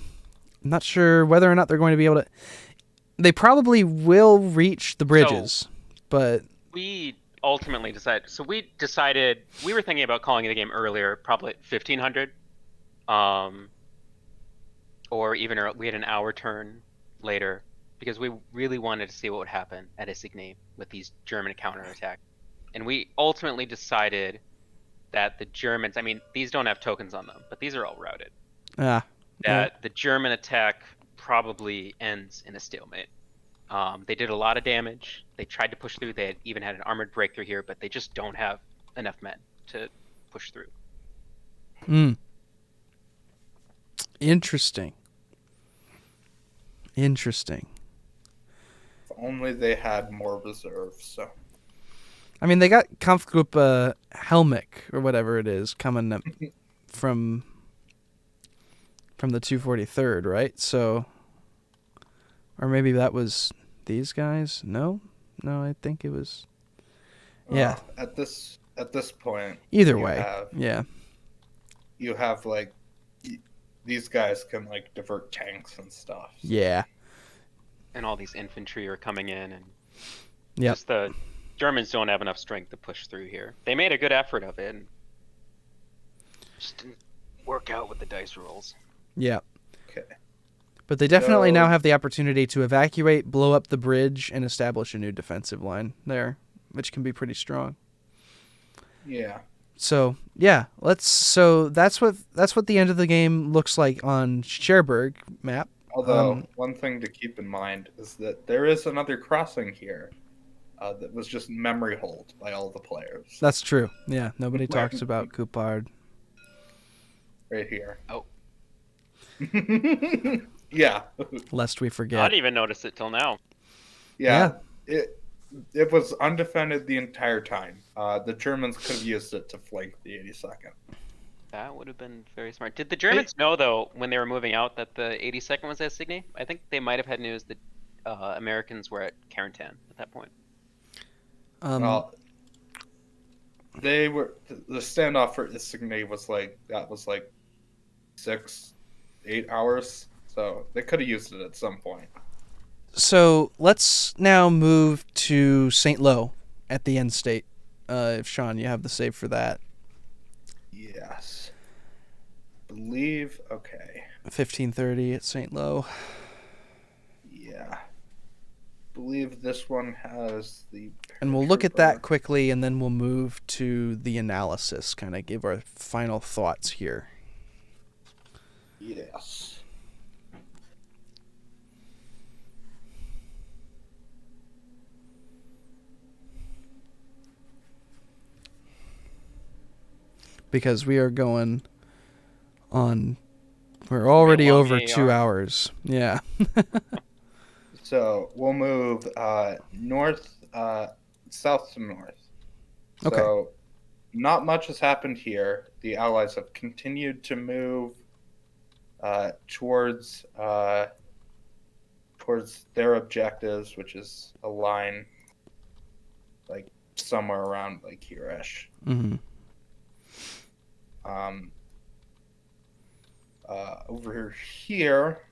S1: not sure whether or not they're going to be able to... They probably will reach the bridges, but...
S4: We ultimately decided... So we decided... We were thinking about calling the game earlier, probably 1500. Or even we had an hour turn later. because we really wanted to see what would happen at Isigny with these German counterattacks. And we ultimately decided that the Germans, I mean, these don't have tokens on them, but these are all routed.
S1: Yeah.
S4: That the German attack probably ends in a stalemate. They did a lot of damage. They tried to push through. They even had an armored breakthrough here, but they just don't have enough men to push through.
S1: Interesting.
S2: If only they had more reserves. So.
S1: I mean, they got Kampfgruppe Helmich or whatever it is coming up from the 243rd, right? So, or maybe that was these guys. No, I think it was. Yeah.
S2: At this point.
S1: Either way. You
S2: have like these guys can like divert tanks and stuff. So.
S1: Yeah.
S4: And all these infantry are coming in, and
S1: yep.
S4: just the Germans don't have enough strength to push through here. They made a good effort of it, and just didn't work out with the dice rolls.
S1: Yeah.
S2: Okay.
S1: But they definitely now have the opportunity to evacuate, blow up the bridge, and establish a new defensive line there, which can be pretty strong.
S2: Yeah.
S1: So yeah, So that's what the end of the game looks like on Cherbourg map.
S2: Although one thing to keep in mind is that there is another crossing here that was just memory hold by all the players.
S1: That's true. Yeah, nobody talks about Coupard.
S2: Right here.
S4: Oh.
S2: Yeah.
S1: Lest we forget.
S4: I didn't even notice it till now.
S2: Yeah. It was undefended the entire time. The Germans could have used it to flank the 82nd.
S4: That would have been very smart. Did the Germans know, though, when they were moving out, that the 82nd was at Isigny? I think they might have had news that Americans were at Carentan at that point.
S2: Well, they were the standoff for Isigny was like 6-8 hours, so they could have used it at some point.
S1: So let's now move to St. Lo at the end state. If Sean, you have the save for that.
S2: Yes. Believe, okay.
S1: 15:30 at St. Lo.
S2: Yeah. Believe this one has the...
S1: And we'll look at that quickly, and then we'll move to the analysis, kind of give our final thoughts here.
S2: Yes.
S1: Because we are going on... We're already over 2 hours. Yeah.
S2: So we'll move south to north.
S1: Okay.
S2: So not much has happened here. The Allies have continued to move towards their objectives, which is a line like somewhere around like here-ish.
S1: Mm-hmm.
S2: Over here,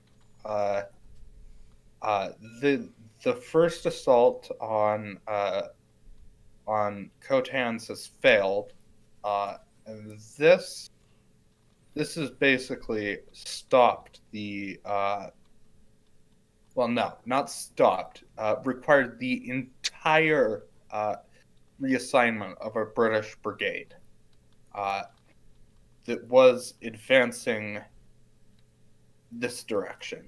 S2: the first assault on Cotentin has failed, and this has basically stopped the well, no, not stopped. Required the entire reassignment of a British brigade that was advancing this direction.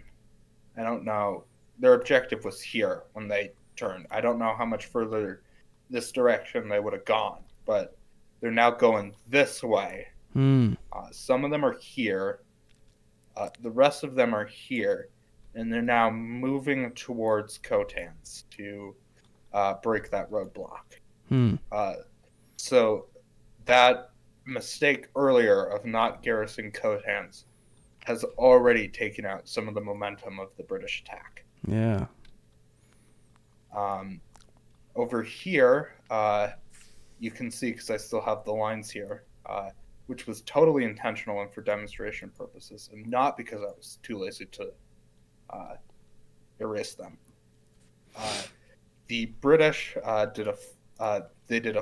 S2: I don't know. Their objective was here when they turned. I don't know how much further this direction they would have gone, but they're now going this way. Some of them are here. The rest of them are here, and they're now moving towards Cotentin to break that roadblock. So that mistake earlier of not garrisoning Cotentin has already taken out some of the momentum of the British attack.
S1: Yeah.
S2: Over here, you can see, because I still have the lines here, which was totally intentional and for demonstration purposes, and not because I was too lazy to erase them. The British did a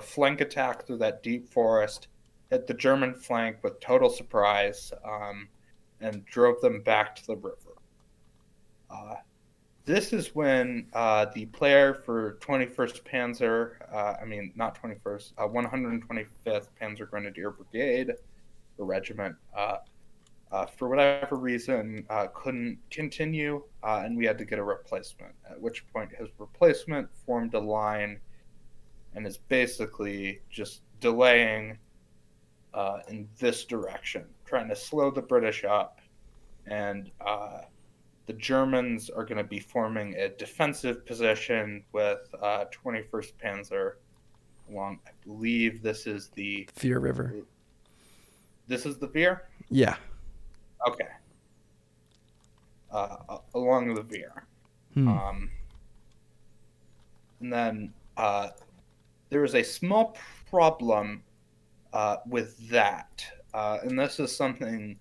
S2: flank attack through that deep forest, hit the German flank with total surprise, and drove them back to the river. this is when the player for 21st Panzer, not 21st, 125th Panzer Grenadier Brigade, the regiment, for whatever reason, couldn't continue, and we had to get a replacement, at which point his replacement formed a line and is basically just delaying in this direction, trying to slow the British up, and the Germans are going to be forming a defensive position with 21st Panzer along, I believe this is the
S1: Fear River.
S2: This is the Veer?
S1: Yeah.
S2: Okay. Along the Veer. And then there is a small problem with that. And this is something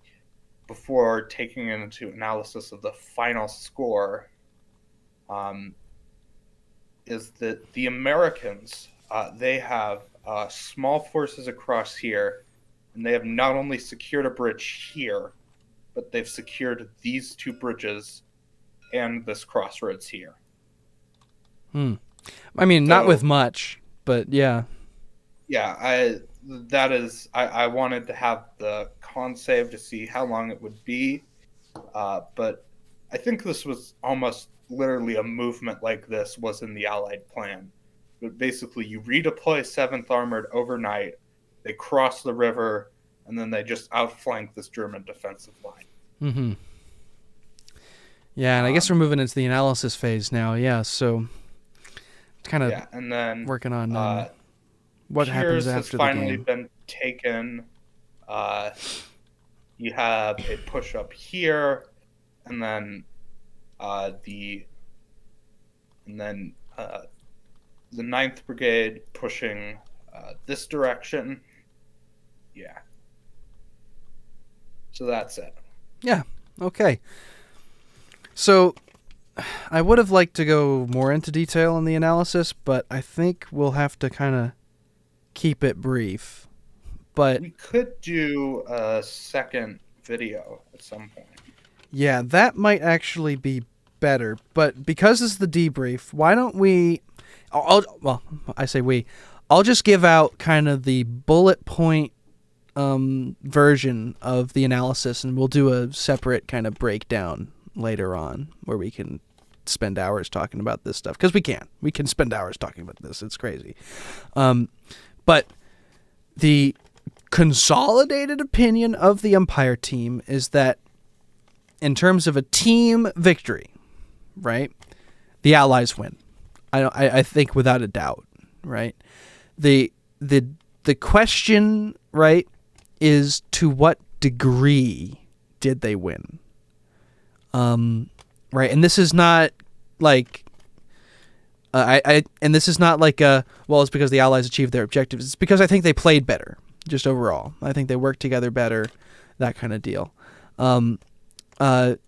S2: before taking into analysis of the final score, is that the Americans, they have small forces across here, and they have not only secured a bridge here, but they've secured these two bridges and this crossroads here.
S1: I mean, not with much, but yeah.
S2: Yeah, I wanted to have the con save to see how long it would be, but I think this was almost literally a movement like this was in the Allied plan. But basically, you redeploy 7th Armored overnight, they cross the river, and then they just outflank this German defensive line.
S1: Mm-hmm. Yeah, and I guess we're moving into the analysis phase now. Yeah, so kind of
S2: and then
S1: working on what happens after the game.
S2: has finally been taken. You have a push up here, and then the 9th Brigade pushing this direction. Yeah. So that's it.
S1: Yeah. Okay. So I would have liked to go more into detail in the analysis, but I think we'll have to kind of keep it brief. But
S2: we could do a second video at some point.
S1: Yeah, that might actually be better. But because it's the debrief, why don't we... I'll just give out kind of the bullet point version of the analysis, and we'll do a separate kind of breakdown later on where we can spend hours talking about this stuff, because we can spend hours talking about this. It's crazy. But the consolidated opinion of the Umpire team is that in terms of a team victory, right, the Allies win. I think without a doubt, right? The question, right, is to what degree did they win? Right, and this is not like this is not like it's because the Allies achieved their objectives. It's because I think they played better, just overall. I think they worked together better, that kind of deal. But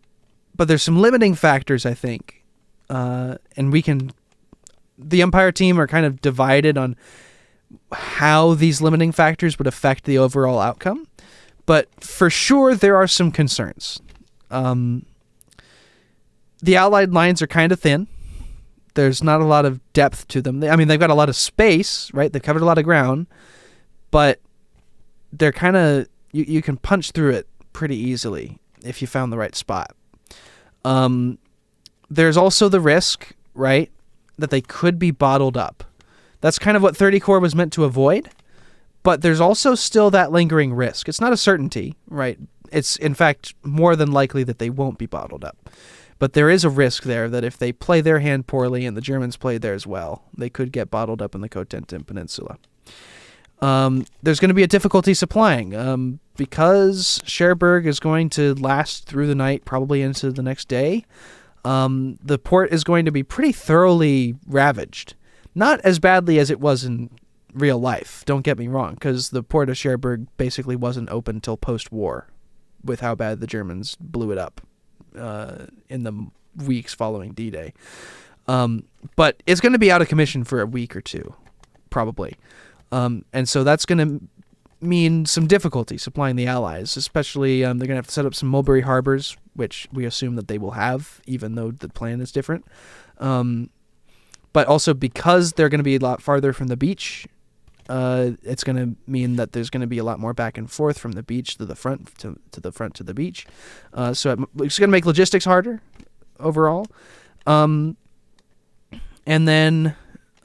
S1: there's some limiting factors, I think, and the Umpire team are kind of divided on how these limiting factors would affect the overall outcome. But for sure, there are some concerns. The Allied lines are kind of thin. There's not a lot of depth to them. They've got a lot of space, right? They've covered a lot of ground, but they're kind of, you can punch through it pretty easily if you found the right spot. There's also the risk, right, that they could be bottled up. That's kind of what 30 Corps was meant to avoid, but there's also still that lingering risk. It's not a certainty, right? It's, in fact, more than likely that they won't be bottled up. But there is a risk there that if they play their hand poorly and the Germans play theirs well, they could get bottled up in the Cotentin Peninsula. There's going to be a difficulty supplying because Cherbourg is going to last through the night, probably into the next day. The port is going to be pretty thoroughly ravaged. Not as badly as it was in real life, don't get me wrong, because the port of Cherbourg basically wasn't open till post-war with how bad the Germans blew it up in the weeks following D-Day. But it's going to be out of commission for a week or two, probably. And so that's going to mean some difficulty supplying the Allies, especially they're going to have to set up some mulberry harbors, which we assume that they will have, even though the plan is different. But also because they're going to be a lot farther from the beach, it's going to mean that there's going to be a lot more back and forth from the beach to the front to the front to the beach. So it's going to make logistics harder overall. And then,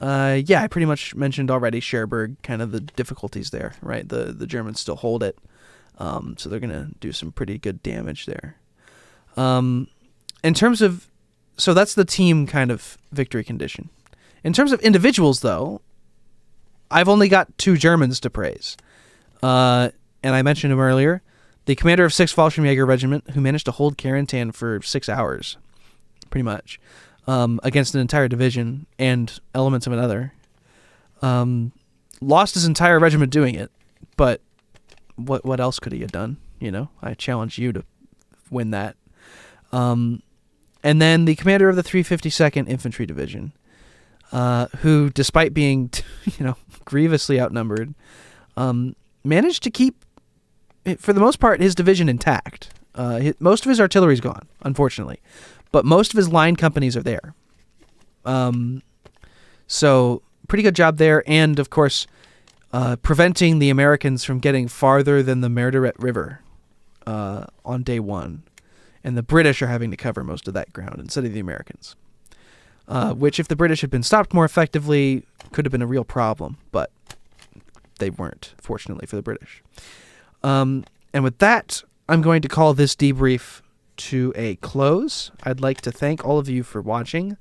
S1: I pretty much mentioned already Cherbourg, kind of the difficulties there, right? The Germans still hold it, so they're going to do some pretty good damage there. In terms of, so that's the team kind of victory condition. In terms of individuals, though, I've only got 2 Germans to praise. And I mentioned him earlier, the commander of 6th Fallschirmjäger Regiment, who managed to hold Carentan for 6 hours, pretty much, against an entire division and elements of another. Lost his entire regiment doing it, but what else could he have done? You know, I challenge you to win that. And then the commander of the 352nd Infantry Division, who, despite being, grievously outnumbered, managed to keep, for the most part, his division intact. Most of his artillery's gone, unfortunately, but most of his line companies are there. So pretty good job there, and of course, preventing the Americans from getting farther than the Merderet River on day 1. And the British are having to cover most of that ground instead of the Americans. Which, if the British had been stopped more effectively, could have been a real problem, but they weren't, fortunately for the British. And with that, I'm going to call this debrief to a close. I'd like to thank all of you for watching,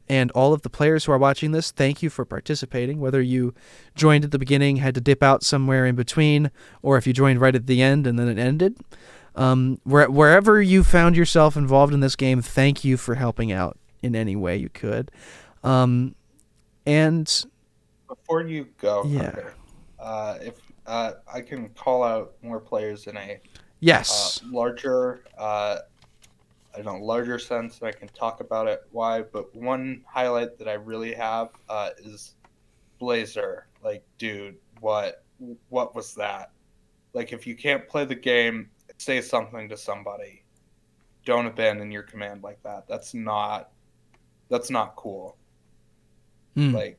S1: and all of the players who are watching this, thank you for participating, whether you joined at the beginning, had to dip out somewhere in between, or if you joined right at the end and then it ended. Wherever you found yourself involved in this game, thank you for helping out in any way you could. And
S2: before you go,
S1: yeah.
S2: Hunter, if I can call out more players in a larger sense, and I can talk about it why. But one highlight that I really have is Blazer. Like, dude, what was that? Like, if you can't play the game, say something to somebody. Don't abandon your command like that. That's not cool. Like,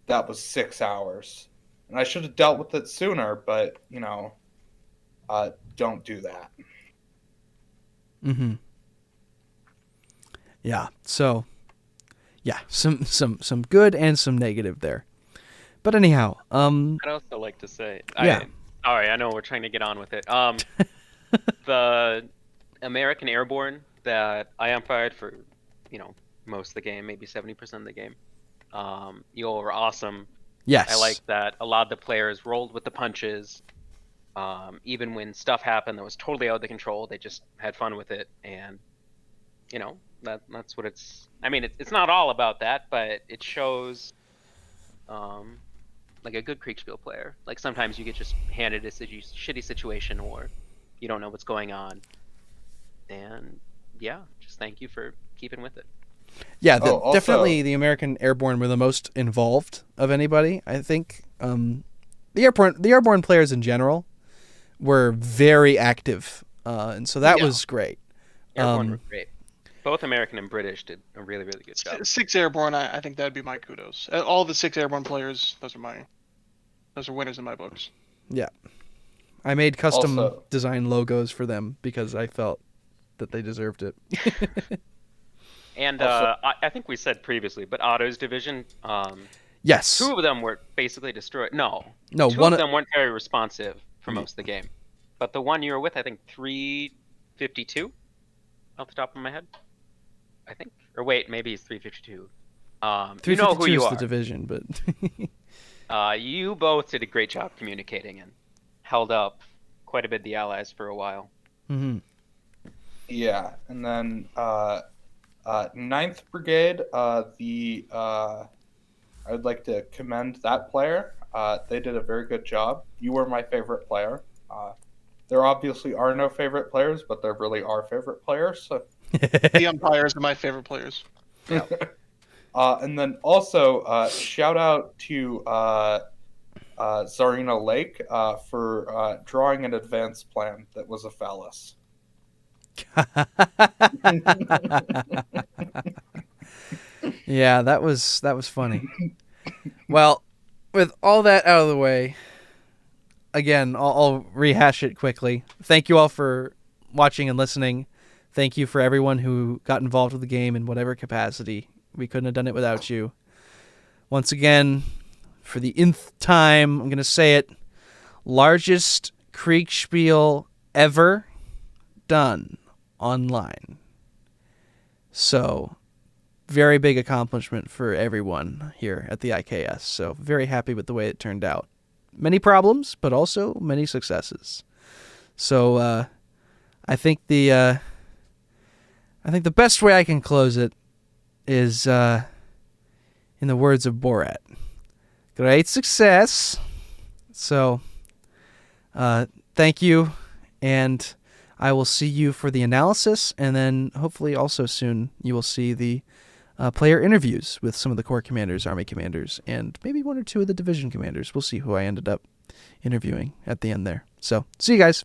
S2: that was 6 hours. And I should have dealt with it sooner, but, don't do that.
S1: Mm-hmm. Yeah. So, yeah, some good and some negative there. But anyhow,
S4: I'd also like to say, I know we're trying to get on with it. The American airborne that I umpired for, most of the game, maybe 70% of the game. You all were awesome.
S1: Yes.
S4: I like that a lot of the players rolled with the punches. Even when stuff happened that was totally out of control, they just had fun with it. And, that's what it's... I mean, it's not all about that, but it shows... like a good Kriegspiel player. Like, sometimes you get just handed a shitty situation, or you don't know what's going on. And just thank you for keeping with it.
S1: Yeah, definitely the American airborne were the most involved of anybody, I think. The airborne players in general were very active, and so that was great.
S4: Airborne were great. Both American and British did a really, really good job.
S3: 6 airborne, I think that'd be my kudos. All the 6 airborne players, those are winners in my books.
S1: Yeah. I made custom design logos for them because I felt that they deserved it.
S4: And I think we said previously, but Otto's division,
S1: yes,
S4: 2 of them were basically destroyed. No,
S1: 2
S4: of them weren't very responsive for most of the game. But the one you were with, I think 352, off the top of my head, I think. Or wait, maybe it's 352.
S1: 352
S4: you know who you
S1: is
S4: are.
S1: the division, but
S4: you both did a great job communicating and held up quite a bit the Allies for a while.
S1: Mm-hmm.
S2: Yeah, and then 9th Brigade, I'd like to commend that player. They did a very good job. You were my favorite player. There obviously are no favorite players, but there really are favorite players. So.
S3: The umpires are my favorite players.
S2: Yeah. And then also, shout out to Tsarina Lake for drawing an advance plan that was a phallus.
S1: Yeah, that was funny. Well, with all that out of the way, again, I'll rehash it quickly. Thank you all for watching and listening. Thank you for everyone who got involved with the game in whatever capacity. We couldn't have done it without you. Once again, for the nth time, I'm going to say it, largest Kriegspiel ever done online. So, very big accomplishment for everyone here at the IKS. So, very happy with the way it turned out. Many problems, but also many successes. So, I think the best way I can close it is in the words of Borat. Great success. So, thank you, and I will see you for the analysis, and then hopefully also soon you will see the player interviews with some of the Corps commanders, Army commanders, and maybe one or two of the division commanders. We'll see who I ended up interviewing at the end there. So, see you guys.